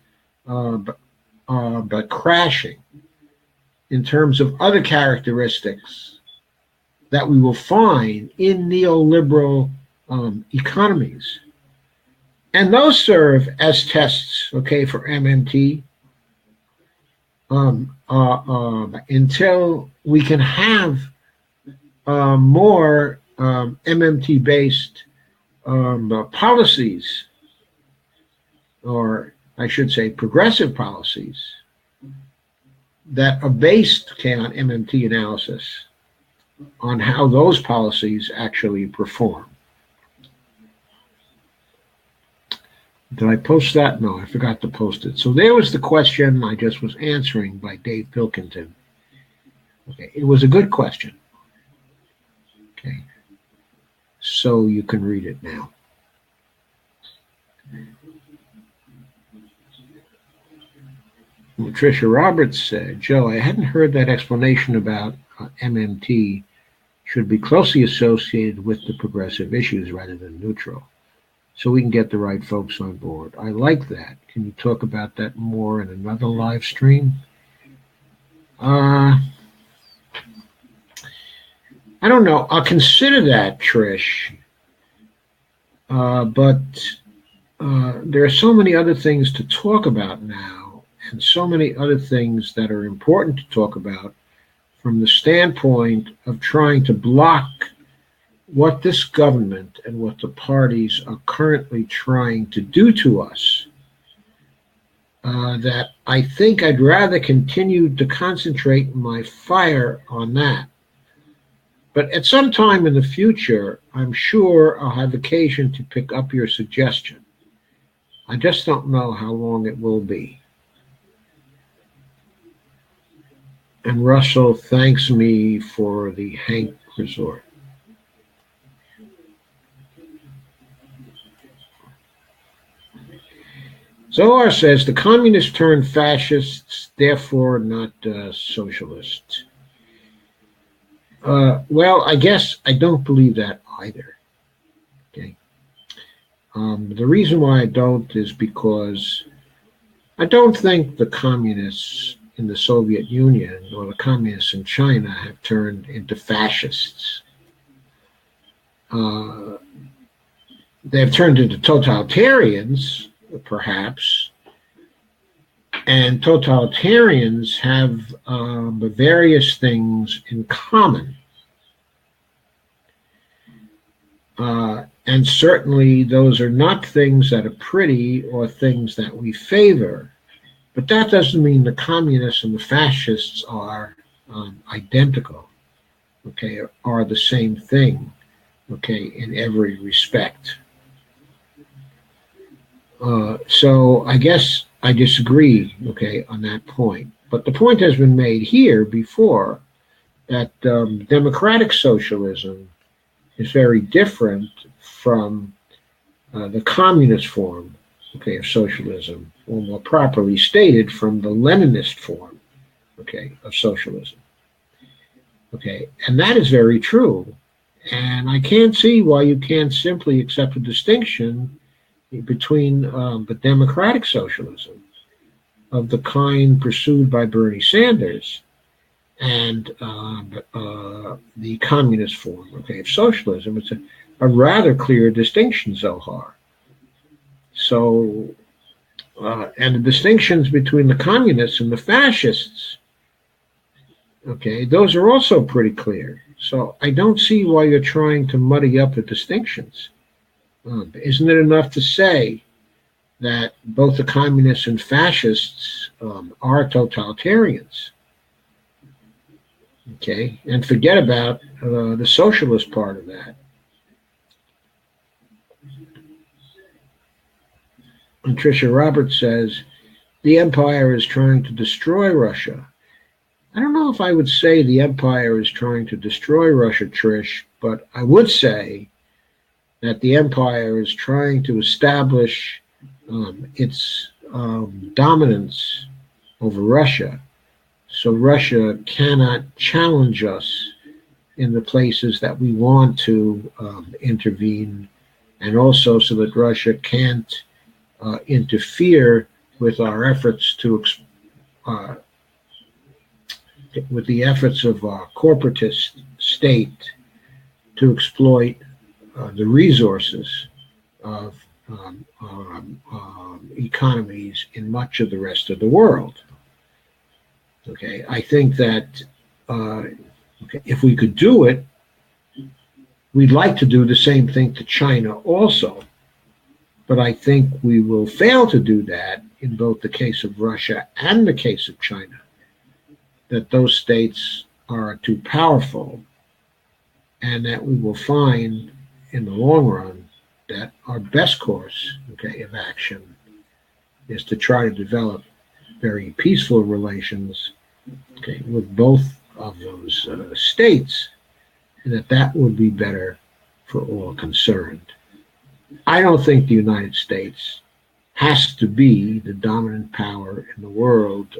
but crashing, in terms of other characteristics that we will find in neoliberal economies. And those serve as tests, okay, for MMT until we can have more MMT-based policies, or I should say progressive policies, that are based, okay, on MMT analysis, on how those policies actually perform. Did I post that? No, I forgot to post it. So there was the question I just was answering by Dave Pilkington. Okay, it was a good question. Okay, so you can read it now. Tricia Roberts said, Joe, I hadn't heard that explanation about MMT should be closely associated with the progressive issues rather than neutral, so we can get the right folks on board. I like that. Can you talk about that more in another live stream? I don't know. I'll consider that, Trish. But there are so many other things to talk about now, and so many other things that are important to talk about from the standpoint of trying to block what this government and what the parties are currently trying to do to us, that I think I'd rather continue to concentrate my fire on that. But at some time in the future, I'm sure I'll have occasion to pick up your suggestion. I just don't know how long it will be. And Russell thanks me for the Hank Resort. Zohar says the communists turned fascists, therefore not socialists. Well, I guess I don't believe that either. Okay. The reason why I don't is because I don't think the communists in the Soviet Union or the communists in China have turned into fascists. They've turned into totalitarians, perhaps, and totalitarians have various things in common. And certainly those are not things that are pretty or things that we favor. But that doesn't mean the communists and the fascists are identical, okay, are the same thing, okay, in every respect. So I guess I disagree, okay, on that point. But the point has been made here before that democratic socialism is very different from the communist form, okay, of socialism, or more properly stated, from the Leninist form, okay, of socialism. Okay, and that is very true. And I can't see why you can't simply accept a distinction between the democratic socialism of the kind pursued by Bernie Sanders and the communist form, okay, of socialism. It's a rather clear distinction, Zohar. So, and the distinctions between the communists and the fascists, okay, those are also pretty clear. So I don't see why you're trying to muddy up the distinctions. Isn't it enough to say that both the communists and fascists are totalitarians? Okay, and forget about the socialist part of that. And Tricia Roberts says, the empire is trying to destroy Russia. I don't know if I would say the empire is trying to destroy Russia, Trish, but I would say that the empire is trying to establish its dominance over Russia, so Russia cannot challenge us in the places that we want to intervene, and also so that Russia can't interfere with our efforts uh, with the efforts of our corporatist state to exploit the resources of economies in much of the rest of the world. Okay, I think that if we could do it, we'd like to do the same thing to China also. But I think we will fail to do that in both the case of Russia and the case of China, that those states are too powerful, and that we will find in the long run that our best course, okay, of action is to try to develop very peaceful relations, okay, with both of those states, and that would be better for all concerned. I don't think the United States has to be the dominant power in the world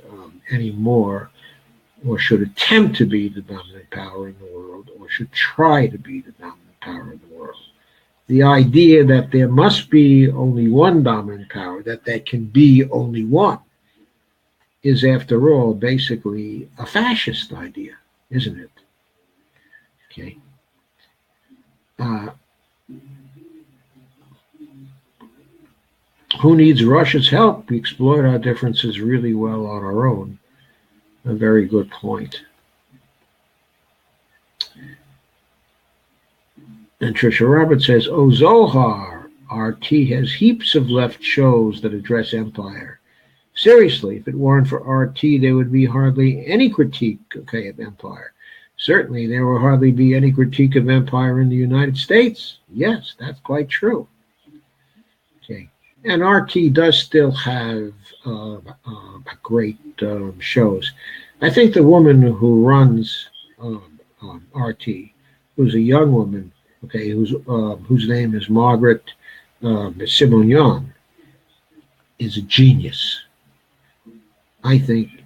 anymore, or should attempt to be the dominant power in the world, or should try to be the dominant power in the world. The idea that there must be only one dominant power, that there can be only one, is, after all, basically a fascist idea, isn't it? Okay. Who needs Russia's help? We exploit our differences really well on our own. A very good point. And Trisha Roberts says, "Oh, Zohar, RT has heaps of left shows that address empire. Seriously, if it weren't for RT, there would be hardly any critique, okay, of empire. Certainly, there will hardly be any critique of empire in the United States. Yes, that's quite true." Okay. And RT does still have great shows. I think the woman who runs RT, who's a young woman, okay, whose name is Margaret Simonian, is a genius. I think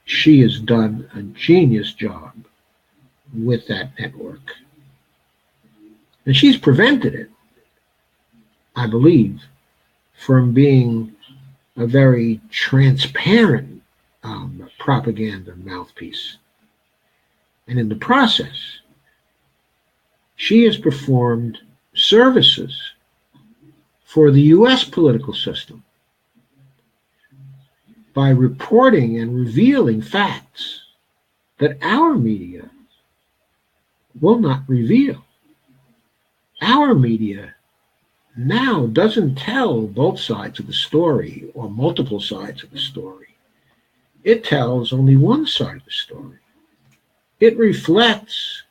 she has done a genius job with that network. And she's prevented it, I believe, from being a very transparent propaganda mouthpiece. And in the process, she has performed services for the U.S. political system by reporting and revealing facts that our media will not reveal. Our media now doesn't tell both sides of the story or multiple sides of the story. It tells only one side of the story. It reflects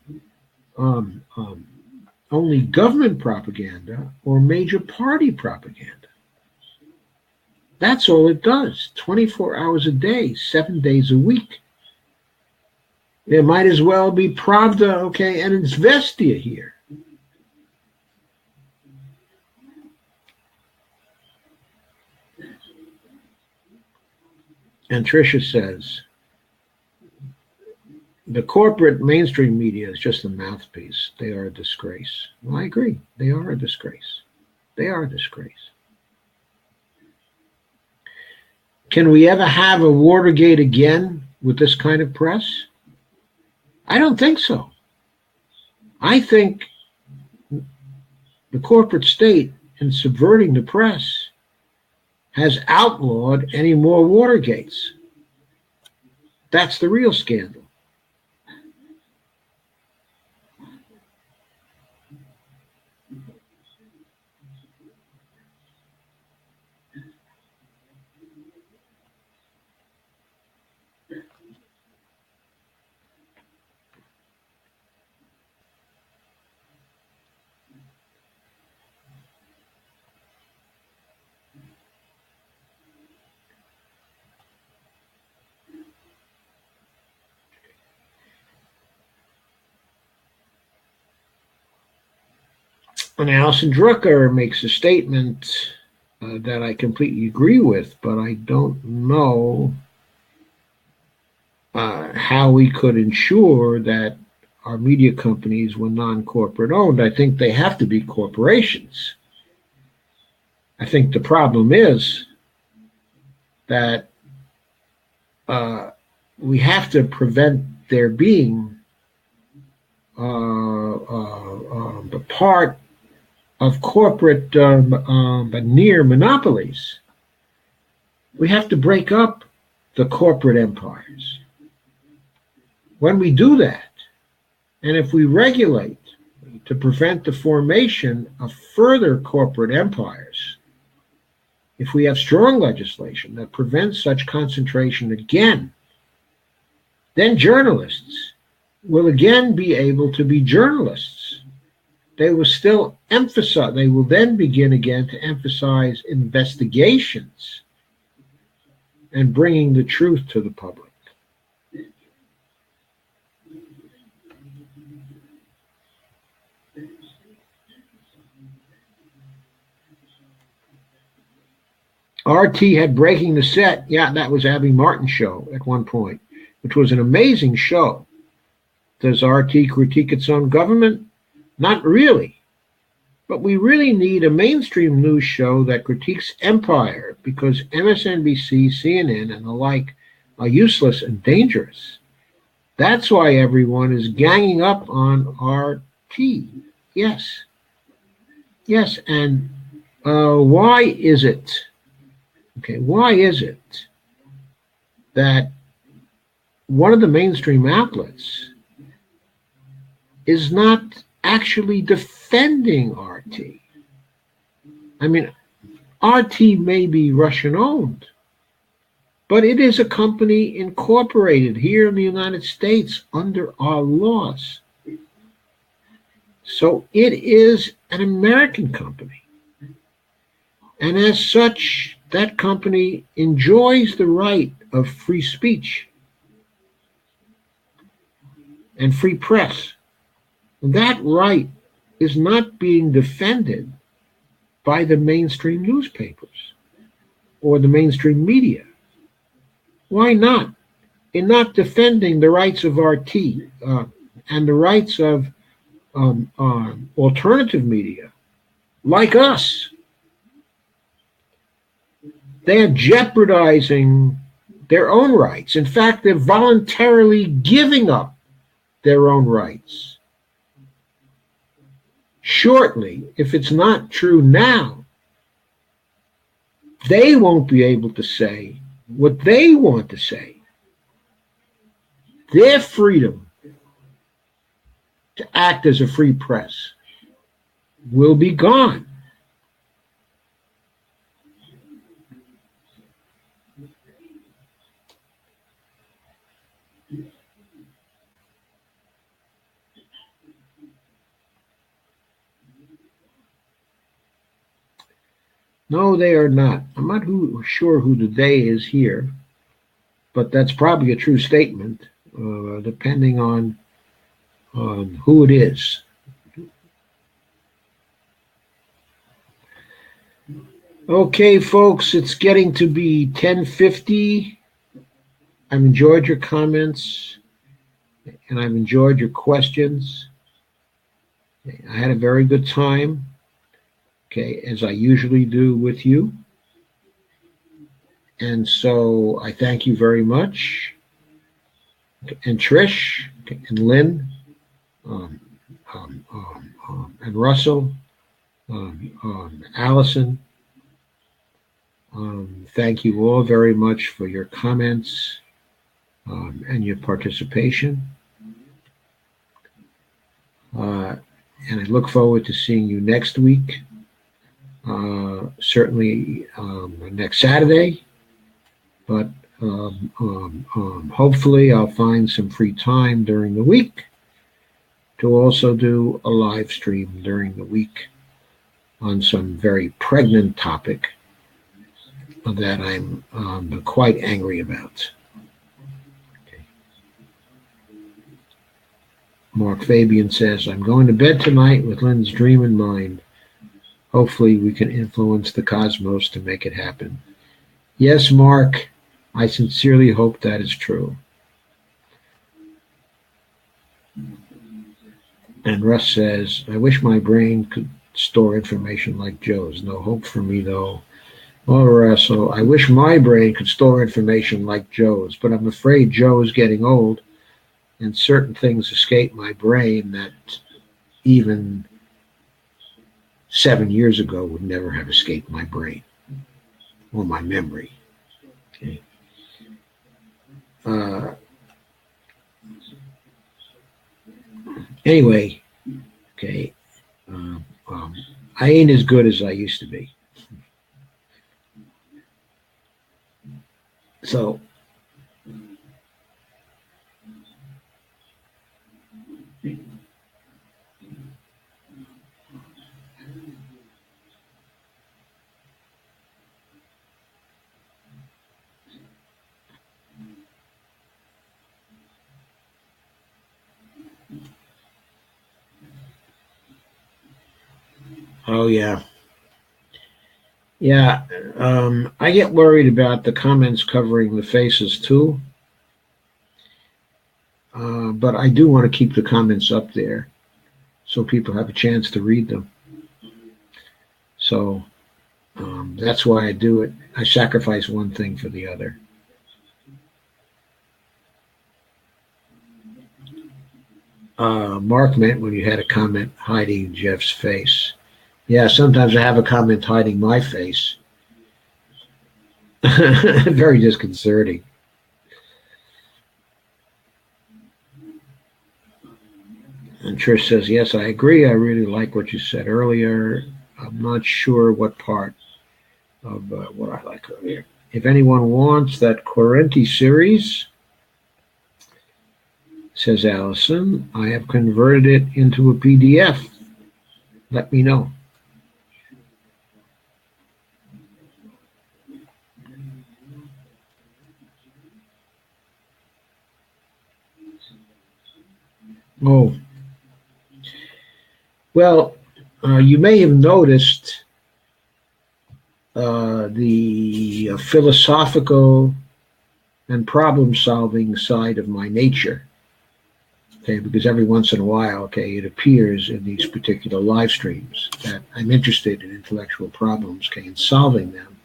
only government propaganda or major party propaganda. That's all it does, 24 hours a day, 7 days a week. There might as well be Pravda, okay, and Izvestia here. And Tricia says, the corporate mainstream media is just a mouthpiece. They are a disgrace. Well, I agree. They are a disgrace. They are a disgrace. Can we ever have a Watergate again with this kind of press? I don't think so. I think the corporate state, in subverting the press, has outlawed any more Watergates. That's the real scandal. And Alison Drucker makes a statement that I completely agree with, but I don't know how we could ensure that our media companies were non-corporate owned. I think they have to be corporations. I think the problem is that we have to prevent their being a part of corporate near monopolies. We have to break up the corporate empires. When we do that, and if we regulate to prevent the formation of further corporate empires, if we have strong legislation that prevents such concentration again, then journalists will again be able to be journalists. They will still emphasize, they will then begin again to emphasize investigations and bringing the truth to the public. RT had Breaking the Set. Yeah, that was Abby Martin's show at one point, which was an amazing show. Does RT critique its own government? Not really. But we really need a mainstream news show that critiques empire, because MSNBC, CNN, and the like are useless and dangerous. That's why everyone is ganging up on RT. Yes. Yes, and why is it? Okay, why is it that one of the mainstream outlets is not actually defending RT? I mean, RT may be Russian owned, but it is a company incorporated here in the United States under our laws. So it is an American company. And as such, that company enjoys the right of free speech and free press. That right is not being defended by the mainstream newspapers or the mainstream media. Why not? In not defending the rights of RT and the rights of alternative media like us, they are jeopardizing their own rights. In fact, they're voluntarily giving up their own rights. Shortly, if it's not true now, they won't be able to say what they want to say. Their freedom to act as a free press will be gone. No, they are not. I'm not sure who the they is here, but that's probably a true statement, depending on who it is. Okay, folks, it's getting to be 10:50. I've enjoyed your comments, and I've enjoyed your questions. I had a very good time, okay, as I usually do with you. And so I thank you very much. And Trish, and Lynn, and Russell, Allison, thank you all very much for your comments and your participation. And I look forward to seeing you next week, certainly next Saturday, but hopefully I'll find some free time during the week to also do a live stream during the week on some very pregnant topic that I'm quite angry about. Okay. Mark Fabian says, I'm going to bed tonight with Lynn's dream in mind. Hopefully we can influence the cosmos to make it happen. Yes, Mark, I sincerely hope that is true. And Russ says, I wish my brain could store information like Joe's. No hope for me, though. Well, Russell, I wish my brain could store information like Joe's, but I'm afraid Joe is getting old, and certain things escape my brain that even 7 years ago would never have escaped my brain or my memory. Okay. Anyway, okay, I ain't as good as I used to be. So, oh yeah. Yeah, I get worried about the comments covering the faces too, but I do want to keep the comments up there so people have a chance to read them. So that's why I do it. I sacrifice one thing for the other. Mark meant when you had a comment hiding Jeff's face. Yeah, sometimes I have a comment hiding my face. Very disconcerting. And Trish says, yes, I agree. I really like what you said earlier. I'm not sure what part of what I like earlier. If anyone wants that Quarenti series, says Allison, I have converted it into a PDF. Let me know. Oh, well, you may have noticed the philosophical and problem-solving side of my nature. Okay, because every once in a while, okay, it appears in these particular live streams that I'm interested in intellectual problems, okay, and solving them.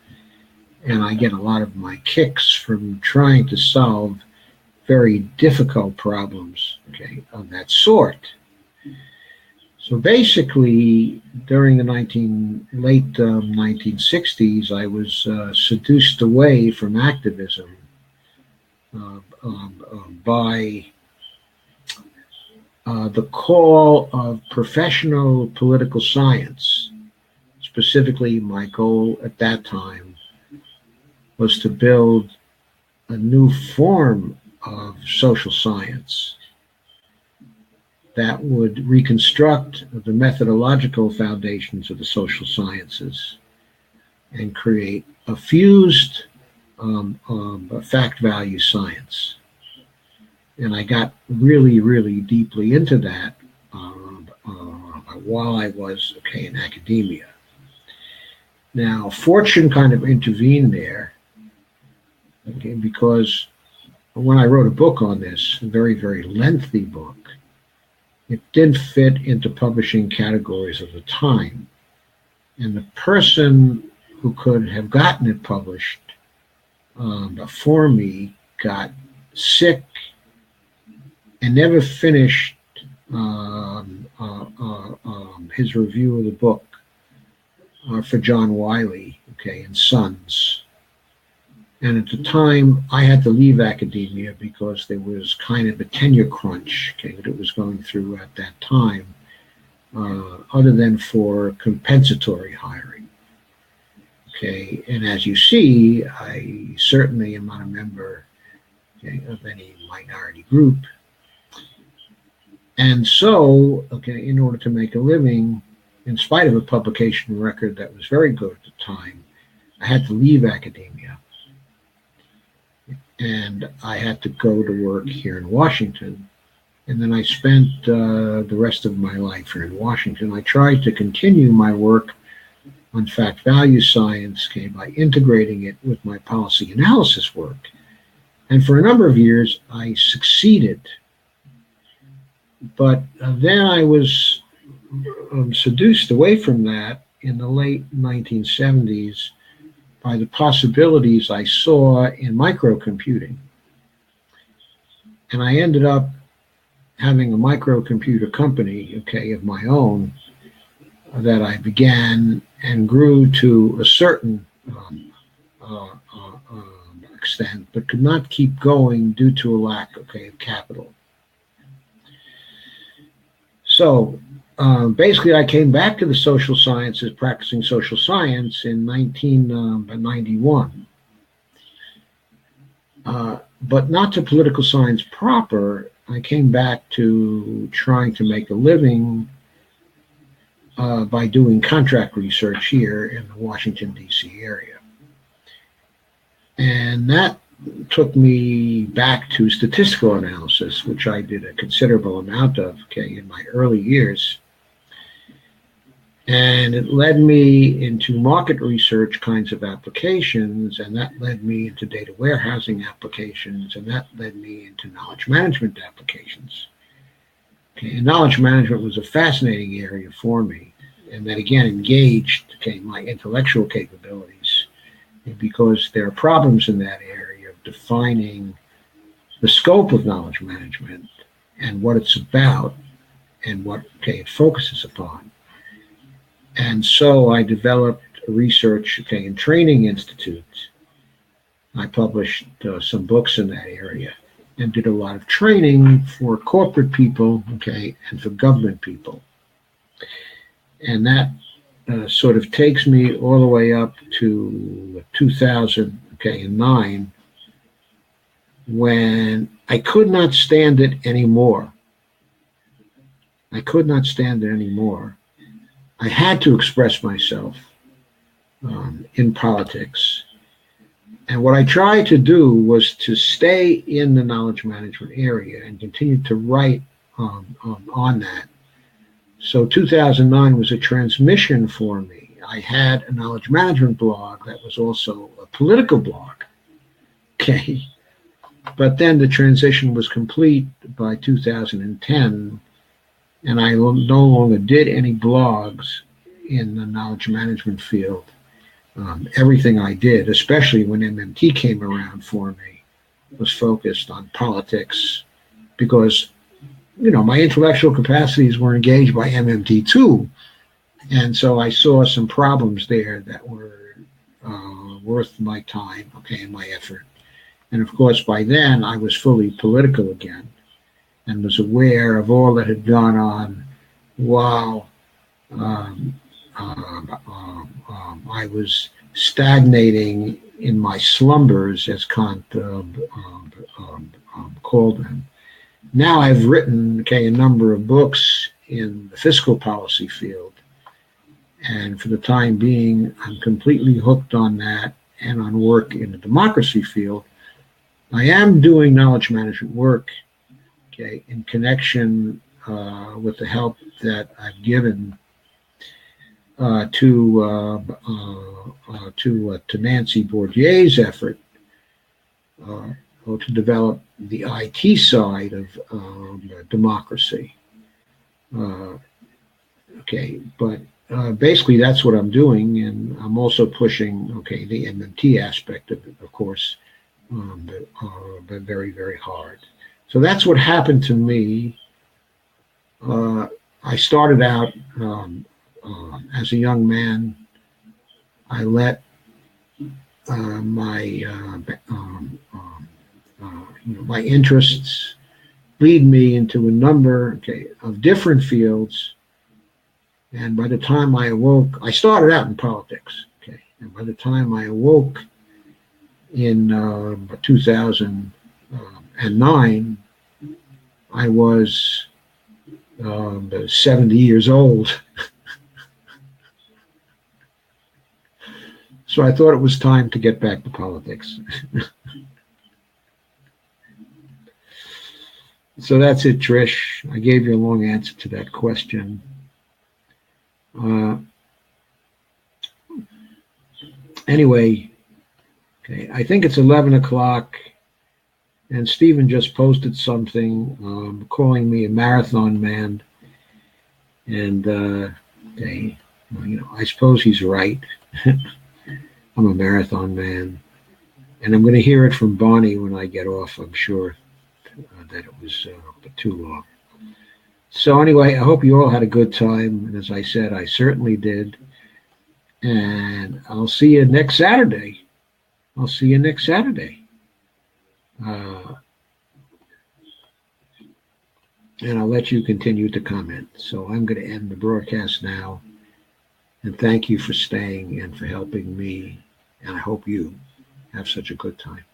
And I get a lot of my kicks from trying to solve very difficult problems, okay, of that sort. So basically, during the late 1960s, I was seduced away from activism by the call of professional political science. Specifically, my goal at that time was to build a new form of social science that would reconstruct the methodological foundations of the social sciences and create a fused fact-value science. And I got really, really deeply into that while I was in academia. Now, fortune kind of intervened there, okay, because when I wrote a book on this, a very, very lengthy book, it didn't fit into publishing categories of the time. And the person who could have gotten it published before me got sick and never finished his review of the book for John Wiley, okay, and Sons. And at the time, I had to leave academia because there was kind of a tenure crunch, okay, that it was going through at that time, other than for compensatory hiring. Okay, and as you see, I certainly am not a member, okay, of any minority group. And so, okay, in order to make a living, in spite of a publication record that was very good at the time, I had to leave academia. And I had to go to work here in Washington. And then I spent the rest of my life here in Washington. I tried to continue my work on fact value science, okay, by integrating it with my policy analysis work. And for a number of years, I succeeded. But then I was seduced away from that in the late 1970s by the possibilities I saw in microcomputing. And I ended up having a microcomputer company, okay, of my own that I began and grew to a certain extent, but could not keep going due to a lack, okay, of capital. So basically, I came back to the social sciences, practicing social science in 1991. But not to political science proper. I came back to trying to make a living by doing contract research here in the Washington, D.C. area. And that took me back to statistical analysis, which I did a considerable amount of, okay, in my early years. And it led me into market research kinds of applications, and that led me into data warehousing applications, and that led me into knowledge management applications. Okay, and knowledge management was a fascinating area for me, and that again engaged, okay, my intellectual capabilities, because there are problems in that area of defining the scope of knowledge management and what it's about and what, okay, it focuses upon. And so I developed a research, okay, and training institute. I published some books in that area and did a lot of training for corporate people, okay, and for government people. And that sort of takes me all the way up to 2009, when I could not stand it anymore. I could not stand it anymore. I had to express myself in politics. And what I tried to do was to stay in the knowledge management area and continue to write on that. So 2009 was a transmission for me. I had a knowledge management blog that was also a political blog. Okay. But then the transition was complete by 2010. And I no longer did any blogs in the knowledge management field. Everything I did, especially when MMT came around for me, was focused on politics, because, you know, my intellectual capacities were engaged by MMT too. And so I saw some problems there that were worth my time, okay, and my effort. And of course, by then I was fully political again, and was aware of all that had gone on while I was stagnating in my slumbers, as Kant called them. Now I've written, okay, a number of books in the fiscal policy field, and for the time being, I'm completely hooked on that and on work in the democracy field. I am doing knowledge management work, okay, in connection with the help that I've given to Nancy Bourdier's effort to develop the IT side of democracy. Okay, but basically that's what I'm doing, and I'm also pushing, okay, the MMT aspect of it, of course, but very, very hard. So that's what happened to me. I started out as a young man. I let my interests lead me into a number, okay, of different fields. And by the time I awoke, I started out in politics. Okay, and by the time I awoke in 2009, I was 70 years old. So I thought it was time to get back to politics. So that's it, Trish. I gave you a long answer to that question. Anyway, okay, I think it's 11 o'clock, and Stephen just posted something calling me a marathon man. And, okay, well, I suppose he's right. I'm a marathon man. And I'm going to hear it from Bonnie when I get off, I'm sure, that it was too long. So anyway, I hope you all had a good time. And as I said, I certainly did. And I'll see you next Saturday. Uh, and I'll let you continue to comment. So I'm going to end the broadcast now. And thank you for staying and for helping me. And I hope you have such a good time.